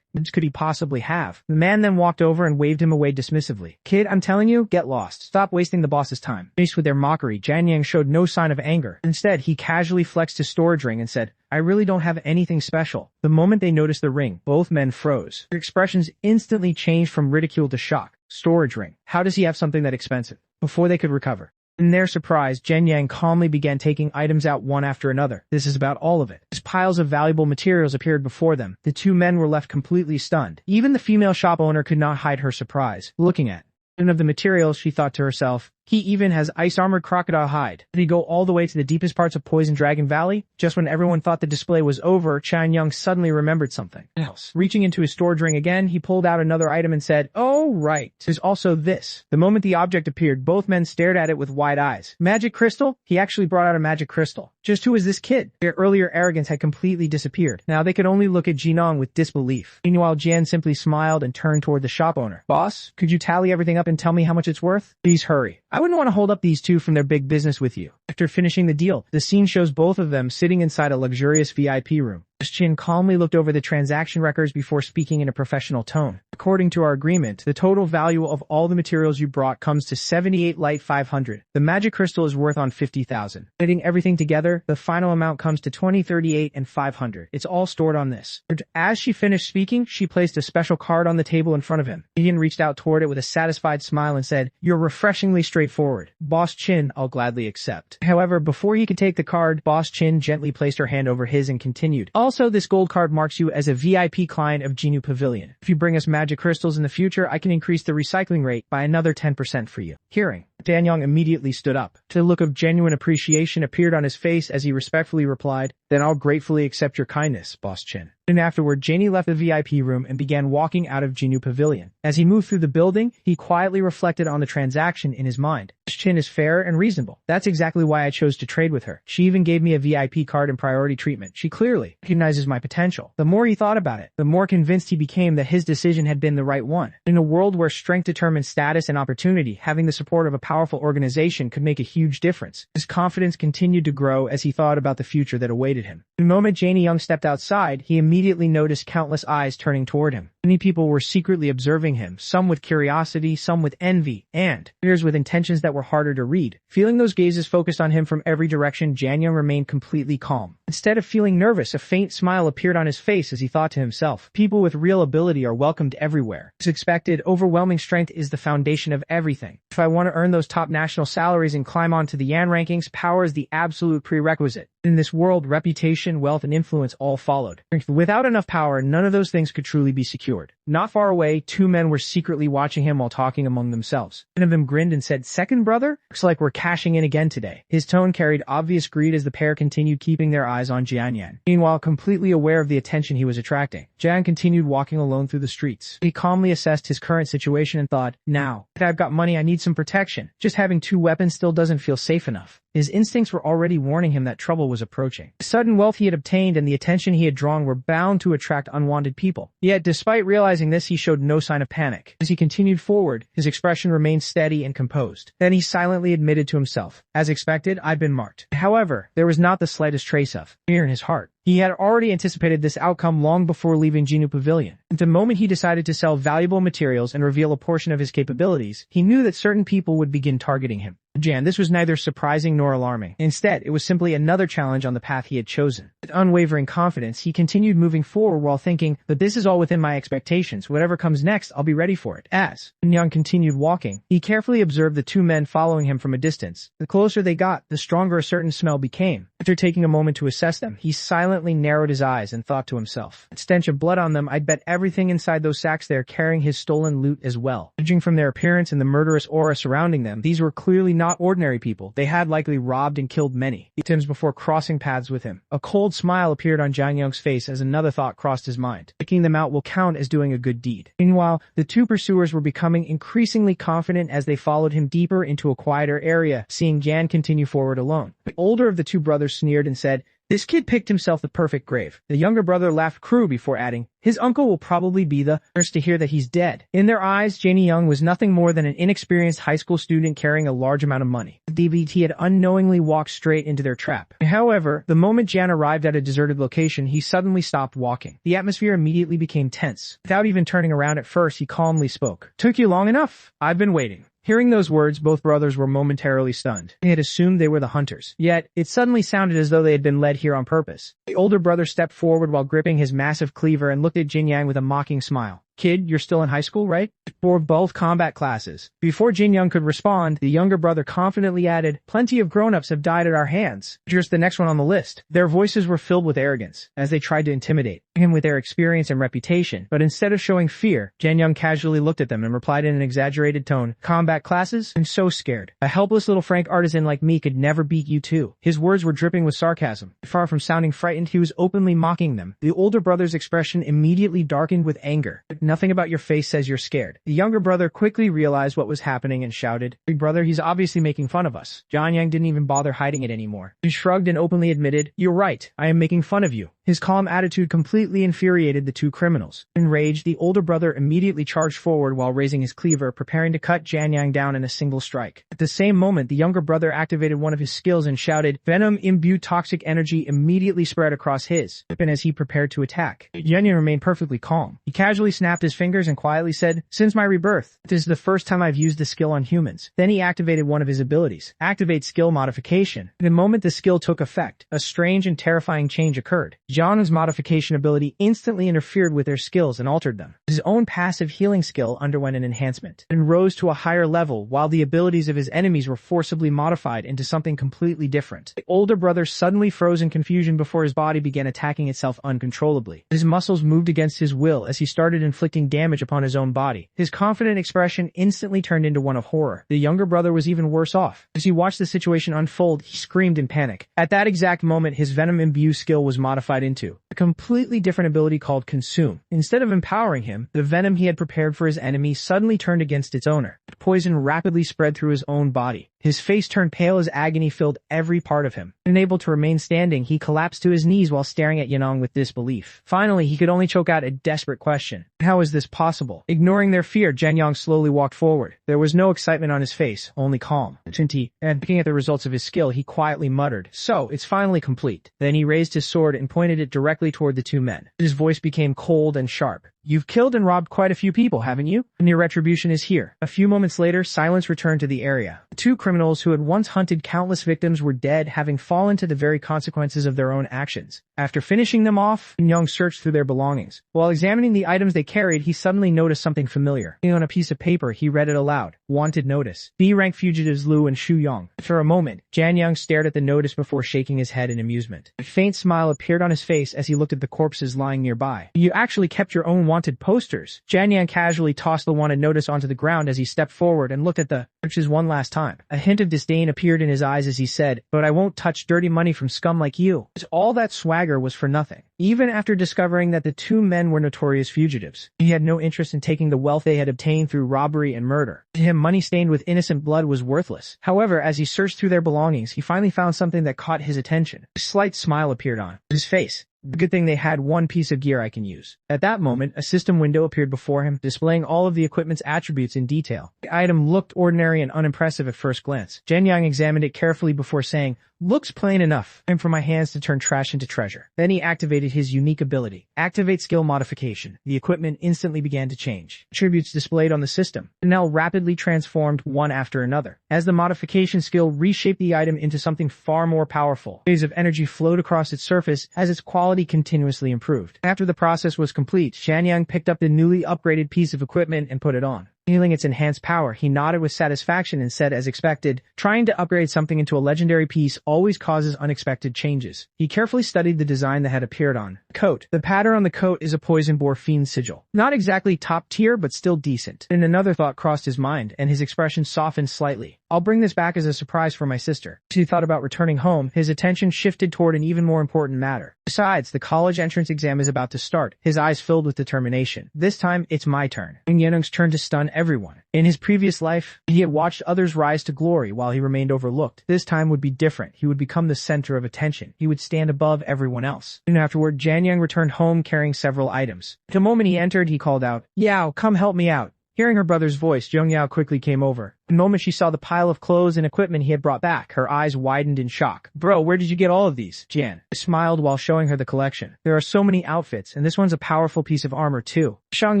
What could he possibly have?" The man then walked over and waved him away dismissively. "Kid, I'm telling you, get lost. Stop wasting the boss's time." Faced with their mockery, Jian showed no sign of anger. Instead, he casually flexed his storage ring and said, "I really don't have anything special." The moment they noticed the ring, both men froze. Their expressions instantly changed from ridicule to shock. Storage ring. How does he have something that expensive? Before they could recover, in their surprise, Jian calmly began taking items out one after another. This is about all of it. As piles of valuable materials appeared before them, the two men were left completely stunned. Even the female shop owner could not hide her surprise. Looking at one of the materials, she thought to herself, "He even has ice-armored crocodile hide. Did he go all the way to the deepest parts of Poison Dragon Valley?" Just when everyone thought the display was over, Young suddenly remembered something else. Reaching into his storage ring again, he pulled out another item and said, "Oh, right. There's also this." The moment the object appeared, both men stared at it with wide eyes. Magic crystal? He actually brought out a magic crystal. Just who is this kid? Their earlier arrogance had completely disappeared. Now they could only look at Jinong with disbelief. Meanwhile, Jian simply smiled and turned toward the shop owner. "Boss, could you tally everything up and tell me how much it's worth? Please hurry. I wouldn't want to hold up these two from their big business with you." After finishing the deal, the scene shows both of them sitting inside a luxurious VIP room. Chin calmly looked over the transaction records before speaking in a professional tone. "According to our agreement, the total value of all the materials you brought comes to 78 light 500. The magic crystal is worth on 50,000. Adding everything together, the final amount comes to 2038 and 500. It's all stored on this." As she finished speaking, she placed a special card on the table in front of him. Ian reached out toward it with a satisfied smile and said, "You're refreshingly straightforward. Boss Chin, I'll gladly accept." However, before he could take the card, Boss Chin gently placed her hand over his and continued, "Also, this gold card marks you as a VIP client of Genu Pavilion. If you bring us magic crystals in the future, I can increase the recycling rate by another 10% for you." Hearing, Danyang immediately stood up. A look of genuine appreciation appeared on his face as he respectfully replied, "Then I'll gratefully accept your kindness, Boss Chin." And afterward, Janie left the VIP room and began walking out of Genu Pavilion. As he moved through the building, he quietly reflected on the transaction in his mind. Boss Chin is fair and reasonable. That's exactly why I chose to trade with her. She even gave me a VIP card and priority treatment. She clearly recognizes my potential. The more he thought about it, the more convinced he became that his decision had been the right one. In a world where strength determines status and opportunity, having the support of a powerful organization could make a huge difference. His confidence continued to grow as he thought about the future that awaited him. The moment Janie Young stepped outside, he immediately noticed countless eyes turning toward him. Many people were secretly observing him, some with curiosity, some with envy, and others with intentions that were harder to read. Feeling those gazes focused on him from every direction, Jan Young remained completely calm. Instead of feeling nervous, a faint smile appeared on his face as he thought to himself, people with real ability are welcomed everywhere. As expected, overwhelming strength is the foundation of everything. If I want to earn those top national salaries and climb onto the Yan rankings, power is the absolute prerequisite. In this world, reputation, wealth, and influence all followed. Without enough power, none of those things could truly be secured. Not far away, two men were secretly watching him while talking among themselves. One of them grinned and said, "Second brother? Looks like we're cashing in again today." His tone carried obvious greed as the pair continued keeping their eyes on Jianyan. Meanwhile, completely aware of the attention he was attracting, Jian continued walking alone through the streets. He calmly assessed his current situation and thought, now that I've got money, I need some protection. Just having two weapons still doesn't feel safe enough. His instincts were already warning him that trouble was approaching. The sudden wealth he had obtained and the attention he had drawn were bound to attract unwanted people. Yet, despite realizing this, he showed no sign of panic. As he continued forward, his expression remained steady and composed. Then he silently admitted to himself, as expected, I'd been marked. However, there was not the slightest trace of fear in his heart. He had already anticipated this outcome long before leaving Genu Pavilion. At the moment he decided to sell valuable materials and reveal a portion of his capabilities, he knew that certain people would begin targeting him. Jan, this was neither surprising nor alarming. Instead, it was simply another challenge on the path he had chosen. With unwavering confidence, he continued moving forward while thinking, but this is all within my expectations. Whatever comes next, I'll be ready for it. As Young continued walking, he carefully observed the two men following him from a distance. The closer they got, the stronger a certain smell became. After taking a moment to assess them, he silently silently narrowed his eyes and thought to himself, "That stench of blood on them, I'd bet everything inside those sacks they're carrying his stolen loot as well." Judging from their appearance and the murderous aura surrounding them, these were clearly not ordinary people. They had likely robbed and killed many victims before crossing paths with him. A cold smile appeared on Jiang Yong's face as another thought crossed his mind. Picking them out will count as doing a good deed. Meanwhile, the two pursuers were becoming increasingly confident as they followed him deeper into a quieter area, seeing Jan continue forward alone. The older of the two brothers sneered and said, "This kid picked himself the perfect grave." The younger brother laughed cruel before adding, "His uncle will probably be the first to hear that he's dead." In their eyes, Janie Young was nothing more than an inexperienced high school student carrying a large amount of money. The DVT had unknowingly walked straight into their trap. However, the moment Jan arrived at a deserted location, he suddenly stopped walking. The atmosphere immediately became tense. Without even turning around at first, he calmly spoke. "Took you long enough? I've been waiting." Hearing those words, both brothers were momentarily stunned. They had assumed they were the hunters. Yet, it suddenly sounded as though they had been led here on purpose. The older brother stepped forward while gripping his massive cleaver and looked at Jin Yang with a mocking smile. "Kid, you're still in high school, right?" "For both combat classes." Before Jin Young could respond, the younger brother confidently added, "Plenty of grown-ups have died at our hands. You're the next one on the list." Their voices were filled with arrogance, as they tried to intimidate him with their experience and reputation. But instead of showing fear, Jin Young casually looked at them and replied in an exaggerated tone, "Combat classes? I'm so scared. A helpless little Frank artisan like me could never beat you too." His words were dripping with sarcasm. Far from sounding frightened, he was openly mocking them. The older brother's expression immediately darkened with anger. "Nothing about your face says you're scared." The younger brother quickly realized what was happening and shouted, "Big brother, he's obviously making fun of us." Jian Yang didn't even bother hiding it anymore. He shrugged and openly admitted, "You're right, I am making fun of you." His calm attitude completely infuriated the two criminals. Enraged, the older brother immediately charged forward while raising his cleaver, preparing to cut Jian Yang down in a single strike. At the same moment, the younger brother activated one of his skills and shouted, "Venom-imbued toxic energy immediately spread across his weapon as he prepared to attack." Jian Yang remained perfectly calm. He casually snapped his fingers and quietly said, "Since my rebirth, this is the first time I've used the skill on humans." Then he activated one of his abilities, Activate Skill Modification. The moment the skill took effect, a strange and terrifying change occurred. Jian's modification ability instantly interfered with their skills and altered them. His own passive healing skill underwent an enhancement and rose to a higher level, while the abilities of his enemies were forcibly modified into something completely different. The older brother suddenly froze in confusion before his body began attacking itself uncontrollably. His muscles moved against his will as he started inflicting damage upon his own body. His confident expression instantly turned into one of horror. The younger brother was even worse off. As he watched the situation unfold, he screamed in panic. At that exact moment, his Venom Imbue skill was modified into a completely different ability called Consume. Instead of empowering him, the venom he had prepared for his enemy suddenly turned against its owner. The poison rapidly spread through his own body. His face turned pale as agony filled every part of him. Unable to remain standing, he collapsed to his knees while staring at Yanong with disbelief. Finally, he could only choke out a desperate question. How is this possible? Ignoring their fear, Jian Yang slowly walked forward. There was no excitement on his face, only calm. And looking at the results of his skill, he quietly muttered, "So, it's finally complete." Then he raised his sword and pointed it directly toward the two men. His voice became cold and sharp. "You've killed and robbed quite a few people, haven't you? And your retribution is here." A few moments later, silence returned to the area. The two criminals who had once hunted countless victims were dead, having fallen to the very consequences of their own actions. After finishing them off, Young searched through their belongings. While examining the items they carried, he suddenly noticed something familiar. On a piece of paper, he read it aloud. "Wanted notice. B-rank fugitives Lu and Shu Yong." For a moment, Jian Yang stared at the notice before shaking his head in amusement. A faint smile appeared on his face as he looked at the corpses lying nearby. "You actually kept your own wanted posters." Jian Yang casually tossed the wanted notice onto the ground as he stepped forward and looked at the pictures one last time. A hint of disdain appeared in his eyes as he said, "But I won't touch dirty money from scum like you." All that swagger was for nothing. Even after discovering that the two men were notorious fugitives, he had no interest in taking the wealth they had obtained through robbery and murder. To him, money stained with innocent blood was worthless. However, as he searched through their belongings, he finally found something that caught his attention. A slight smile appeared on his face. "Good thing they had one piece of gear I can use." At that moment, a system window appeared before him, displaying all of the equipment's attributes in detail. The item looked ordinary and unimpressive at first glance. Jian Yang examined it carefully before saying, "Looks plain enough. Time for my hands to turn trash into treasure." Then he activated his unique ability, Activate Skill Modification. The equipment instantly began to change. Attributes displayed on the system now rapidly transformed one after another. As the modification skill reshaped the item into something far more powerful, waves of energy flowed across its surface as its quality continuously improved. After the process was complete, Jian Yang picked up the newly upgraded piece of equipment and put it on. Feeling its enhanced power, he nodded with satisfaction and said as expected, trying to upgrade something into a legendary piece always causes unexpected changes. He carefully studied the design that had appeared on the coat. The pattern on the coat is a poison boar fiend sigil. Not exactly top tier, but still decent. And another thought crossed his mind, and his expression softened slightly. I'll bring this back as a surprise for my sister. As he thought about returning home, his attention shifted toward an even more important matter. Besides, the college entrance exam is about to start. His eyes filled with determination. This time, it's my turn. And Yenung's turn to stun everyone. In his previous life, he had watched others rise to glory while he remained overlooked. This time would be different. He would become the center of attention. He would stand above everyone else. Soon afterward, Janyang returned home carrying several items. The moment he entered, he called out, "Yao, come help me out." Hearing her brother's voice, Jung Yao quickly came over. The moment she saw the pile of clothes and equipment he had brought back, her eyes widened in shock. "Bro, where did you get all of these?" Jan smiled while showing her the collection. "There are so many outfits, and this one's a powerful piece of armor too." Shang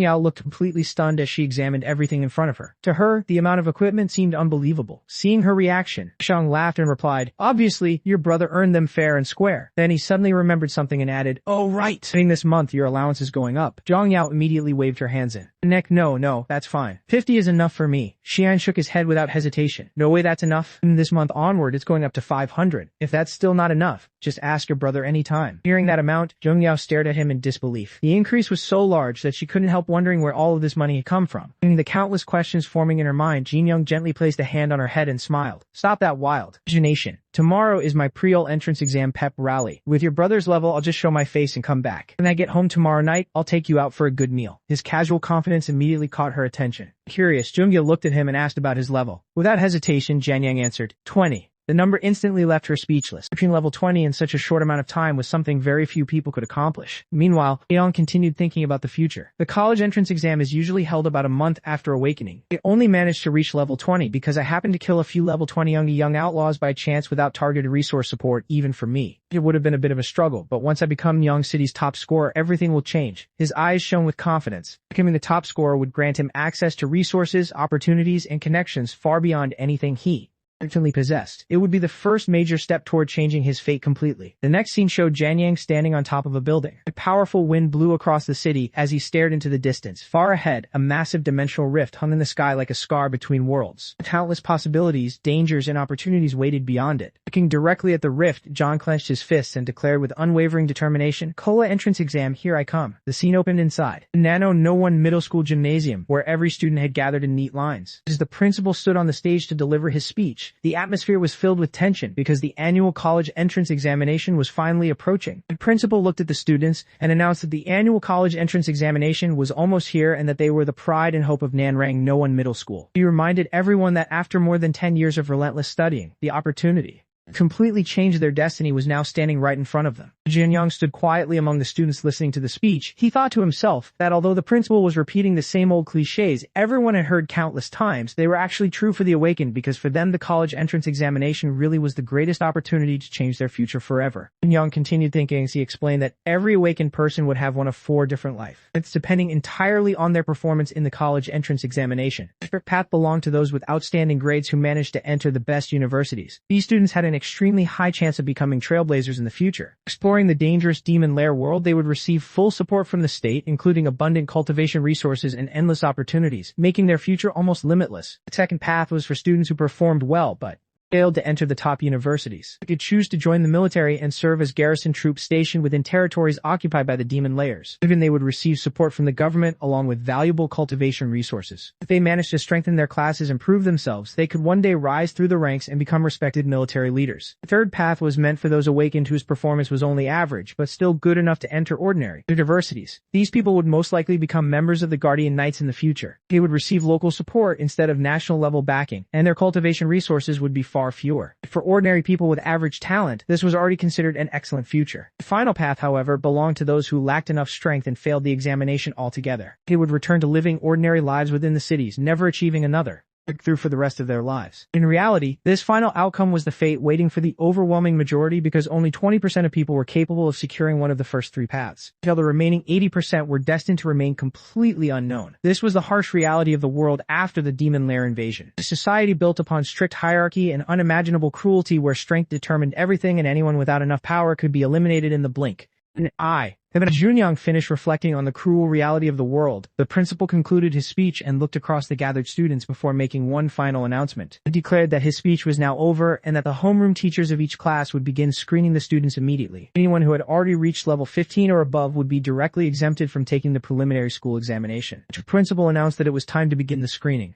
Yao looked completely stunned as she examined everything in front of her. To her, the amount of equipment seemed unbelievable. Seeing her reaction, Shang laughed and replied, "Obviously, your brother earned them fair and square." Then he suddenly remembered something and added, "Oh right, saying this month your allowance is going up." Zhang Yao immediately waved her hands in. "Neck, no, that's fine. 50 is enough for me." Xian shook his head without hesitation. "No way that's enough. From this month onward, it's going up to 500. If that's still not enough, just ask your brother any time." Hearing that amount, Zheng Yao stared at him in disbelief. The increase was so large that she couldn't help wondering where all of this money had come from. Seeing the countless questions forming in her mind, Jin Young gently placed a hand on her head and smiled. "Stop that wild imagination. Tomorrow is my pre-ul entrance exam pep rally. With your brother's level, I'll just show my face and come back. When I get home tomorrow night, I'll take you out for a good meal." His casual confidence immediately caught her attention. Curious, Jungya looked at him and asked about his level. Without hesitation, Janyang answered, 20. The number instantly left her speechless. Reaching level 20 in such a short amount of time was something very few people could accomplish. Meanwhile, Aeon continued thinking about the future. The college entrance exam is usually held about a month after awakening. I only managed to reach level 20 because I happened to kill a few level 20 young outlaws by chance without targeted resource support even for me. It would have been a bit of a struggle, but once I become Young City's top scorer, everything will change. His eyes shone with confidence. Becoming the top scorer would grant him access to resources, opportunities, and connections far beyond anything he instantly possessed. It would be the first major step toward changing his fate completely. The next scene showed Janyang standing on top of a building. A powerful wind blew across the city as he stared into the distance. Far ahead, a massive dimensional rift hung in the sky like a scar between worlds. Countless possibilities, dangers, and opportunities waited beyond it. Looking directly at the rift, John clenched his fists and declared with unwavering determination, "Kola entrance exam, here I come." The scene opened inside the Nano No 1 middle school gymnasium, where every student had gathered in neat lines. As the principal stood on the stage to deliver his speech, the atmosphere was filled with tension because the annual college entrance examination was finally approaching. The principal looked at the students and announced that the annual college entrance examination was almost here and that they were the pride and hope of Nanrang No 1 Middle School. He reminded everyone that after more than 10 years of relentless studying, the opportunity completely changed their destiny was now standing right in front of them. Jin Young stood quietly among the students listening to the speech. He thought to himself that although the principal was repeating the same old cliches everyone had heard countless times, they were actually true for the awakened because for them the college entrance examination really was the greatest opportunity to change their future forever. Jin Young continued thinking as he explained that every awakened person would have one of 4 different lives. It's depending entirely on their performance in the college entrance examination. The path belonged to those with outstanding grades who managed to enter the best universities. These students had an extremely high chance of becoming trailblazers in the future. Exploring the dangerous demon lair world, they would receive full support from the state, including abundant cultivation resources and endless opportunities, making their future almost limitless. The second path was for students who performed well, but failed to enter the top universities. They could choose to join the military and serve as garrison troops stationed within territories occupied by the demon lairs. Even they would receive support from the government along with valuable cultivation resources. If they managed to strengthen their classes and prove themselves, they could one day rise through the ranks and become respected military leaders. The third path was meant for those awakened whose performance was only average, but still good enough to enter ordinary universities. These people would most likely become members of the Guardian Knights in the future. They would receive local support instead of national level backing, and their cultivation resources would be far fewer. For ordinary people with average talent, this was already considered an excellent future. The final path, however, belonged to those who lacked enough strength and failed the examination altogether. They would return to living ordinary lives within the cities, never achieving another breakthrough for the rest of their lives. In reality, this final outcome was the fate waiting for the overwhelming majority because only 20% of people were capable of securing one of the first 3 paths, while the remaining 80% were destined to remain completely unknown. This was the harsh reality of the world after the demon lair invasion. A society built upon strict hierarchy and unimaginable cruelty where strength determined everything and anyone without enough power could be eliminated in the blink of an eye. And when Junyang finished reflecting on the cruel reality of the world, the principal concluded his speech and looked across the gathered students before making one final announcement. He declared that his speech was now over and that the homeroom teachers of each class would begin screening the students immediately. Anyone who had already reached level 15 or above would be directly exempted from taking the preliminary school examination. The principal announced that it was time to begin the screening.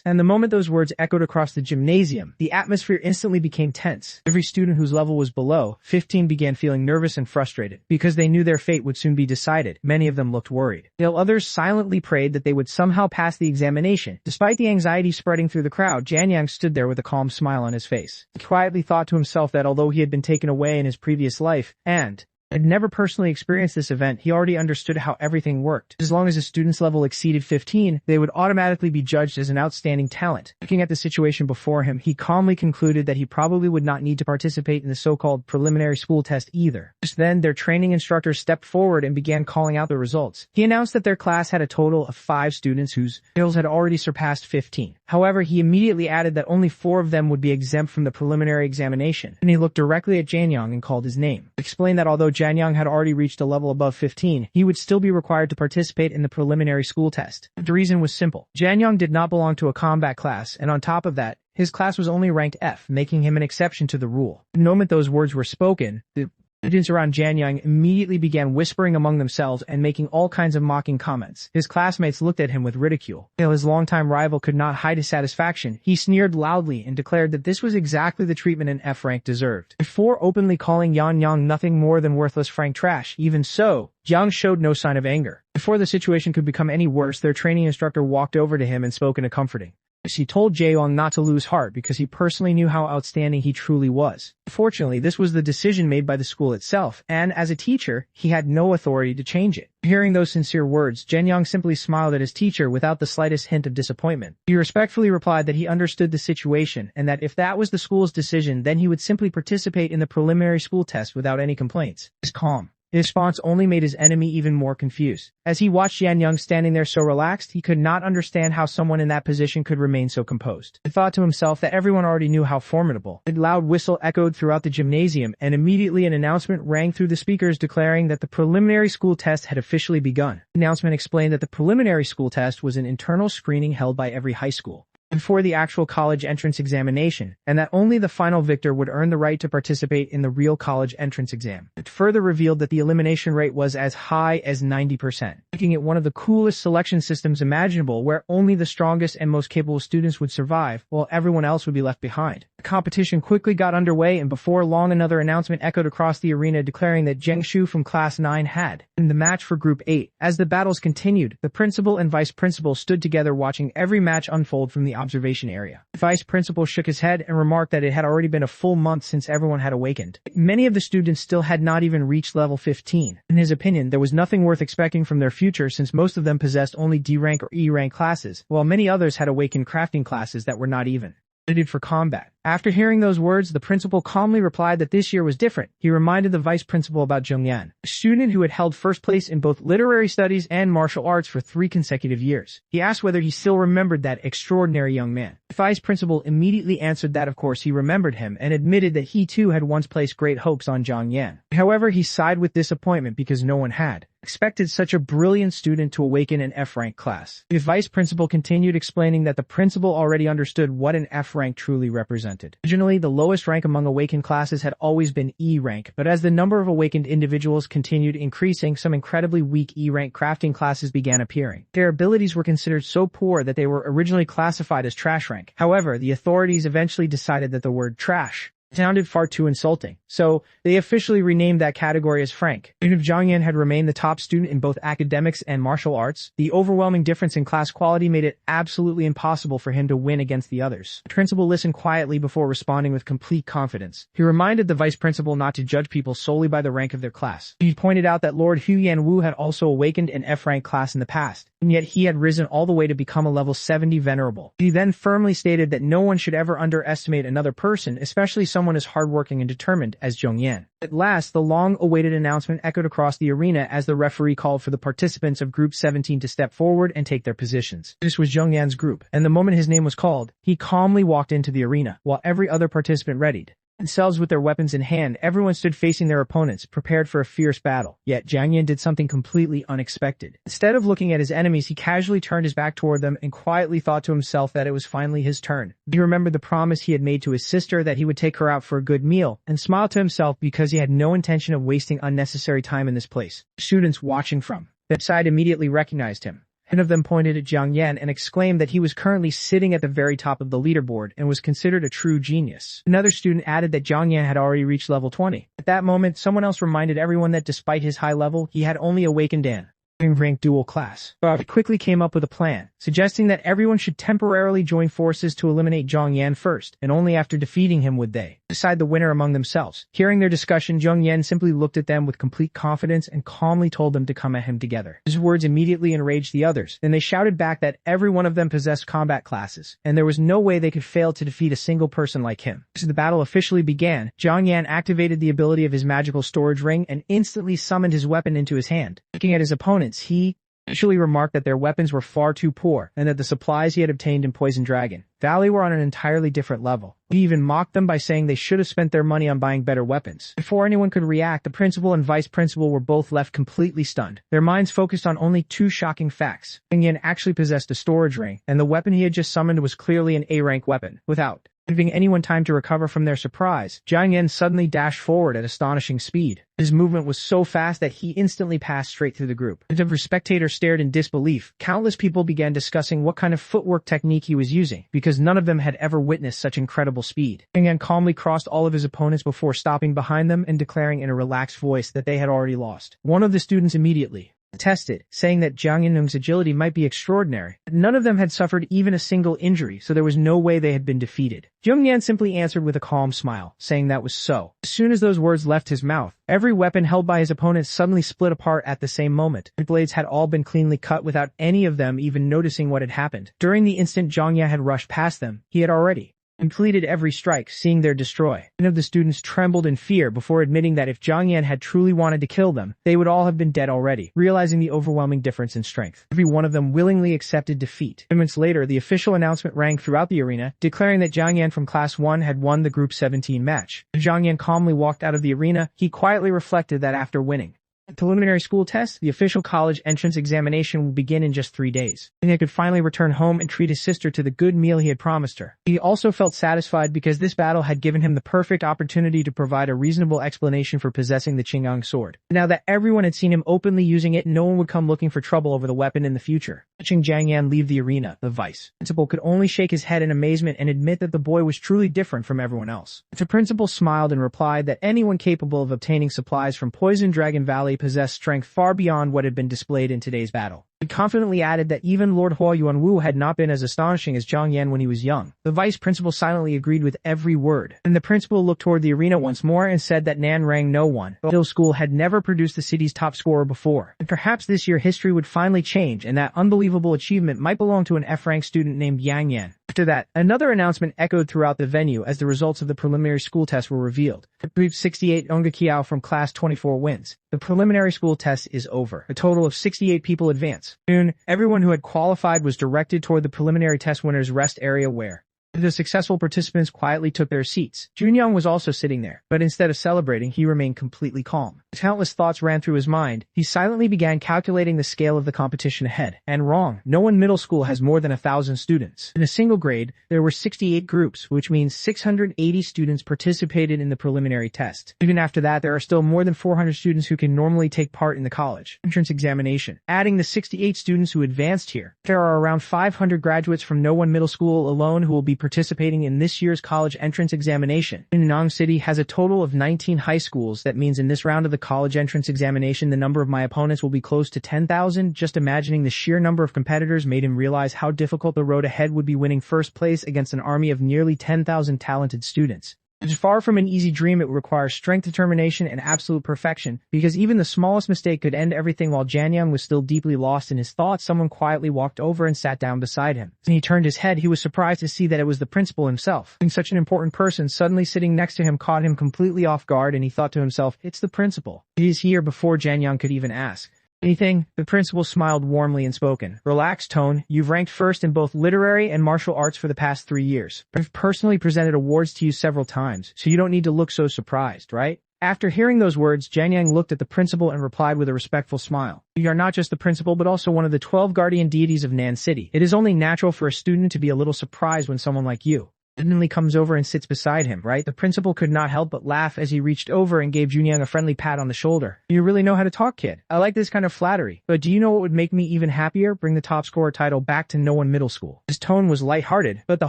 And the moment those words echoed across the gymnasium, the atmosphere instantly became tense. Every student whose level was below 15 began feeling nervous and frustrated. Because they knew their fate would soon be decided, many of them looked worried. While others silently prayed that they would somehow pass the examination. Despite the anxiety spreading through the crowd, Janyang stood there with a calm smile on his face. He quietly thought to himself that although he had been taken away in his previous life, and had never personally experienced this event, he already understood how everything worked. As long as a student's level exceeded 15, they would automatically be judged as an outstanding talent. Looking at the situation before him, he calmly concluded that he probably would not need to participate in the so-called preliminary school test either. Just then, their training instructor stepped forward and began calling out the results. He announced that their class had a total of 5 students whose skills had already surpassed 15. However, he immediately added that only 4 of them would be exempt from the preliminary examination. And he looked directly at Janyang and called his name. He explained that although Janyang had already reached a level above 15, he would still be required to participate in the preliminary school test. The reason was simple. Janyang did not belong to a combat class, and on top of that, his class was only ranked F, making him an exception to the rule. The moment those words were spoken, the students around Janyang immediately began whispering among themselves and making all kinds of mocking comments. His classmates looked at him with ridicule. While his longtime rival could not hide his satisfaction, he sneered loudly and declared that this was exactly the treatment an F rank deserved. Before openly calling Yang nothing more than worthless frank trash, even so, Yang showed no sign of anger. Before the situation could become any worse, their training instructor walked over to him and spoke in a comforting. He told Jaeyoung not to lose heart because he personally knew how outstanding he truly was. Fortunately, this was the decision made by the school itself, and as a teacher, he had no authority to change it. Hearing those sincere words, Janyang simply smiled at his teacher without the slightest hint of disappointment. He respectfully replied that he understood the situation and that if that was the school's decision, then he would simply participate in the preliminary school test without any complaints. He was calm. His response only made his enemy even more confused. As he watched Janyang standing there so relaxed, he could not understand how someone in that position could remain so composed. He thought to himself that everyone already knew how formidable. A loud whistle echoed throughout the gymnasium, and immediately an announcement rang through the speakers declaring that the preliminary school test had officially begun. The announcement explained that the preliminary school test was an internal screening held by every high school before the actual college entrance examination, and that only the final victor would earn the right to participate in the real college entrance exam. It further revealed that the elimination rate was as high as 90%, making it one of the coolest selection systems imaginable where only the strongest and most capable students would survive, while everyone else would be left behind. The competition quickly got underway, and before long another announcement echoed across the arena declaring that Zheng Shu from Class 9 had in the match for Group 8. As the battles continued, the principal and vice principal stood together watching every match unfold from the observation area. The vice principal shook his head and remarked that it had already been a full month since everyone had awakened. Many of the students still had not even reached level 15. In his opinion, there was nothing worth expecting from their future since most of them possessed only D rank or E rank classes, while many others had awakened crafting classes that were not even needed for combat. After hearing those words, the principal calmly replied that this year was different. He reminded the vice principal about Zheng Yan, a student who had held first place in both literary studies and martial arts for 3 consecutive years. He asked whether he still remembered that extraordinary young man. The vice principal immediately answered that of course he remembered him and admitted that he too had once placed great hopes on Zheng Yan. However, he sighed with disappointment because no one had expected such a brilliant student to awaken an F-rank class. The vice principal continued explaining that the principal already understood what an F-rank truly represented. Originally, the lowest rank among awakened classes had always been E rank, but as the number of awakened individuals continued increasing, some incredibly weak E rank crafting classes began appearing. Their abilities were considered so poor that they were originally classified as trash rank. However, the authorities eventually decided that the word trash sounded far too insulting, so they officially renamed that category as Frank. Even if Zhang Yan had remained the top student in both academics and martial arts, the overwhelming difference in class quality made it absolutely impossible for him to win against the others. The principal listened quietly before responding with complete confidence. He reminded the vice principal not to judge people solely by the rank of their class. He pointed out that Lord Hu Yanwu had also awakened an F-rank class in the past, and yet he had risen all the way to become a level 70 venerable. He then firmly stated that no one should ever underestimate another person, especially someone as hardworking and determined as Zheng Yan. At last, the long-awaited announcement echoed across the arena as the referee called for the participants of Group 17 to step forward and take their positions. This was Zheng Yan's group, and the moment his name was called, he calmly walked into the arena, while every other participant readied Themselves with their weapons in hand, everyone stood facing their opponents, prepared for a fierce battle. Yet Jiang Yan did something completely unexpected. Instead of looking at his enemies, he casually turned his back toward them and quietly thought to himself that it was finally his turn. He remembered the promise he had made to his sister that he would take her out for a good meal, and smiled to himself because he had no intention of wasting unnecessary time in this place. Students watching from the side immediately recognized him. One of them pointed at Jiang Yan and exclaimed that he was currently sitting at the very top of the leaderboard and was considered a true genius. Another student added that Jiang Yan had already reached level 20. At that moment, someone else reminded everyone that despite his high level, he had only awakened an rank dual class. He quickly came up with a plan, suggesting that everyone should temporarily join forces to eliminate Jiang Yan first, and only after defeating him would they decide the winner among themselves. Hearing their discussion, Jiang Yan simply looked at them with complete confidence and calmly told them to come at him together. His words immediately enraged the others, and they shouted back that every one of them possessed combat classes, and there was no way they could fail to defeat a single person like him. As the battle officially began, Jiang Yan activated the ability of his magical storage ring and instantly summoned his weapon into his hand. Looking at his opponents, he initially remarked that their weapons were far too poor and that the supplies he had obtained in Poison Dragon Valley were on an entirely different level. He even mocked them by saying they should have spent their money on buying better weapons. Before anyone could react, the principal and vice principal were both left completely stunned. Their minds focused on only two shocking facts. Jiang Yan actually possessed a storage ring, and the weapon he had just summoned was clearly an A-rank weapon. Without giving anyone time to recover from their surprise, Jiang Yan suddenly dashed forward at astonishing speed. His movement was so fast that he instantly passed straight through the group. As the spectators stared in disbelief, countless people began discussing what kind of footwork technique he was using, because none of them had ever witnessed such incredible speed. Jiang Yan calmly crossed all of his opponents before stopping behind them and declaring in a relaxed voice that they had already lost. One of the students immediately tested, saying that Jiang Yan's agility might be extraordinary. None of them had suffered even a single injury, so there was no way they had been defeated. Jiang Yan simply answered with a calm smile, saying that was so. As soon as those words left his mouth, every weapon held by his opponents suddenly split apart at the same moment. The blades had all been cleanly cut without any of them even noticing what had happened. During the instant Jiang Yan had rushed past them, he had already completed every strike, seeing their destroy. One of the students trembled in fear before admitting that if Jiang Yan had truly wanted to kill them, they would all have been dead already. Realizing the overwhelming difference in strength, every one of them willingly accepted defeat. Moments later, the official announcement rang throughout the arena, declaring that Jiang Yan from Class 1 had won the Group 17 match. As Jiang Yan calmly walked out of the arena, he quietly reflected that after winning the preliminary school test, the official college entrance examination will begin in just 3 days. And he could finally return home and treat his sister to the good meal he had promised her. He also felt satisfied because this battle had given him the perfect opportunity to provide a reasonable explanation for possessing the Qingang sword. Now that everyone had seen him openly using it, no one would come looking for trouble over the weapon in the future. Watching Jiang Yan leave the arena, the vice principal could only shake his head in amazement and admit that the boy was truly different from everyone else. The principal smiled and replied that anyone capable of obtaining supplies from Poison Dragon Valley possessed strength far beyond what had been displayed in today's battle. He confidently added that even Lord Hua Yuanwu had not been as astonishing as Jiang Yan when he was young. The vice principal silently agreed with every word, and the principal looked toward the arena once more and said that Nan Rang no one, the middle school had never produced the city's top scorer before, and perhaps this year history would finally change and that unbelievable achievement might belong to an F-rank student named Yang Yan. After that, another announcement echoed throughout the venue as the results of the preliminary school test were revealed. Group 68 Onga Kiao from Class 24 wins. The preliminary school test is over. A total of 68 people advance. Soon, everyone who had qualified was directed toward the preliminary test winners' rest area where the successful participants quietly took their seats. Junyang was also sitting there, but instead of celebrating, he remained completely calm. Countless thoughts ran through his mind. He silently began calculating the scale of the competition ahead. And wrong. No one middle school has more than 1,000 students. In a single grade, there were 68 groups, which means 680 students participated in the preliminary test. Even after that, there are still more than 400 students who can normally take part in the college entrance examination. Adding the 68 students who advanced here, there are around 500 graduates from No One Middle School alone who will be participating in this year's college entrance examination. Nanyang City has a total of 19 high schools. That means in this round of the college entrance examination, the number of my opponents will be close to 10,000. Just imagining the sheer number of competitors made him realize how difficult the road ahead would be winning first place against an army of nearly 10,000 talented students. It's far from an easy dream. It would require strength, determination, and absolute perfection, because even the smallest mistake could end everything. While Janyang was still deeply lost in his thoughts, someone quietly walked over and sat down beside him. When he turned his head, he was surprised to see that it was the principal himself. And such an important person suddenly sitting next to him caught him completely off guard, and he thought to himself, it's the principal. He is here. Before Janyang could even ask Anything? The principal smiled warmly and spoken. Relax, Tone. You've ranked first in both literary and martial arts for the past 3 years. I've personally presented awards to you several times, so you don't need to look so surprised, right? After hearing those words, Jianyang looked at the principal and replied with a respectful smile. You are not just the principal but also one of the 12 guardian deities of Nan City. It is only natural for a student to be a little surprised when someone like you suddenly comes over and sits beside him, right? The principal could not help but laugh as he reached over and gave Junyang a friendly pat on the shoulder. You really know how to talk, kid. I like this kind of flattery. But do you know what would make me even happier? Bring the top scorer title back to No One Middle School. His tone was lighthearted, but the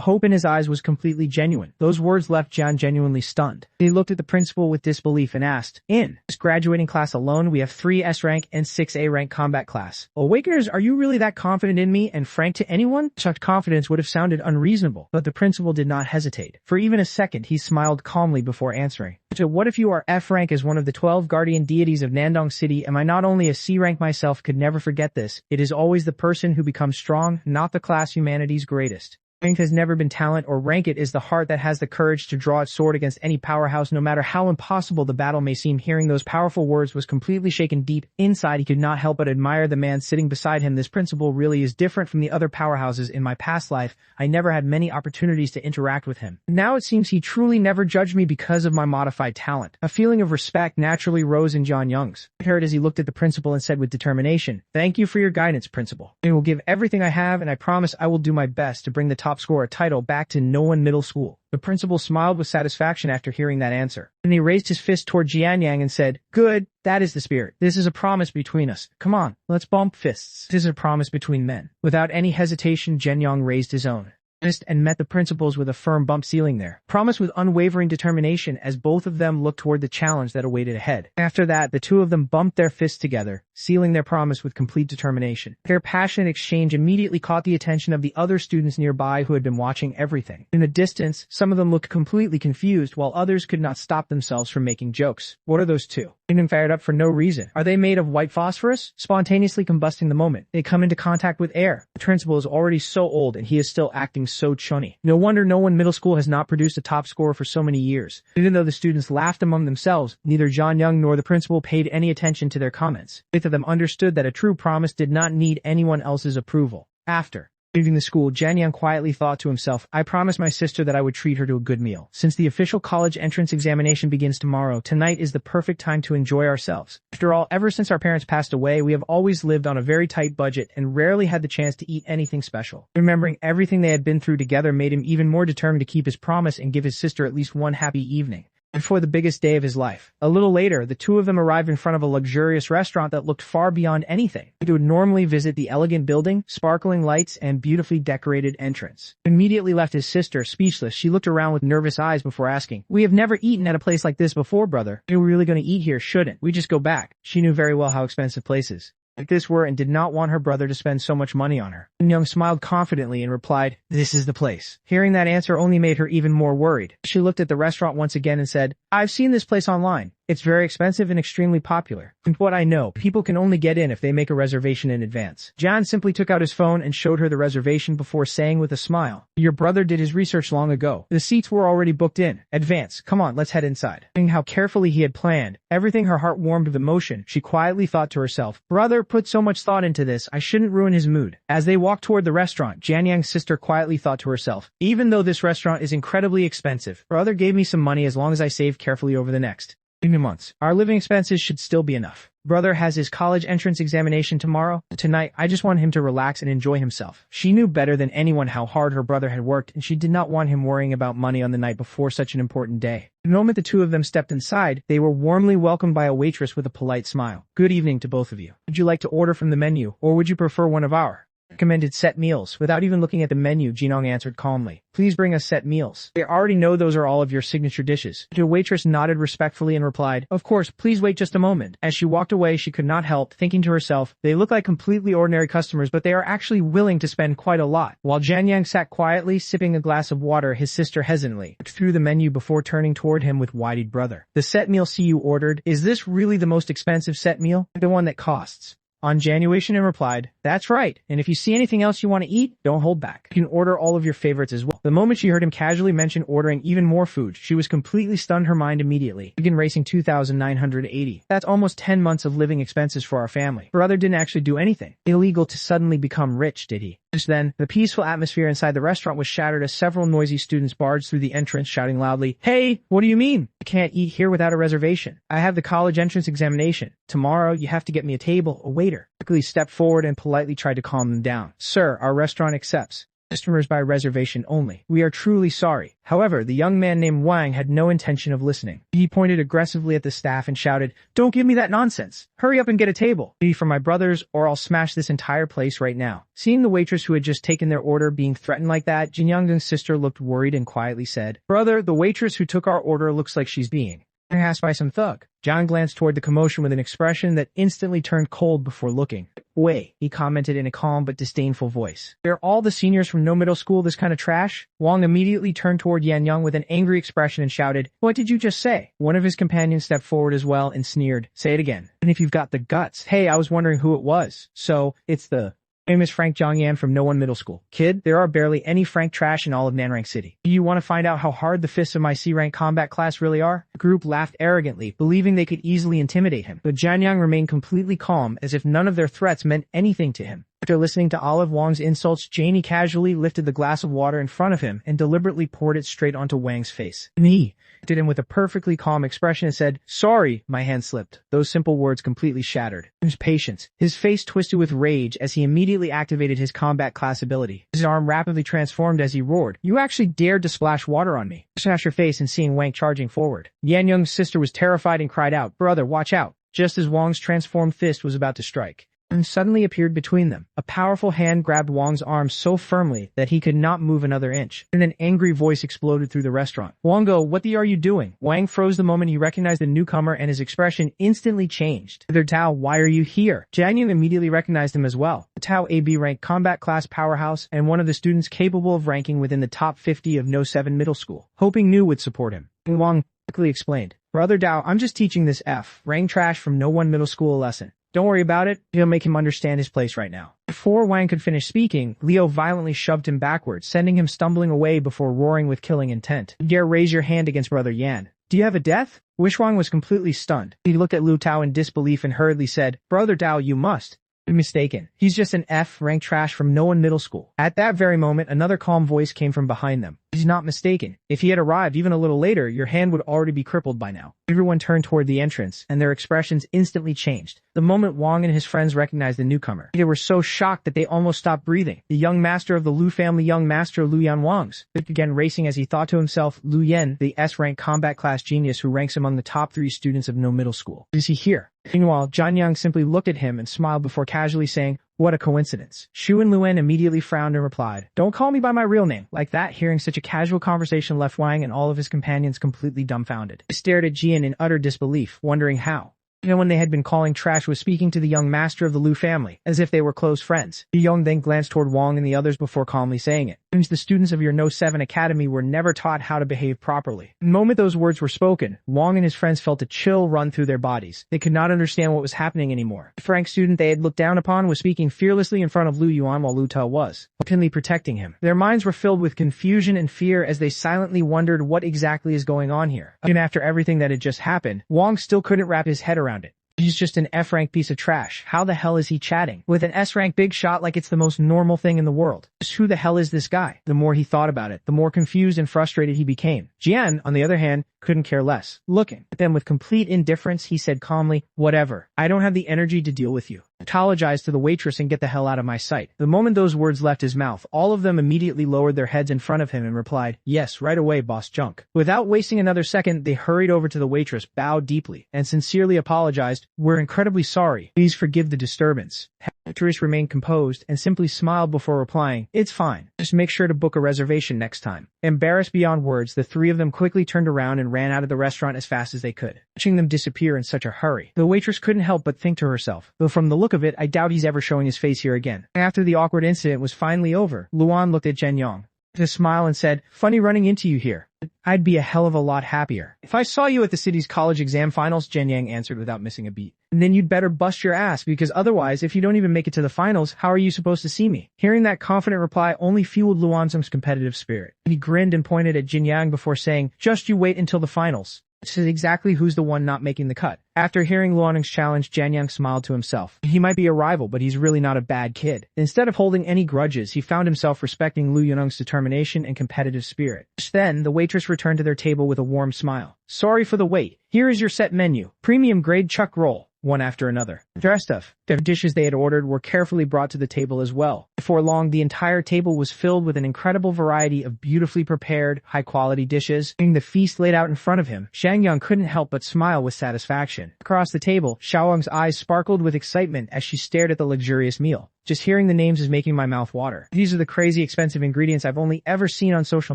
hope in his eyes was completely genuine. Those words left Jian genuinely stunned. He looked at the principal with disbelief and asked, in this graduating class alone, we have 3 S-rank and 6 A-rank combat class. Awakeners, are you really that confident in me and frank to anyone? Such confidence would have sounded unreasonable, but the principal did not hesitate. For even a second, he smiled calmly before answering. So what if you are F-rank as one of the 12 guardian deities of Nandong City? Am I not only a C-rank myself, could never forget this. It is always the person who becomes strong, not the class humanity's greatest. Strength has never been talent or rank. It is the heart that has the courage to draw its sword against any powerhouse, no matter how impossible the battle may seem. Hearing those powerful words was completely shaken deep inside. He could not help but admire the man sitting beside him. This principal really is different from the other powerhouses. In my past life, I never had many opportunities to interact with him. Now it seems he truly never judged me because of my modified talent. A feeling of respect naturally rose in John Young's heart as he looked at the principal and said with determination, "Thank you for your guidance, principal. I will give everything I have, and I promise I will do my best to bring the top scorer title back to No One Middle School." The principal smiled with satisfaction after hearing that answer. Then he raised his fist toward Jianyang and said, "Good, that is the spirit. This is a promise between us. Come on, let's bump fists. This is a promise between men." Without any hesitation, Jianyang raised his own fist and met the principal's with a firm bump, sealing their promise with unwavering determination as both of them looked toward the challenge that awaited ahead. After that, the two of them bumped their fists together, sealing their promise with complete determination. Their passionate exchange immediately caught the attention of the other students nearby who had been watching everything. In the distance, some of them looked completely confused while others could not stop themselves from making jokes. What are those two? Been fired up for no reason. Are they made of white phosphorus? Spontaneously combusting the moment they come into contact with air. The principal is already so old and he is still acting so chunny. No wonder No One Middle School has not produced a top scorer for so many years. Even though the students laughed among themselves, neither John Young nor the principal paid any attention to their comments. Both of them understood that a true promise did not need anyone else's approval. After leaving the school, Jianyang quietly thought to himself, I promised my sister that I would treat her to a good meal. Since the official college entrance examination begins tomorrow, tonight is the perfect time to enjoy ourselves. After all, ever since our parents passed away, we have always lived on a very tight budget and rarely had the chance to eat anything special. Remembering everything they had been through together made him even more determined to keep his promise and give his sister at least one happy evening before the biggest day of his life. A little later, the two of them arrived in front of a luxurious restaurant that looked far beyond anything they would normally visit. The elegant building, sparkling lights, and beautifully decorated entrance immediately left his sister speechless. She looked around with nervous eyes before asking, "We have never eaten at a place like this before, brother. We're really going to eat here, shouldn't we just go back?" She knew very well how expensive places like this were and did not want her brother to spend so much money on her. Young smiled confidently and replied, "This is the place." Hearing that answer only made her even more worried. She looked at the restaurant once again and said, "I've seen this place online. It's very expensive and extremely popular. From what I know, people can only get in if they make a reservation in advance." John simply took out his phone and showed her the reservation before saying with a smile, "Your brother did his research long ago. The seats were already booked in advance. Come on, let's head inside." Seeing how carefully he had planned everything, her heart warmed with emotion. She quietly thought to herself, "Brother put so much thought into this, I shouldn't ruin his mood." As they walked toward the restaurant, Jianyang's sister quietly thought to herself, "Even though this restaurant is incredibly expensive, brother gave me some money as long as I save carefully over the next few months. Our living expenses should still be enough. Brother has his college entrance examination tomorrow. Tonight, I just want him to relax and enjoy himself." She knew better than anyone how hard her brother had worked, and she did not want him worrying about money on the night before such an important day. The moment the two of them stepped inside, they were warmly welcomed by a waitress with a polite smile. "Good evening to both of you. Would you like to order from the menu, or would you prefer one of our recommended set meals?" Without even looking at the menu, Jinong answered calmly, "Please bring us set meals. I already know those are all of your signature dishes." The waitress nodded respectfully and replied, "Of course, please wait just a moment." As she walked away, she could not help thinking to herself, they look like completely ordinary customers, but they are actually willing to spend quite a lot. While Jianyang sat quietly sipping a glass of water, his sister hesitantly looked through the menu before turning toward him with wide-eyed, "Brother, the set meal you ordered, is this really the most expensive set meal? The one that costs?" On Januation and replied, That's right. And if you see anything else you want to eat, don't hold back. You can order all of your favorites as well. The moment she heard him casually mention ordering even more food, she was completely stunned her mind immediately. Begin racing 2,980. That's almost 10 months of living expenses for our family. Brother didn't actually do anything illegal to suddenly become rich, did he? Just then, the peaceful atmosphere inside the restaurant was shattered as several noisy students barged through the entrance shouting loudly, "Hey, what do you mean? I can't eat here without a reservation. I have the college entrance examination. Tomorrow, you have to get me a table." A waiter quickly stepped forward and politely tried to calm them down. "Sir, our restaurant accepts customers by reservation only. We are truly sorry." However, the young man named Wang had no intention of listening. He pointed aggressively at the staff and shouted, "Don't give me that nonsense. Hurry up and get a table. Be for my brothers or I'll smash this entire place right now." Seeing the waitress who had just taken their order being threatened like that, Jin Young's sister looked worried and quietly said, "Brother, the waitress who took our order looks like she's being harassed by some thug." John glanced toward the commotion with an expression that instantly turned cold before looking. "Wait," he commented in a calm but disdainful voice. "They're all the seniors from no middle school this kind of trash?" Wang immediately turned toward Yan Yang with an angry expression and shouted, "What did you just say?" One of his companions stepped forward as well and sneered, "Say it again. And if you've got the guts." "Hey, I was wondering who it was." "So, it's the famous Frank Zhongyan from No One Middle School." "Kid, there are barely any Frank trash in all of Nanrang City. Do you want to find out how hard the fists of my C-rank combat class really are?" The group laughed arrogantly, believing they could easily intimidate him. But Jianyang remained completely calm, as if none of their threats meant anything to him. After listening to Olive Wang's insults, Janie casually lifted the glass of water in front of him and deliberately poured it straight onto Wang's face. He looked at him with a perfectly calm expression and said, "Sorry, my hand slipped." Those simple words completely shattered his patience. His face twisted with rage as he immediately activated his combat class ability. His arm rapidly transformed as he roared, "You actually dared to splash water on me." Smash her face and seeing Wang charging forward. Yan Young's sister was terrified and cried out, "Brother, watch out!" Just as Wang's transformed fist was about to strike, and suddenly appeared between them. A powerful hand grabbed Wang's arm so firmly that he could not move another inch. And an angry voice exploded through the restaurant. "Wango, what the are you doing?" Wang froze the moment he recognized the newcomer and his expression instantly changed. "Brother Tao, why are you here?" Jian Ying immediately recognized him as well. Tao AB ranked combat class powerhouse and one of the students capable of ranking within the top 50 of No 7 middle school. Hoping New would support him. Wang quickly explained, "Brother Tao, I'm just teaching this rank trash from No 1 middle school a lesson. Don't worry about it. He'll make him understand his place right now." Before Wang could finish speaking, Leo violently shoved him backwards, sending him stumbling away before roaring with killing intent. "You dare raise your hand against Brother Yan? Do you have a death?" Wang was completely stunned. He looked at Lu Tao in disbelief and hurriedly said, "Brother Tao, you must be mistaken. He's just an rank trash from No One Middle School." At that very moment, another calm voice came from behind them. "He's not mistaken. If he had arrived even a little later, your hand would already be crippled by now." Everyone turned toward the entrance, and their expressions instantly changed. The moment Wang and his friends recognized the newcomer, they were so shocked that they almost stopped breathing. The young master of the Lu family, young master Lu Yan Wang's, began racing as he thought to himself, Lu Yan, the S-rank combat class genius who ranks among the top 3 students of no middle school. Is he here? Meanwhile, Zhan Yang simply looked at him and smiled before casually saying, "What a coincidence." Shu and Luen immediately frowned and replied, "Don't call me by my real name." Like that, hearing such a casual conversation left Wang and all of his companions completely dumbfounded. They stared at Jian in utter disbelief, wondering how no one they had been calling trash was speaking to the young master of the Lu family, as if they were close friends. Young then glanced toward Wang and the others before calmly saying it. "Since the students of your No 7 Academy were never taught how to behave properly." The moment those words were spoken, Wang and his friends felt a chill run through their bodies. They could not understand what was happening anymore. The Frank student they had looked down upon was speaking fearlessly in front of Lu Yuan while Lu Tao was openly protecting him. Their minds were filled with confusion and fear as they silently wondered what exactly is going on here. Even after everything that had just happened, Wang still couldn't wrap his head around it. He's just an F-rank piece of trash. How the hell is he chatting with an S-rank big shot like it's the most normal thing in the world? Just who the hell is this guy? The more he thought about it, the more confused and frustrated he became. Jian, on the other hand, couldn't care less. Looking at them with complete indifference, he said calmly, "Whatever. I don't have the energy to deal with you. Apologize to the waitress and get the hell out of my sight." The moment those words left his mouth, all of them immediately lowered their heads in front of him and replied, "Yes, right away, boss Junk." Without wasting another second, they hurried over to the waitress, bowed deeply, and sincerely apologized. "We're incredibly sorry. Please forgive the disturbance." The waitress remained composed and simply smiled before replying, "It's fine. Just make sure to book a reservation next time." Embarrassed beyond words, the 3 of them quickly turned around and ran out of the restaurant as fast as they could. Watching them disappear in such a hurry, the waitress couldn't help but think to herself, "Though from the look of it, I doubt he's ever showing his face here again." After the awkward incident was finally over, Luan looked at Zhen Yang. to smile and said, "Funny running into you here. I'd be a hell of a lot happier if I saw you at the city's college exam finals," Jianyang answered without missing a beat. "And then you'd better bust your ass, because otherwise, if you don't even make it to the finals, how are you supposed to see me?" Hearing that confident reply only fueled Luansung's competitive spirit. He grinned and pointed at Jianyang before saying, "Just you wait until the finals. This is exactly who's the one not making the cut." After hearing Luanung's challenge, Jianyang smiled to himself. He might be a rival, but he's really not a bad kid. Instead of holding any grudges, he found himself respecting Lu Yunung's determination and competitive spirit. Just then, the waitress returned to their table with a warm smile. "Sorry for the wait. Here is your set menu. Premium grade chuck roll." One after another. The rest of the dishes they had ordered were carefully brought to the table as well. Before long, the entire table was filled with an incredible variety of beautifully prepared, high-quality dishes. Seeing the feast laid out in front of him, Shangyang couldn't help but smile with satisfaction. Across the table, Xiaoyang's eyes sparkled with excitement as she stared at the luxurious meal. "Just hearing the names is making my mouth water. These are the crazy expensive ingredients I've only ever seen on social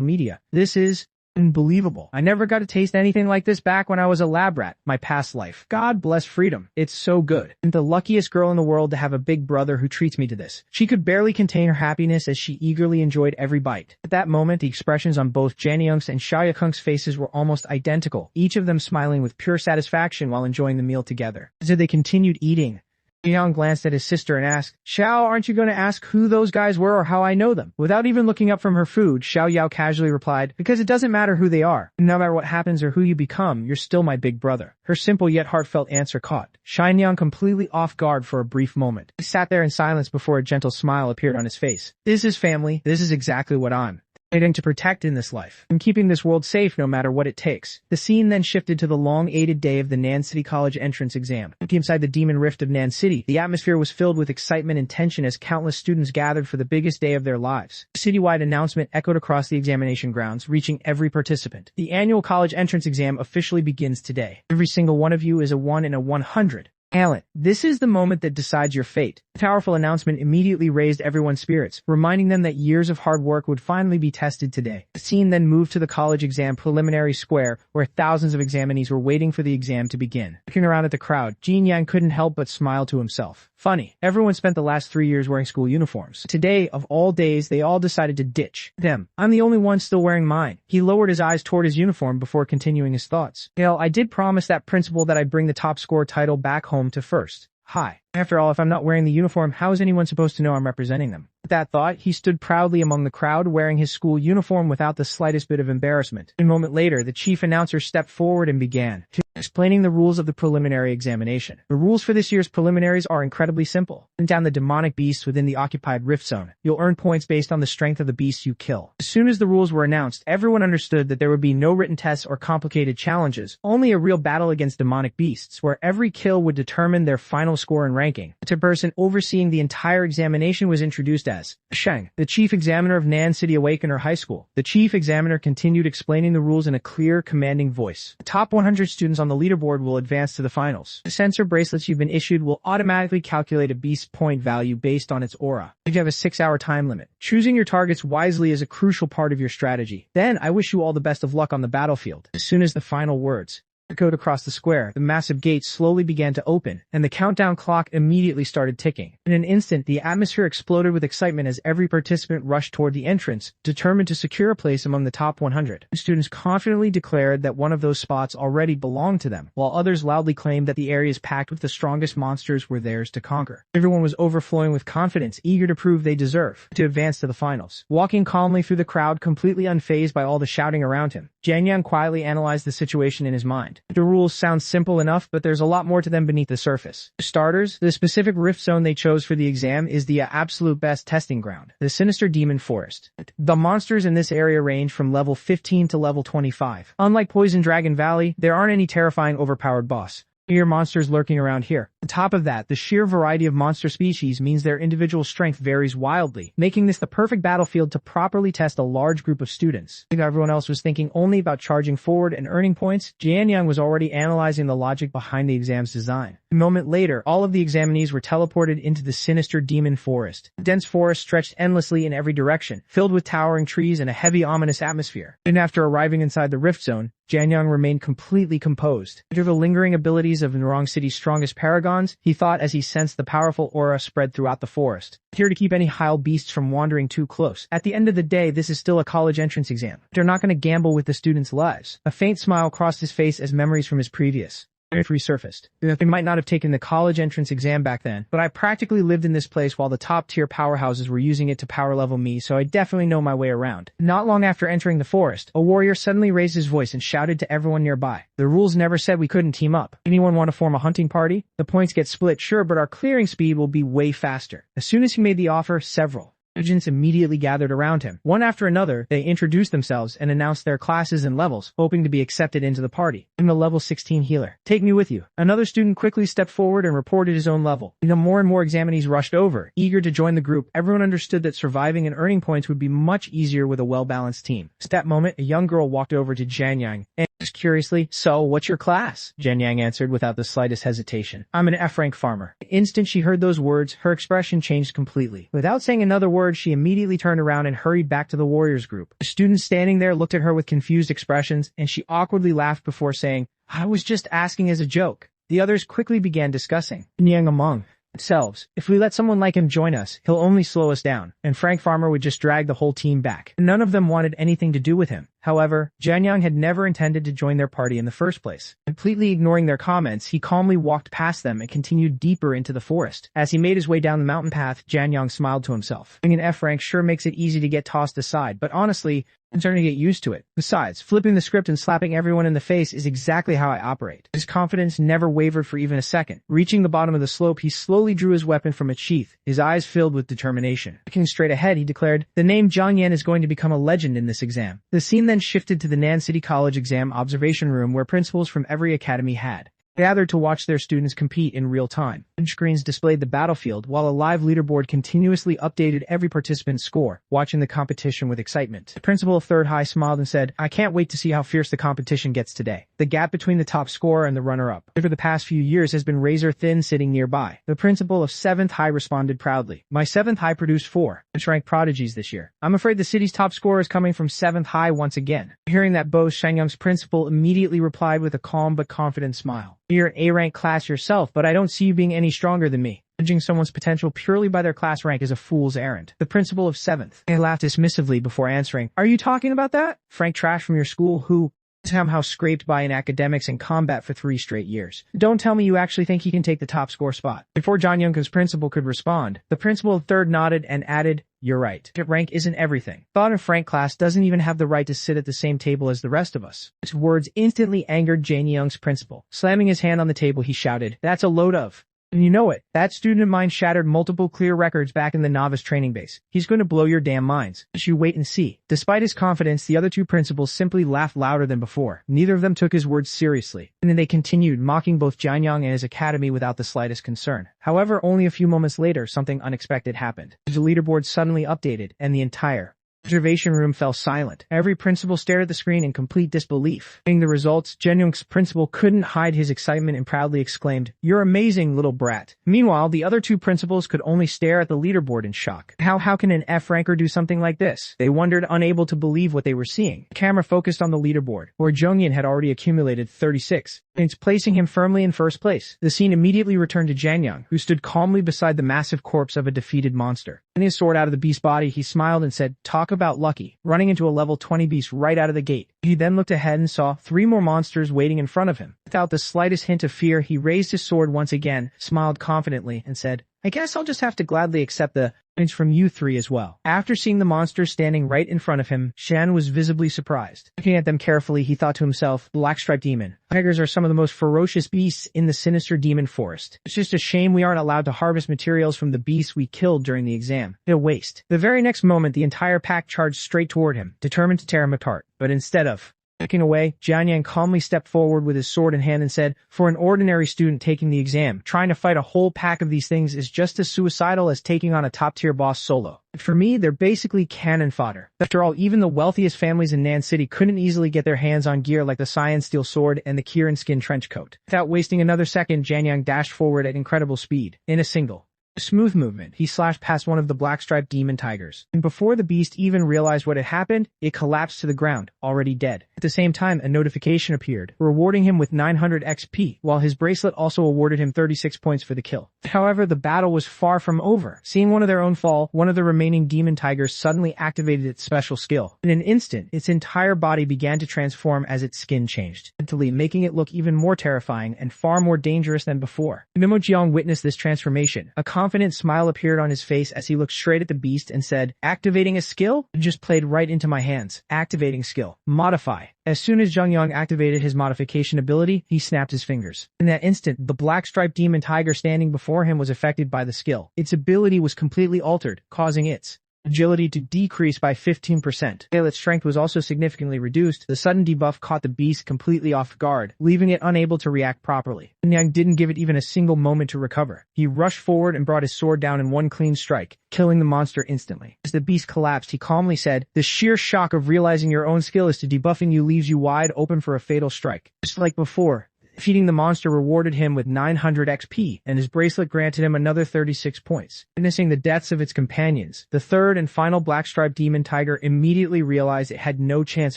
media. This is unbelievable. I never got to taste anything like this back when I was a lab rat, my past life. God bless freedom. It's so good. I'm the luckiest girl in the world to have a big brother who treats me to this." She could barely contain her happiness as she eagerly enjoyed every bite. At that moment, the expressions on both Jianyang's and Xiaoyang's faces were almost identical, each of them smiling with pure satisfaction while enjoying the meal together. As they continued eating, Yang glanced at his sister and asked, "Xiao, aren't you going to ask who those guys were or how I know them?" Without even looking up from her food, Xiao Yao casually replied, "Because it doesn't matter who they are. No matter what happens or who you become, you're still my big brother." Her simple yet heartfelt answer caught Xianyang completely off guard for a brief moment. He sat there in silence before a gentle smile appeared on his face. "This is family. This is exactly what I'm fighting to protect in this life. I'm keeping this world safe no matter what it takes." The scene then shifted to the long-awaited day of the Nan City College entrance exam. Inside the Demon Rift of Nan City, the atmosphere was filled with excitement and tension as countless students gathered for the biggest day of their lives. A citywide announcement echoed across the examination grounds, reaching every participant. The annual college entrance exam officially begins today. Every single one of you is a 1 in a 100. Talent. This is the moment that decides your fate. The powerful announcement immediately raised everyone's spirits, reminding them that years of hard work would finally be tested today. The scene then moved to the college exam preliminary square, where thousands of examinees were waiting for the exam to begin. Looking around at the crowd, Jianyang couldn't help but smile to himself. Funny, everyone spent the last 3 years wearing school uniforms. Today, of all days, they all decided to ditch them. I'm the only one still wearing mine. He lowered his eyes toward his uniform before continuing his thoughts. I did promise that principal that I'd bring the top score title back home to first. Hi. After all, if I'm not wearing the uniform, how is anyone supposed to know I'm representing them? With that thought, he stood proudly among the crowd wearing his school uniform without the slightest bit of embarrassment. A moment later, the chief announcer stepped forward and began explaining the rules of the preliminary examination. The rules for this year's preliminaries are incredibly simple. Hunt down the demonic beasts within the occupied rift zone. You'll earn points based on the strength of the beasts you kill. As soon as the rules were announced, everyone understood that there would be no written tests or complicated challenges, only a real battle against demonic beasts, where every kill would determine their final score and ranking. The person overseeing the entire examination was introduced as Sheng, the chief examiner of Nan City Awakener High School. The chief examiner continued explaining the rules in a clear, commanding voice. The top 100 students on the leaderboard will advance to the finals. The sensor bracelets you've been issued will automatically calculate a beast's point value based on its aura. You have a 6-hour time limit. Choosing your targets wisely is a crucial part of your strategy. Then, I wish you all the best of luck on the battlefield. As soon as the final words echoed across the square, the massive gates slowly began to open, and the countdown clock immediately started ticking. In an instant, the atmosphere exploded with excitement as every participant rushed toward the entrance, determined to secure a place among the top 100. Students confidently declared that one of those spots already belonged to them, while others loudly claimed that the areas packed with the strongest monsters were theirs to conquer. Everyone was overflowing with confidence, eager to prove they deserve to advance to the finals. Walking calmly through the crowd, completely unfazed by all the shouting around him, Jianyang quietly analyzed the situation in his mind. The rules sound simple enough, but there's a lot more to them beneath the surface. For starters, the specific rift zone they chose for the exam is the absolute best testing ground, the Sinister Demon Forest. The monsters in this area range from level 15 to level 25. Unlike Poison Dragon Valley, there aren't any terrifying overpowered boss monsters lurking around here. On top of that, the sheer variety of monster species means their individual strength varies wildly, making this the perfect battlefield to properly test a large group of students. If everyone else was thinking only about charging forward and earning points, Jianyang was already analyzing the logic behind the exam's design. A moment later, all of the examinees were teleported into the Sinister Demon Forest. The dense forest stretched endlessly in every direction, filled with towering trees and a heavy, ominous atmosphere. And after arriving inside the rift zone, Jianyang remained completely composed. Under the lingering abilities of Narong City's strongest paragons, he thought as he sensed the powerful aura spread throughout the forest. Here to keep any high beasts from wandering too close. At the end of the day, this is still a college entrance exam. They're not going to gamble with the students' lives. A faint smile crossed his face as memories from his previous resurfaced. I might not have taken the college entrance exam back then, but I practically lived in this place while the top-tier powerhouses were using it to power-level me, so I definitely know my way around. Not long after entering the forest, a warrior suddenly raised his voice and shouted to everyone nearby. The rules never said we couldn't team up. Anyone want to form a hunting party? The points get split, sure, but our clearing speed will be way faster. As soon as he made the offer, several agents immediately gathered around him. One after another, they introduced themselves and announced their classes and levels, hoping to be accepted into the party. I'm a level 16 healer. Take me with you. Another student quickly stepped forward and reported his own level. More and more examinees rushed over, eager to join the group. Everyone understood that surviving and earning points would be much easier with a well-balanced team. At that moment, a young girl walked over to Jianyang and asked curiously, "So, what's your class?" Jianyang answered without the slightest hesitation. "I'm an F-rank farmer." The instant she heard those words, her expression changed completely. Without saying another word, she immediately turned around and hurried back to the warriors group. The students standing there looked at her with confused expressions, and she awkwardly laughed before saying, "I was just asking as a joke." The others quickly began discussing. Jianyang among themselves, if we let someone like him join us, he'll only slow us down, and Frank Farmer would just drag the whole team back. None of them wanted anything to do with him. However, Jianyang had never intended to join their party in the first place. Completely ignoring their comments, he calmly walked past them and continued deeper into the forest. As he made his way down the mountain path, Jianyang smiled to himself. Being an F rank sure makes it easy to get tossed aside, but honestly, I'm starting to get used to it. Besides, flipping the script and slapping everyone in the face is exactly how I operate. His confidence never wavered for even a second. Reaching the bottom of the slope, he slowly drew his weapon from its sheath, his eyes filled with determination. Looking straight ahead, he declared, "The name Zhang Yan is going to become a legend in this exam." The scene then shifted to the Nan City College exam observation room where principals from every academy had gathered to watch their students compete in real time. Screens displayed the battlefield, while a live leaderboard continuously updated every participant's score, watching the competition with excitement. The principal of Third High smiled and said, "I can't wait to see how fierce the competition gets today." The gap between the top scorer and the runner-up over the past few years has been razor thin. Sitting nearby, the principal of 7th High responded proudly, "My 7th High produced 4 ranked prodigies this year. I'm afraid the city's top scorer is coming from 7th High once again." Hearing that boast, Shangyang's principal immediately replied with a calm but confident smile, "You're an A-rank class yourself, but I don't see you being any stronger than me. Judging someone's potential purely by their class rank is a fool's errand." The principal of 7th laughed dismissively before answering, "Are you talking about that Frank trash from your school who somehow scraped by in academics and combat for 3 straight years? Don't tell me you actually think he can take the top score spot." Before John Young's principal could respond, the principal of 3rd nodded and added, "You're right. Rank isn't everything. Thought in Frank class doesn't even have the right to sit at the same table as the rest of us." His words instantly angered Jane Young's principal. Slamming his hand on the table, he shouted, "That's a load of..." And you know it. That student of mine shattered multiple clear records back in the novice training base. He's going to blow your damn minds. Just you wait and see. Despite his confidence, the other two principals simply laughed louder than before. Neither of them took his words seriously. And then they continued, mocking both Jianyang and his academy without the slightest concern. However, only a few moments later, something unexpected happened. The leaderboard suddenly updated, and the entire observation room fell silent. Every principal stared at the screen in complete disbelief. Seeing the results, Jenyung's principal couldn't hide his excitement and proudly exclaimed, "You're amazing, little brat." Meanwhile, the other two principals could only stare at the leaderboard in shock. How can an F-ranker do something like this? They wondered, unable to believe what they were seeing. The camera focused on the leaderboard, where Jongyan had already accumulated 36 points, placing him firmly in first place. The scene immediately returned to Janyang, who stood calmly beside the massive corpse of a defeated monster. Pulling his sword out of the beast's body, he smiled and said, "Talk about lucky, running into a level 20 beast right out of the gate." He then looked ahead and saw 3 more monsters waiting in front of him. Without the slightest hint of fear, he raised his sword once again, smiled confidently, and said, "I guess I'll just have to gladly accept the points from you 3 as well." After seeing the monsters standing right in front of him, Shan was visibly surprised. Looking at them carefully, he thought to himself, "Black-striped demon. Tigers are some of the most ferocious beasts in the sinister demon forest. It's just a shame we aren't allowed to harvest materials from the beasts we killed during the exam. A waste." The very next moment, the entire pack charged straight toward him, determined to tear him apart. But instead of looking away, Jianyang calmly stepped forward with his sword in hand and said, "For an ordinary student taking the exam, trying to fight a whole pack of these things is just as suicidal as taking on a top-tier boss solo. For me, they're basically cannon fodder." After all, even the wealthiest families in Nan City couldn't easily get their hands on gear like the cyan steel sword and the Kirin skin trench coat. Without wasting another second, Jianyang dashed forward at incredible speed. In a single A smooth movement, he slashed past one of the black-striped demon tigers. And before the beast even realized what had happened, it collapsed to the ground, already dead. At the same time, a notification appeared, rewarding him with 900 XP, while his bracelet also awarded him 36 points for the kill. However, the battle was far from over. Seeing one of their own fall, one of the remaining demon tigers suddenly activated its special skill. In an instant, its entire body began to transform as its skin changed, mentally making it look even more terrifying and far more dangerous than before. Mimo Jiang witnessed this transformation. A confident smile appeared on his face as he looked straight at the beast and said, "Activating a skill? It just played right into my hands. Activating skill. Modify." As soon as Zhang Yang activated his modification ability, he snapped his fingers. In that instant, the black-striped demon tiger standing before him was affected by the skill. Its ability was completely altered, causing its agility to decrease by 15%. While its strength was also significantly reduced, the sudden debuff caught the beast completely off guard, leaving it unable to react properly. Yang didn't give it even a single moment to recover. He rushed forward and brought his sword down in one clean strike, killing the monster instantly. As the beast collapsed, he calmly said, "The sheer shock of realizing your own skill is to debuffing you leaves you wide open for a fatal strike." Just like before, defeating the monster rewarded him with 900 XP, and his bracelet granted him another 36 points. Witnessing the deaths of its companions, the third and final black-striped demon tiger immediately realized it had no chance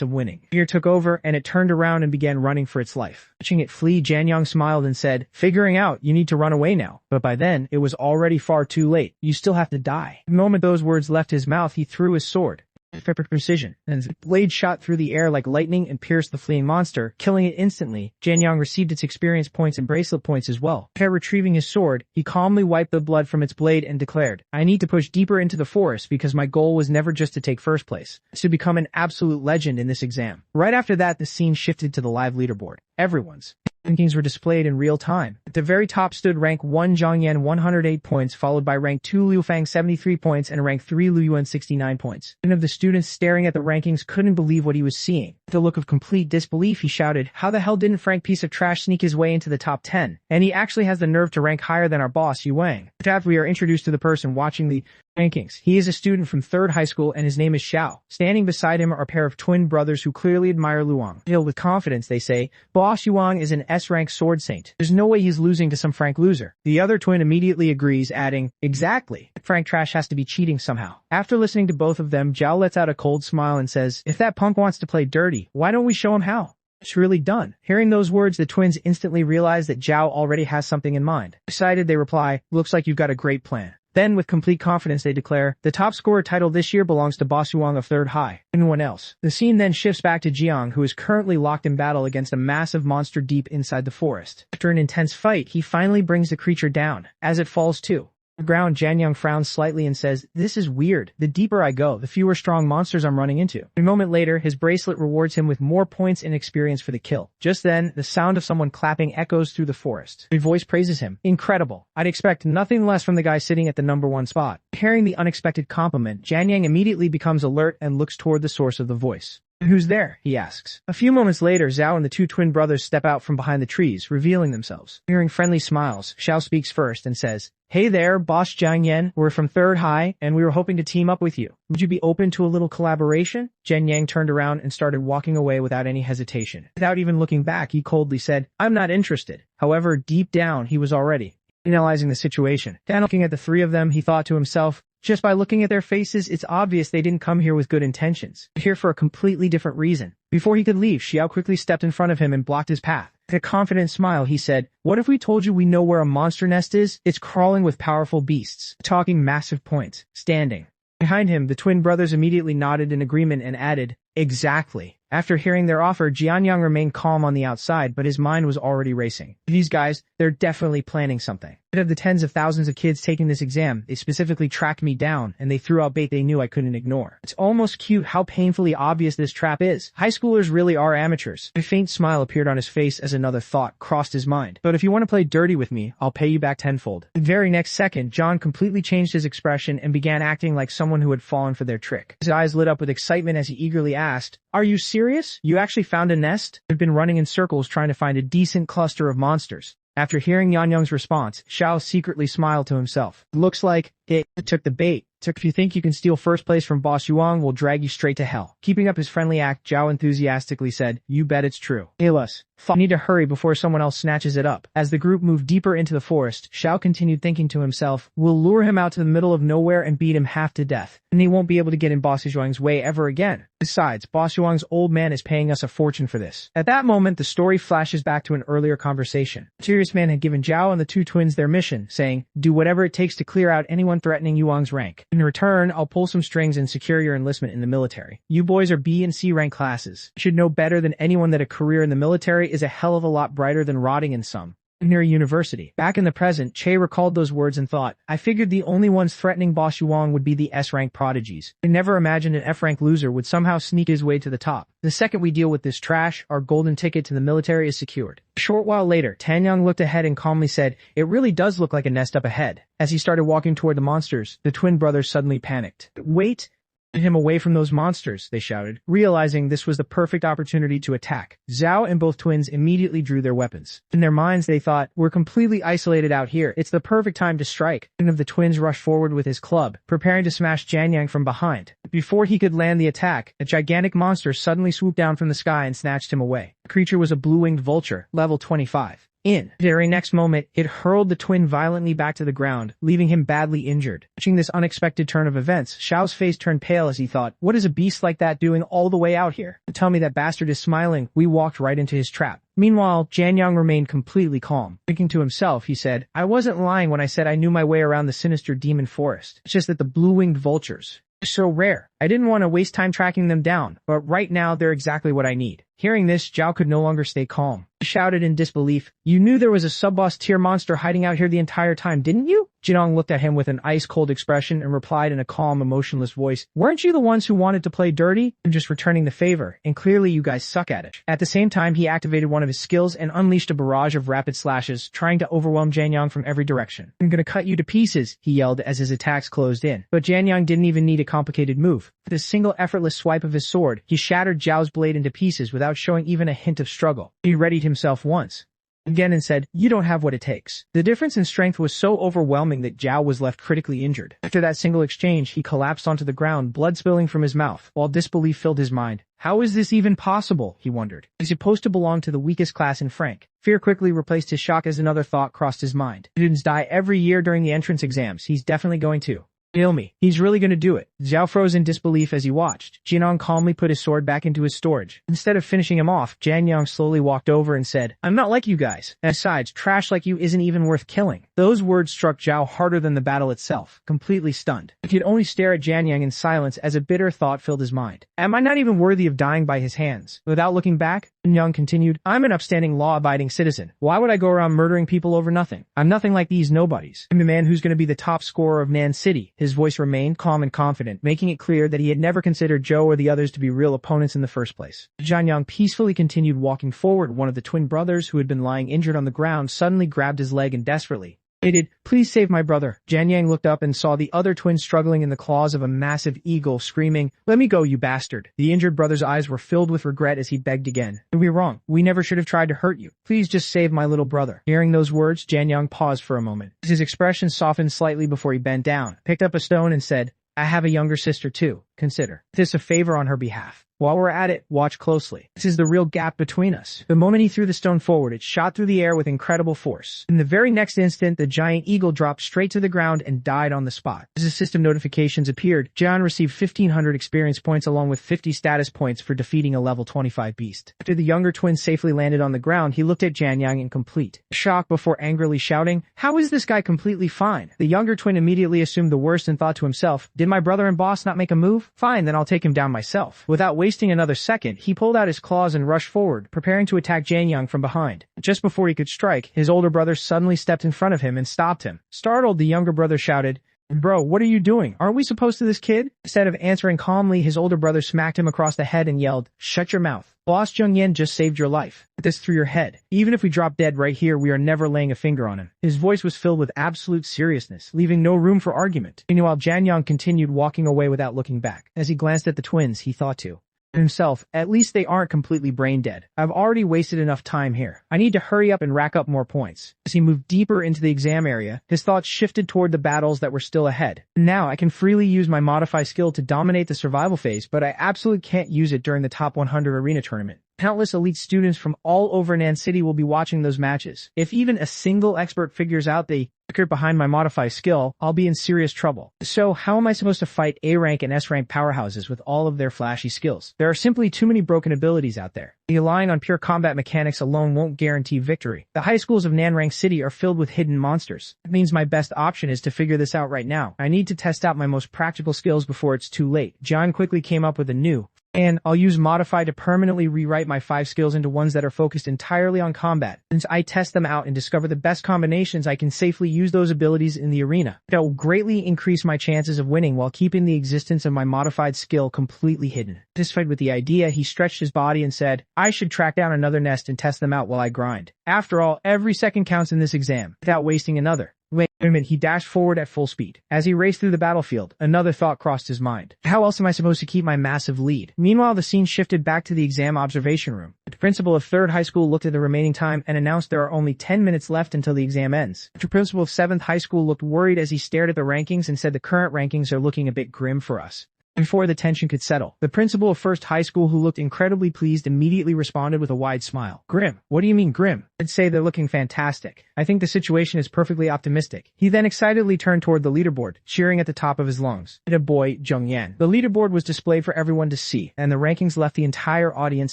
of winning. Fear took over, and it turned around and began running for its life. Watching it flee, Jianyang smiled and said, "Figuring out, you need to run away now." But by then, it was already far too late. You still have to die. The moment those words left his mouth, he threw his sword. Perfect precision, and the blade shot through the air like lightning and pierced the fleeing monster, killing it instantly. Jianyang received its experience points and bracelet points as well. After retrieving his sword, he calmly wiped the blood from its blade and declared, "I need to push deeper into the forest because my goal was never just to take first place. It's to become an absolute legend in this exam." Right after that, the scene shifted to the live leaderboard. Everyone's rankings were displayed in real time. At the very top stood rank 1 Zhang Yan 108 points, followed by rank 2 Liu Fang 73 points, and rank 3 Liu Yuan 69 points. One of the students staring at the rankings couldn't believe what he was seeing. With a look of complete disbelief, he shouted, "How the hell didn't Frank piece of trash sneak his way into the top 10? And he actually has the nerve to rank higher than our boss, Yu Wang." After we are introduced to the person watching the rankings. He is a student from 3rd high school and his name is Xiao. Standing beside him are a pair of twin brothers who clearly admire Luang. Filled with confidence, they say, "Boss Yuang is an S-rank sword saint. There's no way he's losing to some Frank loser." The other twin immediately agrees, adding, "Exactly. Frank Trash has to be cheating somehow." After listening to both of them, Zhao lets out a cold smile and says, "If that punk wants to play dirty, why don't we show him how? It's really done." Hearing those words, the twins instantly realize that Zhao already has something in mind. Excited, they reply, "Looks like you've got a great plan." Then, with complete confidence, they declare, "The top scorer title this year belongs to Boss Yuang of 3rd High. Anyone else?" The scene then shifts back to Jiang, who is currently locked in battle against a massive monster deep inside the forest. After an intense fight, he finally brings the creature down, as it falls too. On the ground, Jianyang frowns slightly and says, "This is weird. The deeper I go, the fewer strong monsters I'm running into." A moment later, his bracelet rewards him with more points and experience for the kill. Just then, the sound of someone clapping echoes through the forest. A voice praises him. "Incredible. I'd expect nothing less from the guy sitting at the #1 spot." Hearing the unexpected compliment, Jianyang immediately becomes alert and looks toward the source of the voice. "Who's there?" he asks. A few moments later, Zhao and the two twin brothers step out from behind the trees, revealing themselves. Hearing friendly smiles, Xiao speaks first and says, "Hey there, Boss Jiang Yan. We're from 3rd High, and we were hoping to team up with you. Would you be open to a little collaboration?" Jiang Yang turned around and started walking away without any hesitation. Without even looking back, he coldly said, "I'm not interested." However, deep down, he was already analyzing the situation. Then looking at the three of them, he thought to himself, "Just by looking at their faces, it's obvious they didn't come here with good intentions. They're here for a completely different reason." Before he could leave, Xiao quickly stepped in front of him and blocked his path. With a confident smile, he said, "What if we told you we know where a monster nest is? It's crawling with powerful beasts, talking massive points, standing." Behind him, the twin brothers immediately nodded in agreement and added, "Exactly." After hearing their offer, Jianyang remained calm on the outside, but his mind was already racing. These guys, they're definitely planning something. Out of the tens of thousands of kids taking this exam, they specifically tracked me down, and they threw out bait they knew I couldn't ignore. It's almost cute how painfully obvious this trap is. High schoolers really are amateurs. A faint smile appeared on his face as another thought crossed his mind. "But if you want to play dirty with me, I'll pay you back tenfold." The very next second, John completely changed his expression and began acting like someone who had fallen for their trick. His eyes lit up with excitement as he eagerly asked, "Are you serious? You actually found a nest?" I've been running in circles trying to find a decent cluster of monsters. After hearing Yan Yang's response, Xiao secretly smiled to himself. "Looks like it took the bait. If you think you can steal first place from Boss Yuang, we'll drag you straight to hell. Keeping up his friendly act, Zhao enthusiastically said, you bet it's true. Alas, I need to hurry before someone else snatches it up. As the group moved deeper into the forest, Xiao continued thinking to himself, we'll lure him out to the middle of nowhere and beat him half to death, and he won't be able to get in Boss Yuang's way ever again. Besides, Boss Yuang's old man is paying us a fortune for this. At that moment, the story flashes back to an earlier conversation. The mysterious man had given Zhao and the two twins their mission, saying, do whatever it takes to clear out anyone threatening Yuang's rank. In return, I'll pull some strings and secure your enlistment in the military. You boys are B and C rank classes. You should know better than anyone that a career in the military is a hell of a lot brighter than rotting in some near a university. Back in the present, Che recalled those words and thought, I figured the only ones threatening Boss Yuang would be the S-rank prodigies. I never imagined an F-rank loser would somehow sneak his way to the top. The second we deal with this trash, our golden ticket to the military is secured. A short while later, Tanyang looked ahead and calmly said, it really does look like a nest up ahead. As he started walking toward the monsters, the twin brothers suddenly panicked. Wait! Get him away from those monsters, they shouted, realizing this was the perfect opportunity to attack. Zhao and both twins immediately drew their weapons. In their minds, they thought, we're completely isolated out here. It's the perfect time to strike. One of the twins rushed forward with his club, preparing to smash Jianyang from behind. Before he could land the attack, a gigantic monster suddenly swooped down from the sky and snatched him away. The creature was a blue-winged vulture, level 25. In the very next moment, it hurled the twin violently back to the ground, leaving him badly injured. Watching this unexpected turn of events, Xiao's face turned pale as he thought, what is a beast like that doing all the way out here? Tell me that bastard is smiling, we walked right into his trap. Meanwhile, Jianyang remained completely calm. Thinking to himself, he said, I wasn't lying when I said I knew my way around the sinister demon forest. It's just that the blue-winged vultures are so rare. I didn't want to waste time tracking them down, but right now they're exactly what I need. Hearing this, Zhao could no longer stay calm. He shouted in disbelief, you knew there was a sub-boss tier monster hiding out here the entire time, didn't you? Jinong looked at him with an ice-cold expression and replied in a calm, emotionless voice, weren't you the ones who wanted to play dirty? I'm just returning the favor, and clearly you guys suck at it. At the same time, he activated one of his skills and unleashed a barrage of rapid slashes, trying to overwhelm Jianyang from every direction. I'm gonna cut you to pieces, he yelled as his attacks closed in. But Jianyang didn't even need a complicated move. With a single effortless swipe of his sword, he shattered Zhao's blade into pieces without showing even a hint of struggle. He readied himself once again and said, you don't have what it takes. The difference in strength was so overwhelming that Zhao was left critically injured. After that single exchange, he collapsed onto the ground, blood spilling from his mouth, while disbelief filled his mind. How is this even possible? He wondered. He's supposed to belong to the weakest class in Frank. Fear quickly replaced his shock as another thought crossed his mind. Students die every year during the entrance exams. He's definitely going to kill me. He's really gonna do it. Zhao froze in disbelief as he watched. Jinong calmly put his sword back into his storage. Instead of finishing him off, Jianyang slowly walked over and said, I'm not like you guys. And besides, trash like you isn't even worth killing. Those words struck Zhao harder than the battle itself, completely stunned. He could only stare at Jianyang in silence as a bitter thought filled his mind. Am I not even worthy of dying by his hands? Without looking back, Jianyang continued, I'm an upstanding, law-abiding citizen. Why would I go around murdering people over nothing? I'm nothing like these nobodies. I'm the man who's gonna be the top scorer of Nan City. His voice remained calm and confident, making it clear that he had never considered Zhou or the others to be real opponents in the first place. Jianyang peacefully continued walking forward. One of the twin brothers who had been lying injured on the ground suddenly grabbed his leg and desperately pleaded, please save my brother. Jianyang looked up and saw the other twin struggling in the claws of a massive eagle, screaming, let me go, you bastard. The injured brother's eyes were filled with regret as he begged again. We're wrong. We never should have tried to hurt you. Please just save my little brother. Hearing those words, Jianyang paused for a moment. His expression softened slightly before he bent down, picked up a stone and said, I have a younger sister too. Consider this a favor on her behalf. While we're at it, watch closely. This is the real gap between us. The moment he threw the stone forward, it shot through the air with incredible force. In the very next instant, the giant eagle dropped straight to the ground and died on the spot. As the system notifications appeared, Jian received 1,500 experience points along with 50 status points for defeating a level 25 beast. After the younger twin safely landed on the ground, he looked at Jianyang in complete shock before angrily shouting, how is this guy completely fine? The younger twin immediately assumed the worst and thought to himself, did my brother and boss not make a move? Fine, then I'll take him down myself. Without wasting another second, he pulled out his claws and rushed forward, preparing to attack Jianyang from behind. Just before he could strike, his older brother suddenly stepped in front of him and stopped him. Startled, the younger brother shouted, bro, what are you doing? Aren't we supposed to this kid? Instead of answering calmly, his older brother smacked him across the head and yelled, shut your mouth. Boss Zhongyan just saved your life. Put this through your head. Even if we drop dead right here, we are never laying a finger on him. His voice was filled with absolute seriousness, leaving no room for argument. Meanwhile, Jianyang continued walking away without looking back. As he glanced at the twins, he thought to himself, at least they aren't completely brain dead. I've already wasted enough time here. I need to hurry up and rack up more points. As he moved deeper into the exam area, his thoughts shifted toward the battles that were still ahead. Now I can freely use my modify skill to dominate the survival phase, but I absolutely can't use it during the top 100 arena tournament. Countless elite students from all over Nan City will be watching those matches. If even a single expert figures out the secret behind my modify skill, I'll be in serious trouble. So how am I supposed to fight A rank and S rank powerhouses with all of their flashy skills? There are simply too many broken abilities out there. Relying on pure combat mechanics alone won't guarantee victory. The high schools of Nanrang City are filled with hidden monsters. That means my best option is to figure this out right now. I need to test out my most practical skills before it's too late. John quickly came up with a new and I'll use modify to permanently rewrite my 5 skills into ones that are focused entirely on combat. Since I test them out and discover the best combinations, I can safely use those abilities in the arena. That will greatly increase my chances of winning while keeping the existence of my modified skill completely hidden. Satisfied with the idea, he stretched his body and said, I should track down another nest and test them out while I grind. After all, every second counts in this exam. Without wasting another. Wait a minute, he dashed forward at full speed. As he raced through the battlefield, another thought crossed his mind. How else am I supposed to keep my massive lead? Meanwhile, the scene shifted back to the exam observation room. The principal of 3rd High School looked at the remaining time and announced there are only 10 minutes left until the exam ends. The principal of 7th High School looked worried as he stared at the rankings and said the current rankings are looking a bit grim for us. Before the tension could settle, the principal of 1st High School, who looked incredibly pleased, immediately responded with a wide smile. Grim? What do you mean grim? I'd say they're looking fantastic. I think the situation is perfectly optimistic. He then excitedly turned toward the leaderboard, cheering at the top of his lungs. A boy, Jung Yan. The leaderboard was displayed for everyone to see, and the rankings left the entire audience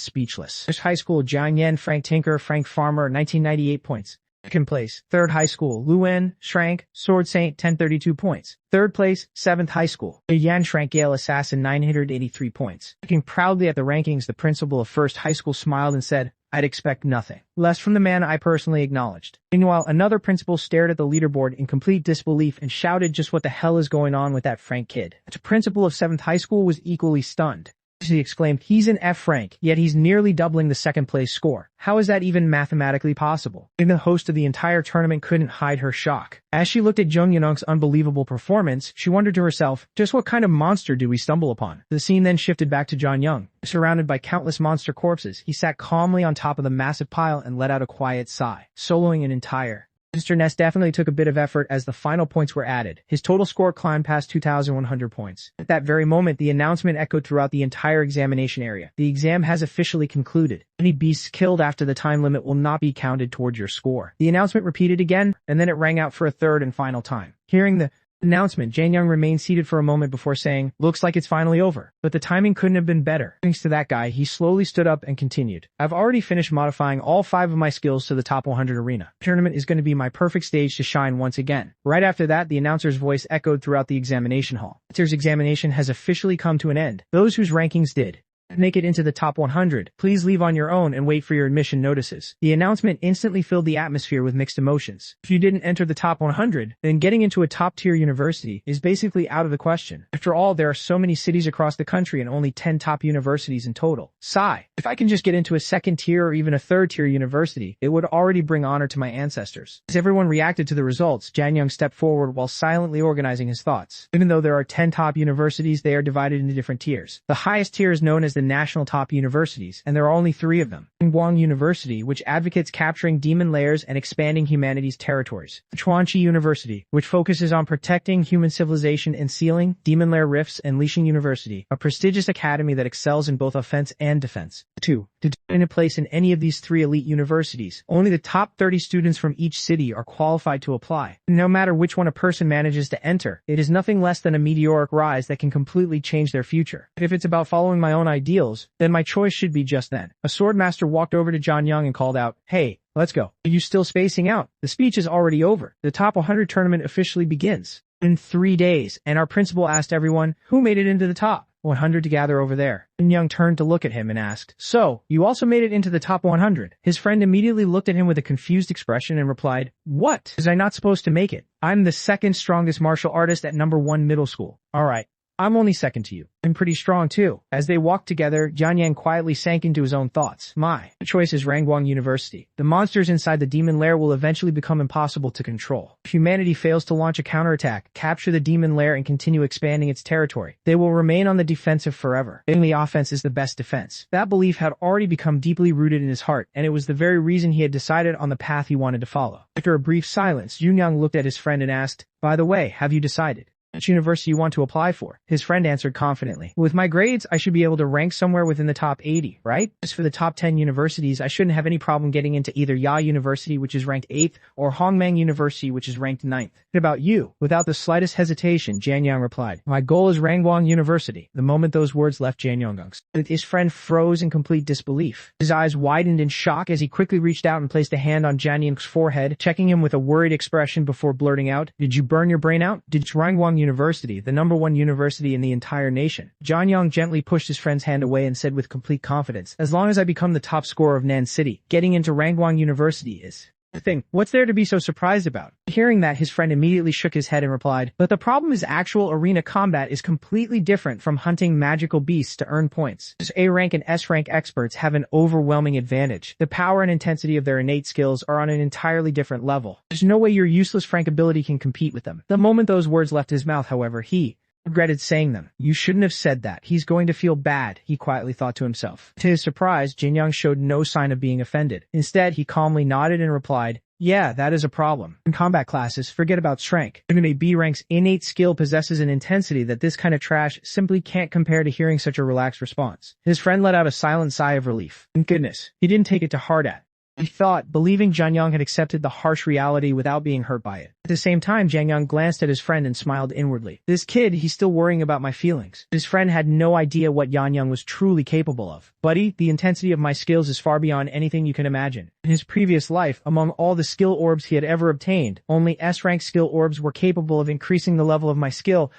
speechless. 1st High School, Jiang Yan, Frank Tinker, Frank Farmer, 1998 points. 2nd place, 3rd High School, Luwen, Shrank, Sword Saint, 1032 points. 3rd place, 7th High School, Yan Shrank Gale Assassin, 983 points. Looking proudly at the rankings, the principal of 1st High School smiled and said, I'd expect nothing less from the man I personally acknowledged. Meanwhile, another principal stared at the leaderboard in complete disbelief and shouted, just what the hell is going on with that Frank kid? The principal of 7th High School was equally stunned. He exclaimed, he's an F rank, yet he's nearly doubling the 2nd place score. How is that even mathematically possible? Even the host of the entire tournament couldn't hide her shock. As she looked at Jung Yanung's unbelievable performance, she wondered to herself, just what kind of monster do we stumble upon? The scene then shifted back to John Young. Surrounded by countless monster corpses, he sat calmly on top of the massive pile and let out a quiet sigh, soloing an entire Mr. Ness definitely took a bit of effort as the final points were added. His total score climbed past 2,100 points. At that very moment, the announcement echoed throughout the entire examination area. The exam has officially concluded. Any beasts killed after the time limit will not be counted towards your score. The announcement repeated again, and then it rang out for a third and final time. Hearing the announcement, Jang Young remained seated for a moment before saying, looks like it's finally over. But the timing couldn't have been better. Thanks to that guy, he slowly stood up and continued. I've already finished modifying all 5 of my skills to the top 100 arena. The tournament is going to be my perfect stage to shine once again. Right after that, the announcer's voice echoed throughout the examination hall. This examination has officially come to an end. Those whose rankings did make it into the top 100, please leave on your own and wait for your admission notices. The announcement instantly filled the atmosphere with mixed emotions. If you didn't enter the top 100, then getting into a top-tier university is basically out of the question. After all, there are so many cities across the country and only 10 top universities in total. Sigh. If I can just get into a 2nd-tier or even a 3rd-tier university, it would already bring honor to my ancestors. As everyone reacted to the results, Jan Young stepped forward while silently organizing his thoughts. Even though there are 10 top universities, they are divided into different tiers. The highest tier is known as the national top universities, and there are only 3 of them. Guang University, which advocates capturing demon layers and expanding humanity's territories. Chuanchi University, which focuses on protecting human civilization and sealing demon layer rifts, and Lixing University, a prestigious academy that excels in both offense and defense. 2. To gain a place in any of these 3 elite universities, only the top 30 students from each city are qualified to apply. No matter which one a person manages to enter, it is nothing less than a meteoric rise that can completely change their future. If it's about following my own ideals, then my choice should be just then. A swordmaster walked over to John Young and called out, hey, let's go. Are you still spacing out? The speech is already over. The top 100 tournament officially begins in 3 days, and our principal asked everyone, who made it into the top 100 to gather over there? And Young turned to look at him and asked, so, you also made it into the top 100? His friend immediately looked at him with a confused expression and replied, what? Was I not supposed to make it? I'm the 2nd strongest martial artist at number 1 middle school. Alright. I'm only second to you. I'm pretty strong too. As they walked together, Jianyang quietly sank into his own thoughts. My choice is Rangguang University. The monsters inside the demon lair will eventually become impossible to control. If humanity fails to launch a counterattack, capture the demon lair and continue expanding its territory, they will remain on the defensive forever. The offense is the best defense. That belief had already become deeply rooted in his heart, and it was the very reason he had decided on the path he wanted to follow. After a brief silence, Jianyang looked at his friend and asked, "By the way, have you decided which university you want to apply for?" His friend answered confidently, "With my grades, I should be able to rank somewhere within the top 80, right? As for the top 10 universities, I shouldn't have any problem getting into either Ya University, which is ranked 8th, or Hongmang University, which is ranked 9th. What about you?" Without the slightest hesitation, Jianyang replied, "My goal is Rangguang University." The moment those words left Jianyang's, his friend froze in complete disbelief. His eyes widened in shock as he quickly reached out and placed a hand on Jianyang's forehead, checking him with a worried expression before blurting out, "Did you burn your brain out? Did Rangguang University, the #1 university in the entire nation?" Jianyang gently pushed his friend's hand away and said with complete confidence, "As long as I become the top scorer of Nan City, getting into Rangguang University is the thing. What's there to be so surprised about?" Hearing that, his friend immediately shook his head and replied, "But the problem is actual arena combat is completely different from hunting magical beasts to earn points. A rank and S rank experts have an overwhelming advantage. The power and intensity of their innate skills are on an entirely different level. There's no way your useless Frank ability can compete with them." The moment those words left his mouth, however, he regretted saying them. "You shouldn't have said that. He's going to feel bad," he quietly thought to himself. To his surprise, Jianyang showed no sign of being offended. Instead, he calmly nodded and replied, "Yeah, that is a problem. In combat classes, forget about strength. Even a B rank's innate skill possesses an intensity that this kind of trash simply can't compare to." Hearing such a relaxed response, his friend let out a silent sigh of relief. Thank goodness, he didn't take it to heart at. He thought, believing Jianyang had accepted the harsh reality without being hurt by it. At the same time, Jianyang glanced at his friend and smiled inwardly. This kid, he's still worrying about my feelings. His friend had no idea what Jianyang was truly capable of. "Buddy, the intensity of my skills is far beyond anything you can imagine. In his previous life, among all the skill orbs he had ever obtained, only S-rank skill orbs were capable of increasing the level of my skill.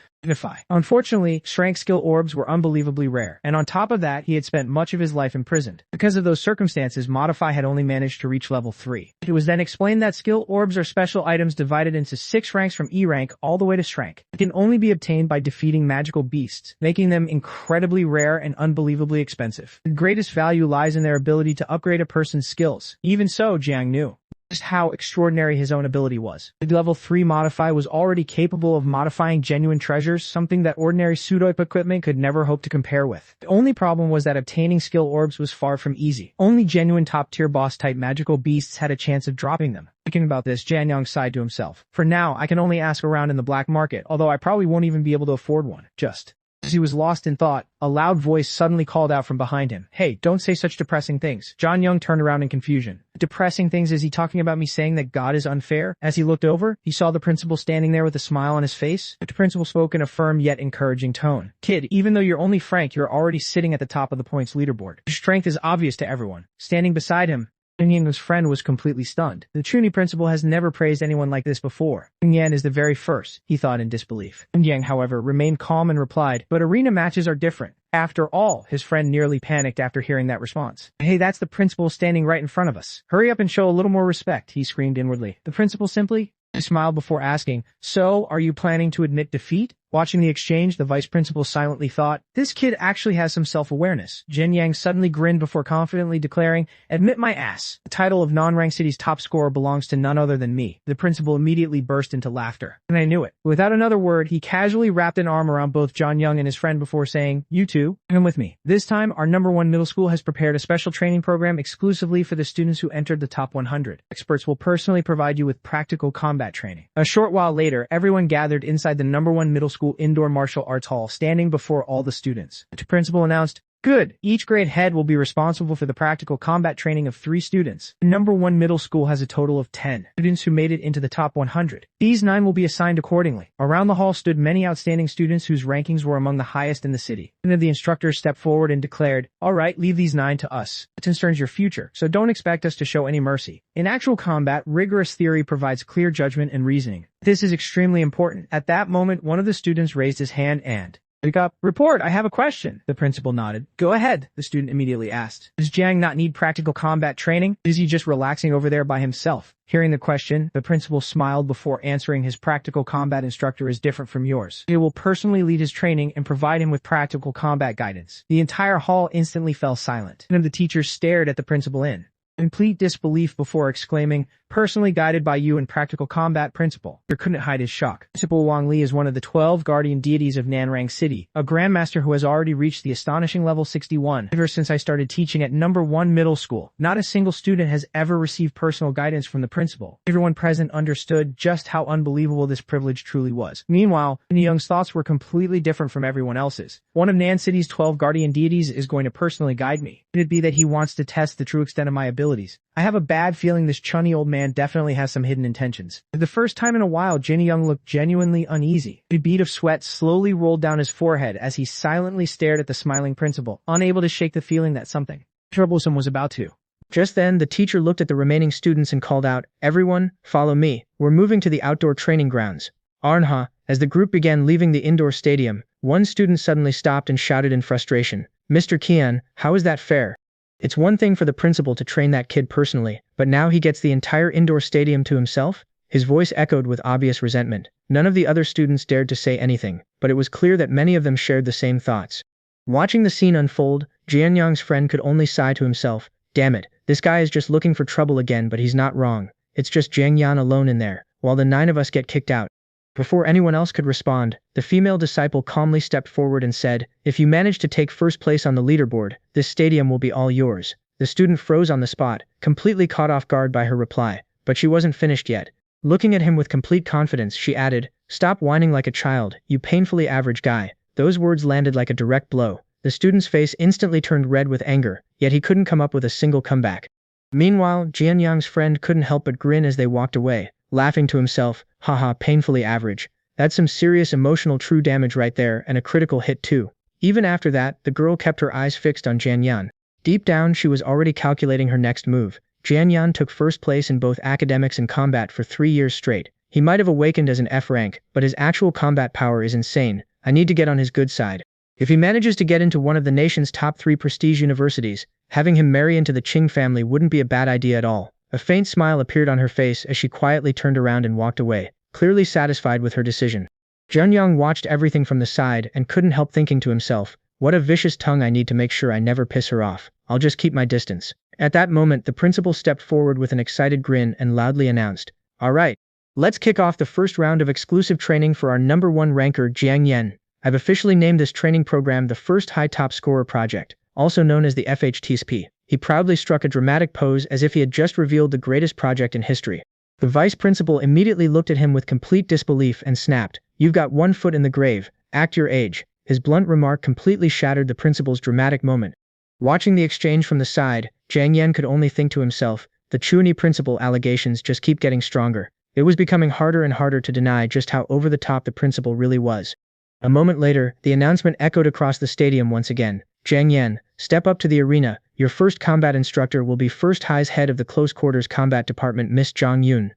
Unfortunately, strength skill orbs were unbelievably rare, and on top of that, he had spent much of his life imprisoned. Because of those circumstances, Modify had only managed to reach level 3. It was then explained that skill orbs are special items divided into 6 ranks from E rank all the way to Shrank. It can only be obtained by defeating magical beasts, making them incredibly rare and unbelievably expensive. The greatest value lies in their ability to upgrade a person's skills. Even so, Jiang knew just how extraordinary his own ability was. The level 3 Modify was already capable of modifying genuine treasures, something that ordinary pseudo-type equipment could never hope to compare with. The only problem was that obtaining skill orbs was far from easy. Only genuine top-tier boss-type magical beasts had a chance of dropping them. Thinking about this, Jianyang sighed to himself. "For now, I can only ask around in the black market, although I probably won't even be able to afford one." Just as he was lost in thought, a loud voice suddenly called out from behind him. "Hey, don't say such depressing things." Jianyang turned around in confusion. "Depressing things? Is he talking about me saying that God is unfair?" As he looked over, he saw the principal standing there with a smile on his face. The principal spoke in a firm yet encouraging tone. "Kid, even though you're only Frank, you're already sitting at the top of the points leaderboard. Your strength is obvious to everyone." Standing beside him, Jianyang's friend was completely stunned. The Chuny principal has never praised anyone like this before. Yan is the very first, he thought in disbelief. Yang, however, remained calm and replied, "But arena matches are different." After all, his friend nearly panicked after hearing that response. "Hey, that's the principal standing right in front of us. Hurry up and show a little more respect," he screamed inwardly. The principal simply smiled before asking, "So, are you planning to admit defeat?" Watching the exchange, the vice principal silently thought, "This kid actually has some self-awareness." Jianyang suddenly grinned before confidently declaring, "Admit my ass. The title of Non-Rank City's top scorer belongs to none other than me." The principal immediately burst into laughter. And I knew it. Without another word, he casually wrapped an arm around both Jianyang and his friend before saying, "You two, come with me. This time, our #1 middle school has prepared a special training program exclusively for the students who entered the top 100. Experts will personally provide you with practical combat training." A short while later, everyone gathered inside the #1 middle school indoor martial arts hall, standing before all the students. The principal announced, "Good. Each grade head will be responsible for the practical combat training of 3 students. The #1 middle school has a total of 10 students who made it into the top 100. These 9 will be assigned accordingly." Around the hall stood many outstanding students whose rankings were among the highest in the city. One of the instructors stepped forward and declared, "All right, leave these 9 to us. It concerns your future, so don't expect us to show any mercy. In actual combat, rigorous theory provides clear judgment and reasoning. This is extremely important." At that moment, one of the students raised his hand and Pick up. Report, I have a question. The principal nodded. Go ahead, the student immediately asked. Does Jiang not need practical combat training? Is he just relaxing over there by himself? Hearing the question, the principal smiled before answering. His practical combat instructor is different from yours. He will personally lead his training and provide him with practical combat guidance. The entire hall instantly fell silent. One of the teachers stared at the principal in complete disbelief before exclaiming, personally guided by you in practical combat, principal. He couldn't hide his shock. Principal Wang Li is one of the 12 guardian deities of Nanrang City, a grandmaster who has already reached the astonishing level 61. Ever since I started teaching at number 1 middle school, not a single student has ever received personal guidance from the principal. Everyone present understood just how unbelievable this privilege truly was. Meanwhile, Li Young's thoughts were completely different from everyone else's. One of Nan City's 12 guardian deities is going to personally guide me. Could it be that he wants to test the true extent of my abilities? I have a bad feeling this chunny old man definitely has some hidden intentions. For the first time in a while, Jin Young looked genuinely uneasy. A bead of sweat slowly rolled down his forehead as he silently stared at the smiling principal, unable to shake the feeling that something troublesome was about to. Just then, the teacher looked at the remaining students and called out, "Everyone, follow me. We're moving to the outdoor training grounds." Arnha, as the group began leaving the indoor stadium, one student suddenly stopped and shouted in frustration, "Mr. Kian, how is that fair? It's one thing for the principal to train that kid personally, but now he gets the entire indoor stadium to himself?" His voice echoed with obvious resentment. None of the other students dared to say anything, but it was clear that many of them shared the same thoughts. Watching the scene unfold, Jianyang's friend could only sigh to himself, "Damn it, this guy is just looking for trouble again, but he's not wrong. It's just Jiang Yan alone in there, while the 9 of us get kicked out." Before anyone else could respond, the female disciple calmly stepped forward and said, "If you manage to take first place on the leaderboard, this stadium will be all yours." The student froze on the spot, completely caught off guard by her reply, but she wasn't finished yet. Looking at him with complete confidence, she added, "Stop whining like a child, you painfully average guy." Those words landed like a direct blow. The student's face instantly turned red with anger, yet he couldn't come up with a single comeback. Meanwhile, Jianyang's friend couldn't help but grin as they walked away, laughing to himself, "Haha, painfully average. That's some serious emotional true damage right there, and a critical hit too." Even after that, the girl kept her eyes fixed on Jianyan. Deep down, she was already calculating her next move. Jianyan took first place in both academics and combat for 3 years straight. He might have awakened as an F rank, but his actual combat power is insane. I need to get on his good side. If he manages to get into one of the nation's top 3 prestige universities, having him marry into the Qing family wouldn't be a bad idea at all. A faint smile appeared on her face as she quietly turned around and walked away, clearly satisfied with her decision. Jianyang watched everything from the side and couldn't help thinking to himself, "What a vicious tongue, I need to make sure I never piss her off. I'll just keep my distance." At that moment, the principal stepped forward with an excited grin and loudly announced, "All right, let's kick off the first round of exclusive training for our number 1 ranker, Jiang Yan. I've officially named this training program the First High Top Scorer Project, also known as the FHTSP." He proudly struck a dramatic pose as if he had just revealed the greatest project in history. The vice principal immediately looked at him with complete disbelief and snapped, "You've got one foot in the grave, act your age." His blunt remark completely shattered the principal's dramatic moment. Watching the exchange from the side, Jiang Yan could only think to himself, the Chuani principal allegations just keep getting stronger. It was becoming harder and harder to deny just how over the top the principal really was. A moment later, the announcement echoed across the stadium once again. "Jiang Yan, step up to the arena. Your first combat instructor will be First High's head of the Close Quarters Combat Department, Miss Zhang Yun."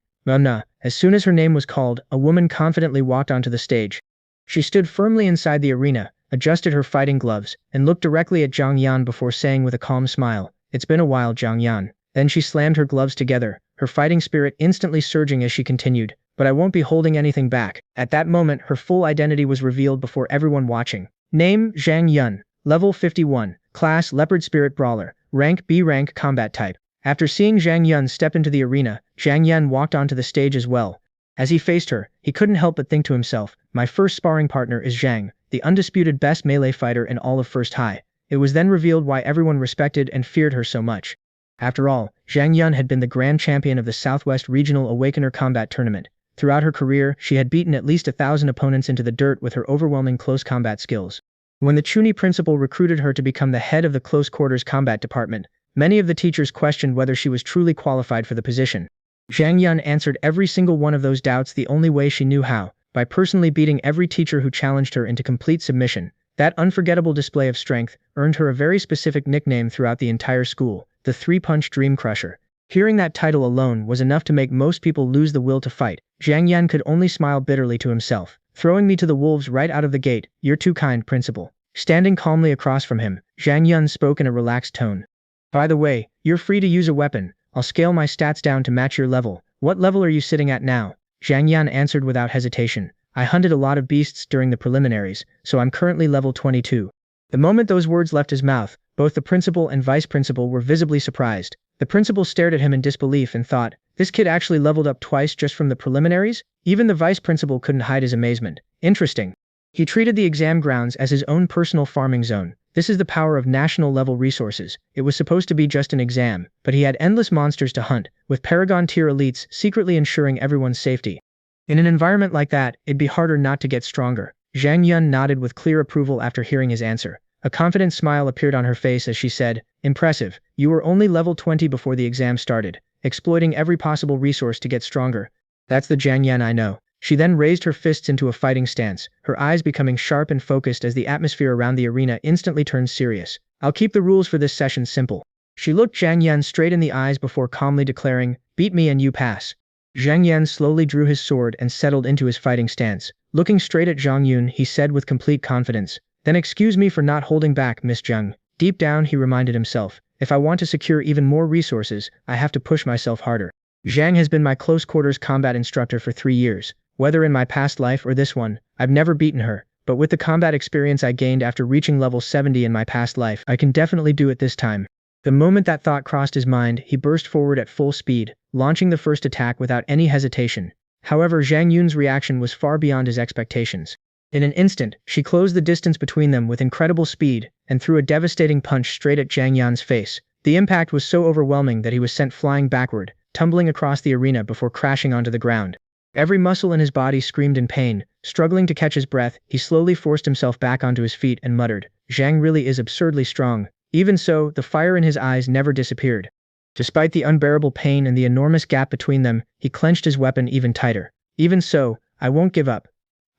As soon as her name was called, a woman confidently walked onto the stage. She stood firmly inside the arena, adjusted her fighting gloves, and looked directly at Zhang Yan before saying with a calm smile, "It's been a while, Zhang Yan." Then she slammed her gloves together, her fighting spirit instantly surging as she continued, "But I won't be holding anything back." At that moment, her full identity was revealed before everyone watching. Name, Zhang Yun. Level 51. Class, Leopard Spirit Brawler. Rank, B rank, Combat Type. After seeing Zhang Yun step into the arena, Zhang Yan walked onto the stage as well. As he faced her, he couldn't help but think to himself, "My first sparring partner is Zhang, the undisputed best melee fighter in all of First High." It was then revealed why everyone respected and feared her so much. After all, Zhang Yun had been the grand champion of the Southwest Regional Awakener Combat Tournament. Throughout her career, she had beaten at least 1,000 opponents into the dirt with her overwhelming close combat skills. When the Chuani principal recruited her to become the head of the Close Quarters Combat Department, many of the teachers questioned whether she was truly qualified for the position. Zhang Yun answered every single one of those doubts the only way she knew how, by personally beating every teacher who challenged her into complete submission. That unforgettable display of strength earned her a very specific nickname throughout the entire school, the Three-Punch Dream Crusher. Hearing that title alone was enough to make most people lose the will to fight. Zhang Yan could only smile bitterly to himself. throwing me to the wolves right out of the gate. You're too kind, principal. Standing calmly across from him, Zhang Yun spoke in a relaxed tone. By the way, you're free to use a weapon. I'll scale my stats down to match your level. What level are you sitting at now? Zhang Yan answered without hesitation. I hunted a lot of beasts during the preliminaries, so I'm currently level 22. The moment those words left his mouth, both the principal and vice principal were visibly surprised. The principal stared at him in disbelief and thought, this kid actually leveled up twice just from the preliminaries? Even the vice principal couldn't hide his amazement. Interesting. He treated the exam grounds as his own personal farming zone. This is the power of national-level resources. It was supposed to be just an exam, but he had endless monsters to hunt, with Paragon-tier elites secretly ensuring everyone's safety. In an environment like that, it'd be harder not to get stronger. Zhang Yun nodded with clear approval after hearing his answer. A confident smile appeared on her face as she said, impressive, you were only level 20 before the exam started, exploiting every possible resource to get stronger. That's the Zhang Yan I know. She then raised her fists into a fighting stance, her eyes becoming sharp and focused as the atmosphere around the arena instantly turned serious. I'll keep the rules for this session simple. She looked Zhang Yan straight in the eyes before calmly declaring, beat me and you pass. Zhang Yan slowly drew his sword and settled into his fighting stance. Looking straight at Zhang Yun, he said with complete confidence, then excuse me for not holding back, Miss Zheng. Deep down, he reminded himself, if I want to secure even more resources, I have to push myself harder. Zhang has been my close-quarters combat instructor for 3 years. Whether in my past life or this one, I've never beaten her, but with the combat experience I gained after reaching level 70 in my past life, I can definitely do it this time. The moment that thought crossed his mind, he burst forward at full speed, launching the first attack without any hesitation. However, Zhang Yun's reaction was far beyond his expectations. In an instant, she closed the distance between them with incredible speed, and threw a devastating punch straight at Zhang Yan's face. The impact was so overwhelming that he was sent flying backward, tumbling across the arena before crashing onto the ground. Every muscle in his body screamed in pain. Struggling to catch his breath, he slowly forced himself back onto his feet and muttered, Zhang really is absurdly strong. Even so, the fire in his eyes never disappeared. Despite the unbearable pain and the enormous gap between them, he clenched his weapon even tighter. Even so, I won't give up.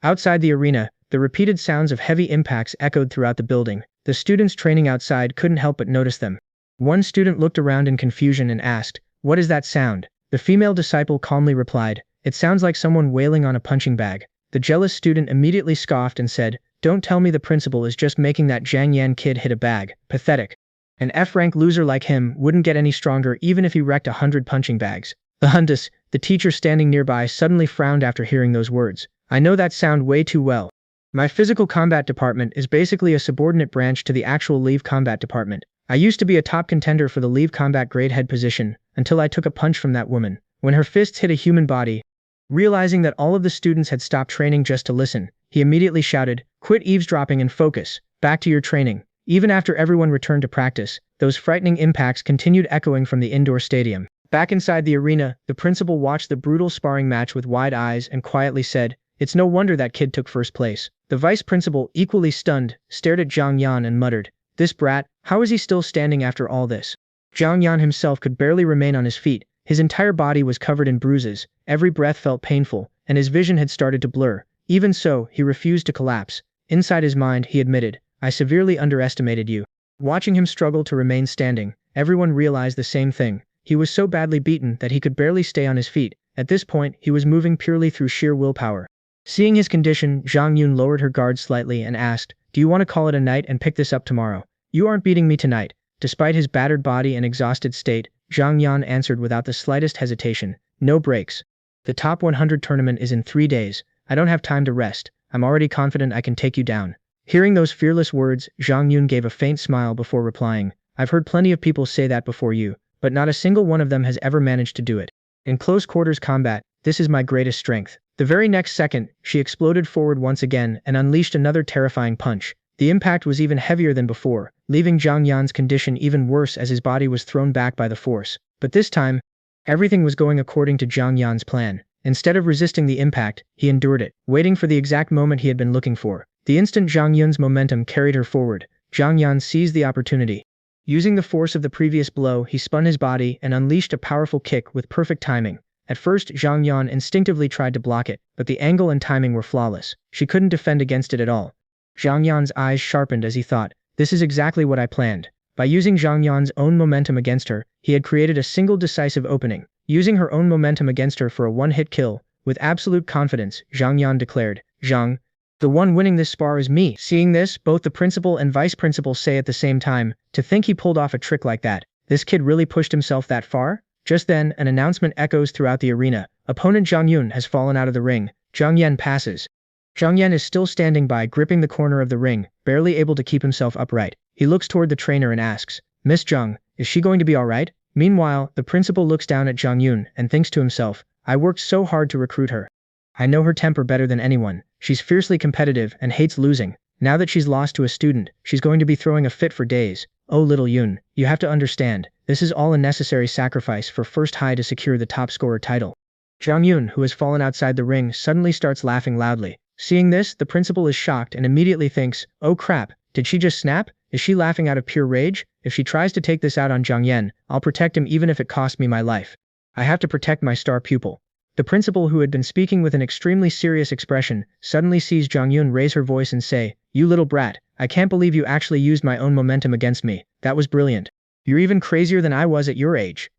Outside the arena, the repeated sounds of heavy impacts echoed throughout the building. The students training outside couldn't help but notice them. One student looked around in confusion and asked, what is that sound? The female disciple calmly replied, it sounds like someone wailing on a punching bag. The jealous student immediately scoffed and said, don't tell me the principal is just making that Zhang Yan kid hit a bag. Pathetic. An F-rank loser like him wouldn't get any stronger even if he wrecked 100 punching bags. The Huntus, the teacher standing nearby, suddenly frowned after hearing those words. I know that sound way too well. My physical combat department is basically a subordinate branch to the actual Leave Combat department. I used to be a top contender for the Leave Combat grade head position, until I took a punch from that woman. When her fists hit a human body, realizing that all of the students had stopped training just to listen, he immediately shouted, quit eavesdropping and focus, back to your training. Even after everyone returned to practice, those frightening impacts continued echoing from the indoor stadium. Back inside the arena, the principal watched the brutal sparring match with wide eyes and quietly said, it's no wonder that kid took first place. The vice principal, equally stunned, stared at Zhang Yan and muttered, this brat, how is he still standing after all this? Zhang Yan himself could barely remain on his feet. His entire body was covered in bruises, every breath felt painful, and his vision had started to blur. Even so, he refused to collapse. Inside his mind, he admitted, I severely underestimated you. Watching him struggle to remain standing, everyone realized the same thing. He was so badly beaten that he could barely stay on his feet. At this point, he was moving purely through sheer willpower. Seeing his condition, Zhang Yun lowered her guard slightly and asked, do you want to call it a night and pick this up tomorrow? You aren't beating me tonight. Despite his battered body and exhausted state, Zhang Yan answered without the slightest hesitation, no breaks. The top 100 tournament is in 3 days. I don't have time to rest. I'm already confident I can take you down. Hearing those fearless words, Zhang Yun gave a faint smile before replying, I've heard plenty of people say that before you, but not a single one of them has ever managed to do it. In close quarters combat, this is my greatest strength. The very next second, she exploded forward once again and unleashed another terrifying punch. The impact was even heavier than before, leaving Zhang Yan's condition even worse as his body was thrown back by the force. But this time, everything was going according to Zhang Yan's plan. Instead of resisting the impact, he endured it, waiting for the exact moment he had been looking for. The instant Zhang Yun's momentum carried her forward, Zhang Yan seized the opportunity. Using the force of the previous blow, he spun his body and unleashed a powerful kick with perfect timing. At first, Zhang Yan instinctively tried to block it, but the angle and timing were flawless. She couldn't defend against it at all. Zhang Yan's eyes sharpened as he thought, this is exactly what I planned. By using Zhang Yan's own momentum against her, he had created a single decisive opening. Using her own momentum against her for a one-hit kill, with absolute confidence, Zhang Yan declared, Zhang. The one winning this spar is me. Seeing this, both the principal and vice principal say at the same time, to think he pulled off a trick like that. This kid really pushed himself that far? Just then, an announcement echoes throughout the arena. Opponent Zhang Yun has fallen out of the ring. Zhang Yan passes. Zhang Yan is still standing by, gripping the corner of the ring, barely able to keep himself upright. He looks toward the trainer and asks, Miss Zhang, is she going to be alright? Meanwhile, the principal looks down at Zhang Yun and thinks to himself, I worked so hard to recruit her. I know her temper better than anyone. She's fiercely competitive and hates losing. Now that she's lost to a student, she's going to be throwing a fit for days. Oh little Yun, you have to understand, this is all a necessary sacrifice for First High to secure the top scorer title. Zhang Yun, who has fallen outside the ring, suddenly starts laughing loudly. Seeing this, the principal is shocked and immediately thinks, oh crap, did she just snap? Is she laughing out of pure rage? If she tries to take this out on Zhang Yan, I'll protect him even if it costs me my life. I have to protect my star pupil. The principal, who had been speaking with an extremely serious expression, suddenly sees Zhang Yun raise her voice and say, you little brat, I can't believe you actually used my own momentum against me. That was brilliant. You're even crazier than I was at your age.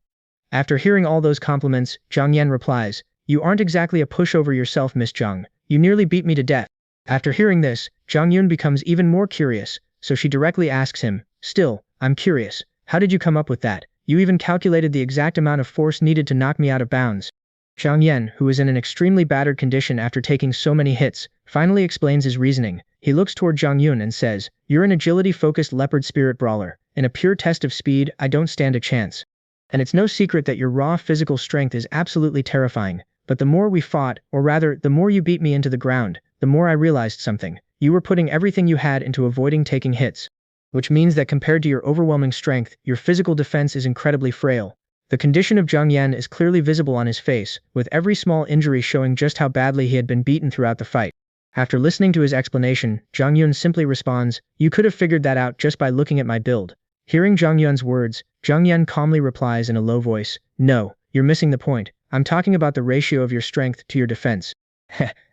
After hearing all those compliments, Zhang Yan replies, you aren't exactly a pushover yourself, Miss Zhang. You nearly beat me to death. After hearing this, Zhang Yun becomes even more curious, so she directly asks him, still, I'm curious, how did you come up with that? You even calculated the exact amount of force needed to knock me out of bounds. Zhang Yan, who is in an extremely battered condition after taking so many hits, finally explains his reasoning. He looks toward Zhang Yun and says, you're an agility-focused leopard spirit brawler. In a pure test of speed, I don't stand a chance. And it's no secret that your raw physical strength is absolutely terrifying. But the more we fought, or rather, the more you beat me into the ground, the more I realized something. You were putting everything you had into avoiding taking hits. Which means that compared to your overwhelming strength, your physical defense is incredibly frail. The condition of Zhang Yan is clearly visible on his face, with every small injury showing just how badly he had been beaten throughout the fight. After listening to his explanation, Zhang Yun simply responds, you could have figured that out just by looking at my build. Hearing Zhang Yun's words, Zhang Yan calmly replies in a low voice, no, you're missing the point. I'm talking about the ratio of your strength to your defense.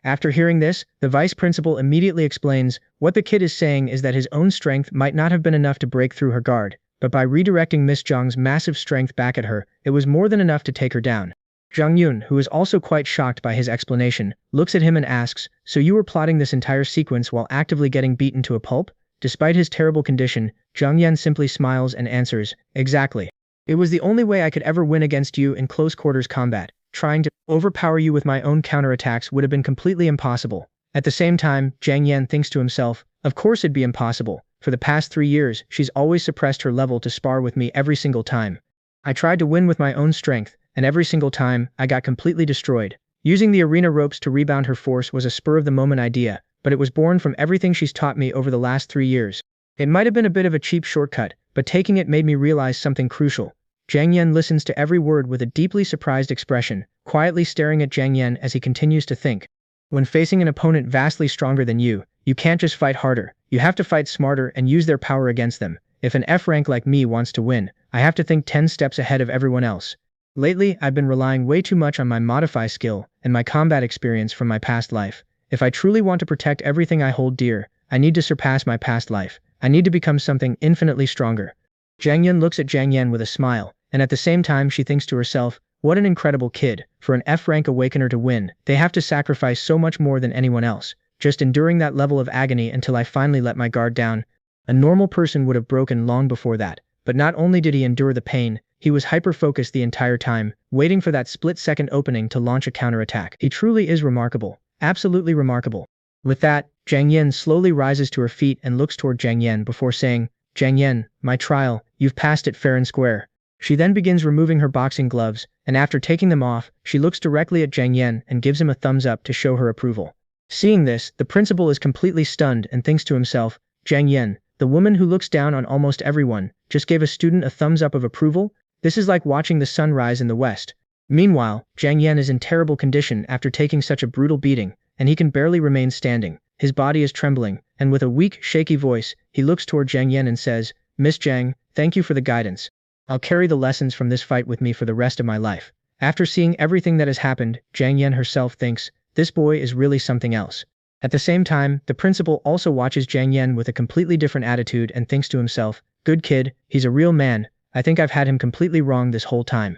After hearing this, the vice principal immediately explains, what the kid is saying is that his own strength might not have been enough to break through her guard, but by redirecting Miss Zhang's massive strength back at her, it was more than enough to take her down. Zhang Yun, who is also quite shocked by his explanation, looks at him and asks, so you were plotting this entire sequence while actively getting beaten to a pulp? Despite his terrible condition, Zhang Yan simply smiles and answers, exactly. It was the only way I could ever win against you in close quarters combat. Trying to overpower you with my own counterattacks would have been completely impossible. At the same time, Zhang Yan thinks to himself, of course it'd be impossible. For the past 3 years, she's always suppressed her level to spar with me every single time. I tried to win with my own strength, and every single time, I got completely destroyed. Using the arena ropes to rebound her force was a spur-of-the-moment idea, but it was born from everything she's taught me over the last 3 years. It might have been a bit of a cheap shortcut, but taking it made me realize something crucial. Zhang Yan listens to every word with a deeply surprised expression, quietly staring at Zhang Yan as he continues to think. When facing an opponent vastly stronger than you can't just fight harder, you have to fight smarter and use their power against them. If an F rank like me wants to win, I have to think 10 steps ahead of everyone else. Lately, I've been relying way too much on my modify skill and my combat experience from my past life. If I truly want to protect everything I hold dear, I need to surpass my past life. I need to become something infinitely stronger. Zhang Yun looks at Zhang Yan with a smile, and at the same time she thinks to herself, what an incredible kid. For an F-rank awakener to win, they have to sacrifice so much more than anyone else. Just enduring that level of agony until I finally let my guard down. A normal person would have broken long before that, but not only did he endure the pain, he was hyper-focused the entire time, waiting for that split-second opening to launch a counterattack. He truly is remarkable. Absolutely remarkable. With that, Zhang Yan slowly rises to her feet and looks toward Zhang Yan before saying, Zhang Yan, my trial, you've passed it fair and square. She then begins removing her boxing gloves, and after taking them off, she looks directly at Zhang Yan and gives him a thumbs up to show her approval. Seeing this, the principal is completely stunned and thinks to himself, Zhang Yan, the woman who looks down on almost everyone, just gave a student a thumbs up of approval? This is like watching the sun rise in the west. Meanwhile, Zhang Yan is in terrible condition after taking such a brutal beating, and he can barely remain standing. His body is trembling, and with a weak, shaky voice, he looks toward Zhang Yan and says, Miss Zhang, thank you for the guidance. I'll carry the lessons from this fight with me for the rest of my life. After seeing everything that has happened, Zhang Yan herself thinks, this boy is really something else. At the same time, the principal also watches Zhang Yan with a completely different attitude and thinks to himself, good kid, he's a real man. I think I've had him completely wrong this whole time.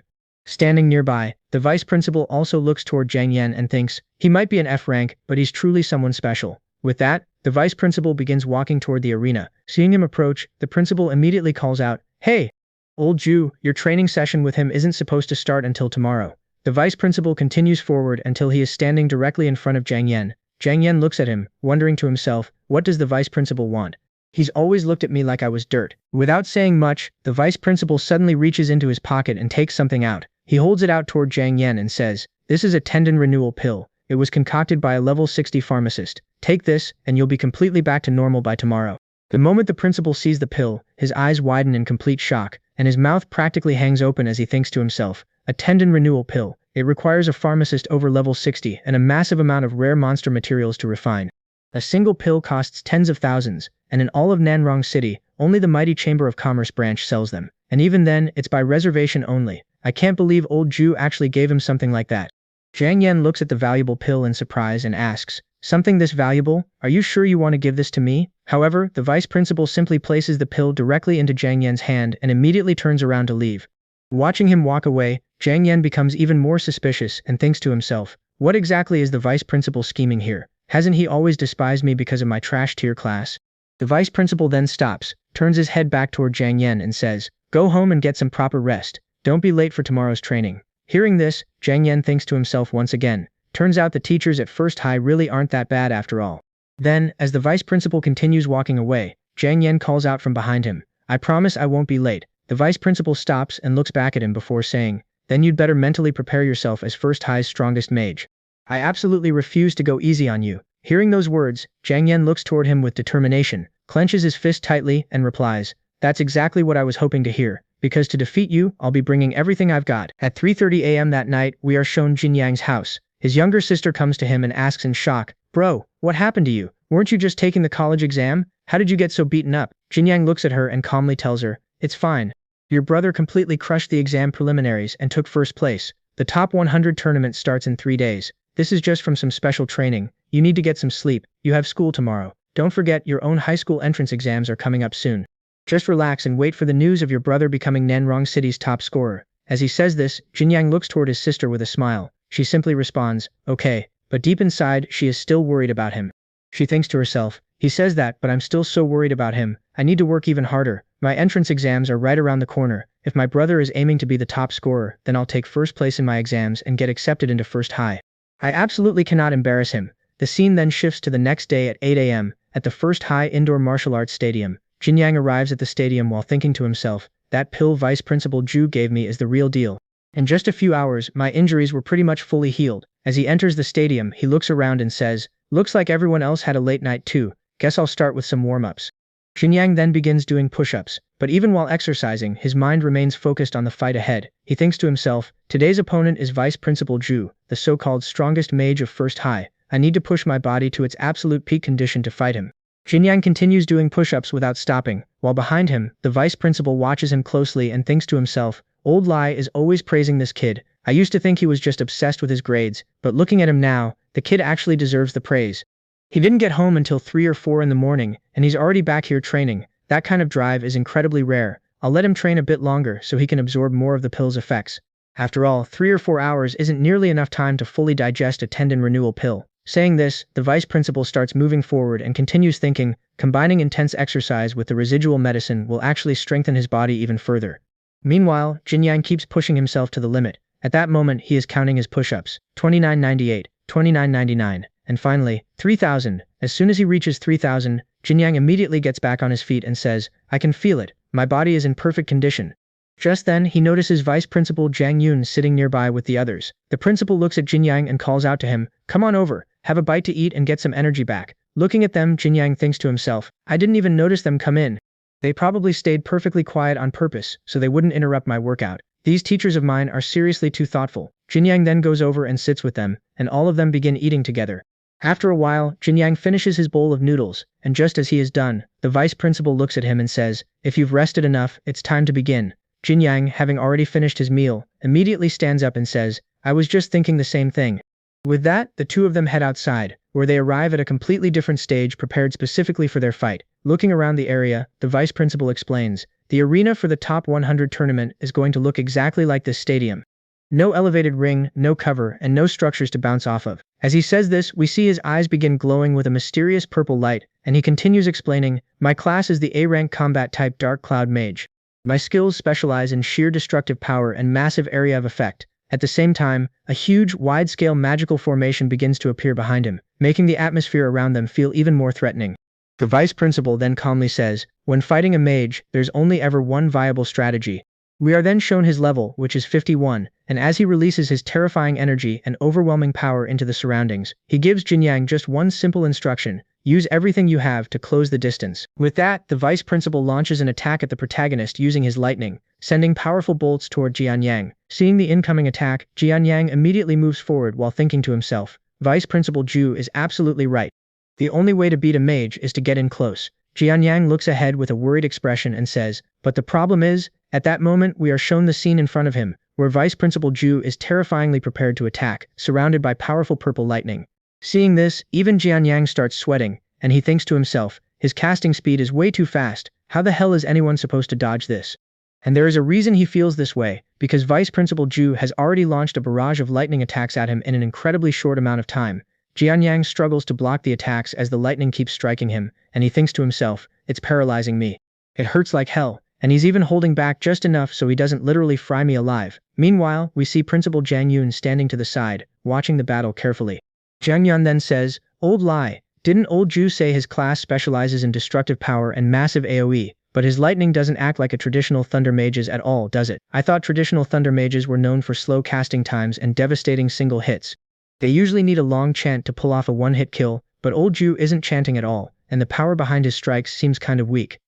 Standing nearby, the vice principal also looks toward Jiang Yan and thinks, he might be an F rank, but he's truly someone special. With that, the vice principal begins walking toward the arena. Seeing him approach, the principal immediately calls out, "Hey, old Jew, your training session with him isn't supposed to start until tomorrow." The vice principal continues forward until he is standing directly in front of Jiang Yan. Jiang Yan looks at him, wondering to himself, what does the vice principal want? He's always looked at me like I was dirt. Without saying much, the vice principal suddenly reaches into his pocket and takes something out. He holds it out toward Jiang Yan and says, "This is a tendon renewal pill. It was concocted by a level 60 pharmacist. Take this, and you'll be completely back to normal by tomorrow." The moment the principal sees the pill, his eyes widen in complete shock, and his mouth practically hangs open as he thinks to himself, a tendon renewal pill. It requires a pharmacist over level 60 and a massive amount of rare monster materials to refine. A single pill costs tens of thousands, and in all of Nanrong City, only the mighty Chamber of Commerce branch sells them. And even then, it's by reservation only. I can't believe old Jew actually gave him something like that. Jiang Yan looks at the valuable pill in surprise and asks, "Something this valuable? Are you sure you want to give this to me?" However, the vice principal simply places the pill directly into Jiang Yan's hand and immediately turns around to leave. Watching him walk away, Jiang Yan becomes even more suspicious and thinks to himself, what exactly is the vice principal scheming here? Hasn't he always despised me because of my trash tier class? The vice principal then stops, turns his head back toward Jiang Yan and says, "Go home and get some proper rest. Don't be late for tomorrow's training." Hearing this, Jiang Yan thinks to himself once again, turns out the teachers at First High really aren't that bad after all. Then, as the vice principal continues walking away, Jiang Yan calls out from behind him, "I promise I won't be late." The vice principal stops and looks back at him before saying, "Then you'd better mentally prepare yourself as First High's strongest mage. I absolutely refuse to go easy on you." Hearing those words, Jiang Yan looks toward him with determination, clenches his fist tightly, and replies, "That's exactly what I was hoping to hear, because to defeat you, I'll be bringing everything I've got." At 3:30 a.m. that night, we are shown Jin Yang's house. His younger sister comes to him and asks in shock, "Bro, what happened to you? Weren't you just taking the college exam? How did you get so beaten up?" Jin Yang looks at her and calmly tells her, "It's fine. Your brother completely crushed the exam preliminaries and took first place. The top 100 tournament starts in 3 days. This is just from some special training. You need to get some sleep. You have school tomorrow. Don't forget your own high school entrance exams are coming up soon. Just relax and wait for the news of your brother becoming Nanrong City's top scorer." As he says this, Jin Yang looks toward his sister with a smile. She simply responds, "Okay," but deep inside, she is still worried about him. She thinks to herself, "He says that, but I'm still so worried about him. I need to work even harder. My entrance exams are right around the corner. If my brother is aiming to be the top scorer, then I'll take first place in my exams and get accepted into First High. I absolutely cannot embarrass him." The scene then shifts to the next day at 8 a.m. at the First High Indoor Martial Arts Stadium. Jin Yang arrives at the stadium while thinking to himself, that pill Vice Principal Ju gave me is the real deal. In just a few hours, my injuries were pretty much fully healed. As he enters the stadium, he looks around and says, "Looks like everyone else had a late night too. Guess I'll start with some warm-ups." Jin Yang then begins doing push-ups, but even while exercising, his mind remains focused on the fight ahead. He thinks to himself, today's opponent is Vice Principal Ju, the so-called strongest mage of First High. I need to push my body to its absolute peak condition to fight him. Jin Yang continues doing push-ups without stopping, while behind him, the vice principal watches him closely and thinks to himself, old Lai is always praising this kid. I used to think he was just obsessed with his grades, but looking at him now, the kid actually deserves the praise. He didn't get home until 3 or 4 in the morning, and he's already back here training. That kind of drive is incredibly rare. I'll let him train a bit longer so he can absorb more of the pill's effects. After all, 3 or 4 hours isn't nearly enough time to fully digest a tendon renewal pill. Saying this, the vice principal starts moving forward and continues thinking, combining intense exercise with the residual medicine will actually strengthen his body even further. Meanwhile, Jin Yang keeps pushing himself to the limit. At that moment, he is counting his push-ups, 2998, 2999, and finally, 3000. As soon as he reaches 3000, Jin Yang immediately gets back on his feet and says, I can feel it. My body is in perfect condition. Just then, he notices Vice Principal Zhang Yun sitting nearby with the others. The principal looks at Jin Yang and calls out to him, come on over, have a bite to eat and get some energy back. Looking at them, Jin Yang thinks to himself, I didn't even notice them come in. They probably stayed perfectly quiet on purpose, so they wouldn't interrupt my workout. These teachers of mine are seriously too thoughtful. Jin Yang then goes over and sits with them, and all of them begin eating together. After a while, Jin Yang finishes his bowl of noodles, and just as he is done, the vice principal looks at him and says, if you've rested enough, it's time to begin. Jin Yang, having already finished his meal, immediately stands up and says, I was just thinking the same thing. With that, the two of them head outside, where they arrive at a completely different stage prepared specifically for their fight. Looking around the area, the vice principal explains, the arena for the top 100 tournament is going to look exactly like this stadium. No elevated ring, no cover, and no structures to bounce off of. As he says this, we see his eyes begin glowing with a mysterious purple light, and he continues explaining, "My class is the A-rank combat type Dark Cloud Mage. My skills specialize in sheer destructive power and massive area of effect." At the same time, a huge, wide-scale magical formation begins to appear behind him, making the atmosphere around them feel even more threatening. The vice principal then calmly says, "When fighting a mage, there's only ever one viable strategy." We are then shown his level, which is 51, and as he releases his terrifying energy and overwhelming power into the surroundings, he gives Jinyang just one simple instruction: use everything you have to close the distance. With that, the vice principal launches an attack at the protagonist using his lightning, sending powerful bolts toward Jianyang. Seeing the incoming attack, Jianyang immediately moves forward while thinking to himself, Vice Principal Ju is absolutely right. The only way to beat a mage is to get in close. Jianyang looks ahead with a worried expression and says, but the problem is, at that moment we are shown the scene in front of him, where Vice Principal Ju is terrifyingly prepared to attack, surrounded by powerful purple lightning. Seeing this, even Jianyang starts sweating, and he thinks to himself, his casting speed is way too fast, how the hell is anyone supposed to dodge this? And there is a reason he feels this way, because Vice Principal Ju has already launched a barrage of lightning attacks at him in an incredibly short amount of time. Jianyang struggles to block the attacks as the lightning keeps striking him, and he thinks to himself, it's paralyzing me. It hurts like hell, and he's even holding back just enough so he doesn't literally fry me alive. Meanwhile, we see Principal Jang Yun standing to the side, watching the battle carefully. Jang Yun then says, old lie, didn't old Ju say his class specializes in destructive power and massive AoE, but his lightning doesn't act like a traditional thunder mage's at all, does it? I thought traditional thunder mages were known for slow casting times and devastating single hits. They usually need a long chant to pull off a one-hit kill, but old Ju isn't chanting at all, and the power behind his strikes seems kind of weak.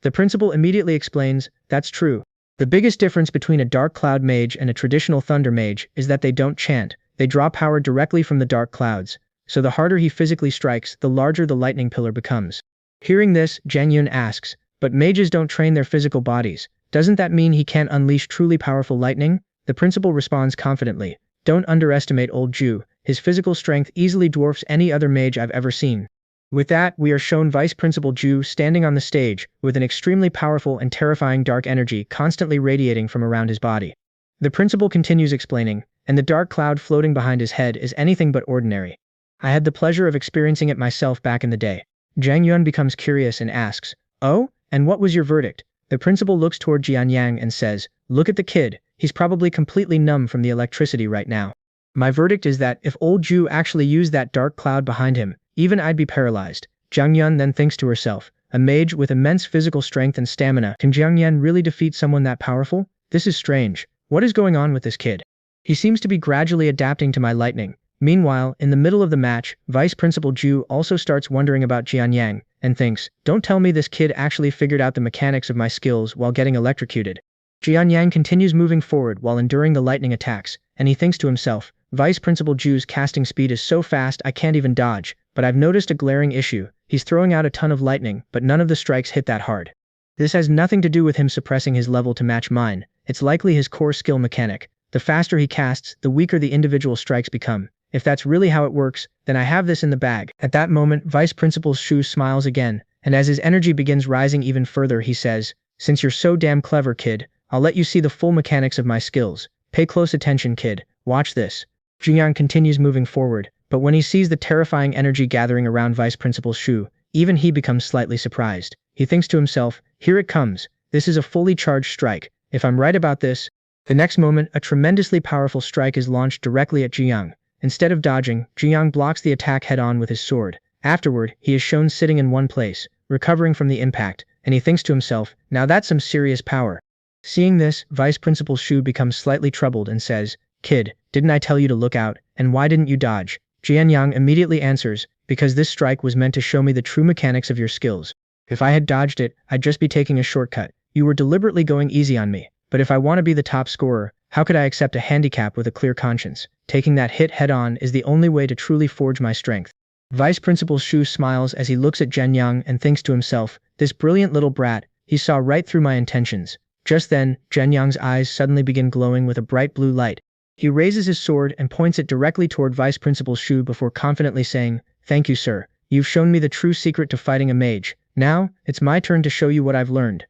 The principal immediately explains, that's true. The biggest difference between a dark cloud mage and a traditional thunder mage is that they don't chant, they draw power directly from the dark clouds, so the harder he physically strikes, the larger the lightning pillar becomes. Hearing this, Jang Yun asks, but mages don't train their physical bodies, doesn't that mean he can't unleash truly powerful lightning? The principal responds confidently, don't underestimate old Ju, his physical strength easily dwarfs any other mage I've ever seen. With that, we are shown Vice Principal Ju standing on the stage, with an extremely powerful and terrifying dark energy constantly radiating from around his body. The principal continues explaining, and the dark cloud floating behind his head is anything but ordinary. I had the pleasure of experiencing it myself back in the day. Jang Yun becomes curious and asks, oh, and what was your verdict? The principal looks toward Jianyang and says, look at the kid, he's probably completely numb from the electricity right now. My verdict is that if old Ju actually used that dark cloud behind him, even I'd be paralyzed. Jang Yun then thinks to herself, a mage with immense physical strength and stamina, can Jang Yun really defeat someone that powerful? This is strange. What is going on with this kid? He seems to be gradually adapting to my lightning. Meanwhile, in the middle of the match, Vice Principal Ju also starts wondering about Jianyang, and thinks, don't tell me this kid actually figured out the mechanics of my skills while getting electrocuted. Jianyang continues moving forward while enduring the lightning attacks, and he thinks to himself, Vice Principal Ju's casting speed is so fast I can't even dodge, but I've noticed a glaring issue, he's throwing out a ton of lightning, but none of the strikes hit that hard. This has nothing to do with him suppressing his level to match mine, it's likely his core skill mechanic. The faster he casts, the weaker the individual strikes become. If that's really how it works, then I have this in the bag. At that moment, Vice Principal Shu smiles again, and as his energy begins rising even further, he says, since you're so damn clever, kid, I'll let you see the full mechanics of my skills. Pay close attention, kid, watch this. Jianyang continues moving forward, but when he sees the terrifying energy gathering around Vice Principal Shu, even he becomes slightly surprised. He thinks to himself, here it comes, this is a fully charged strike. If I'm right about this. The next moment, a tremendously powerful strike is launched directly at Jianyang. Instead of dodging, Jianyang blocks the attack head-on with his sword. Afterward, he is shown sitting in one place, recovering from the impact, and he thinks to himself, now that's some serious power. Seeing this, Vice Principal Shu becomes slightly troubled and says, kid, didn't I tell you to look out, and why didn't you dodge? Jianyang immediately answers, because this strike was meant to show me the true mechanics of your skills. If I had dodged it, I'd just be taking a shortcut. You were deliberately going easy on me, but if I want to be the top scorer, how could I accept a handicap with a clear conscience? Taking that hit head-on is the only way to truly forge my strength. Vice Principal Shu smiles as he looks at Jianyang and thinks to himself, this brilliant little brat, he saw right through my intentions. Just then, Jianyang's eyes suddenly begin glowing with a bright blue light. He raises his sword and points it directly toward Vice Principal Shu before confidently saying, thank you, sir. You've shown me the true secret to fighting a mage. Now, it's my turn to show you what I've learned.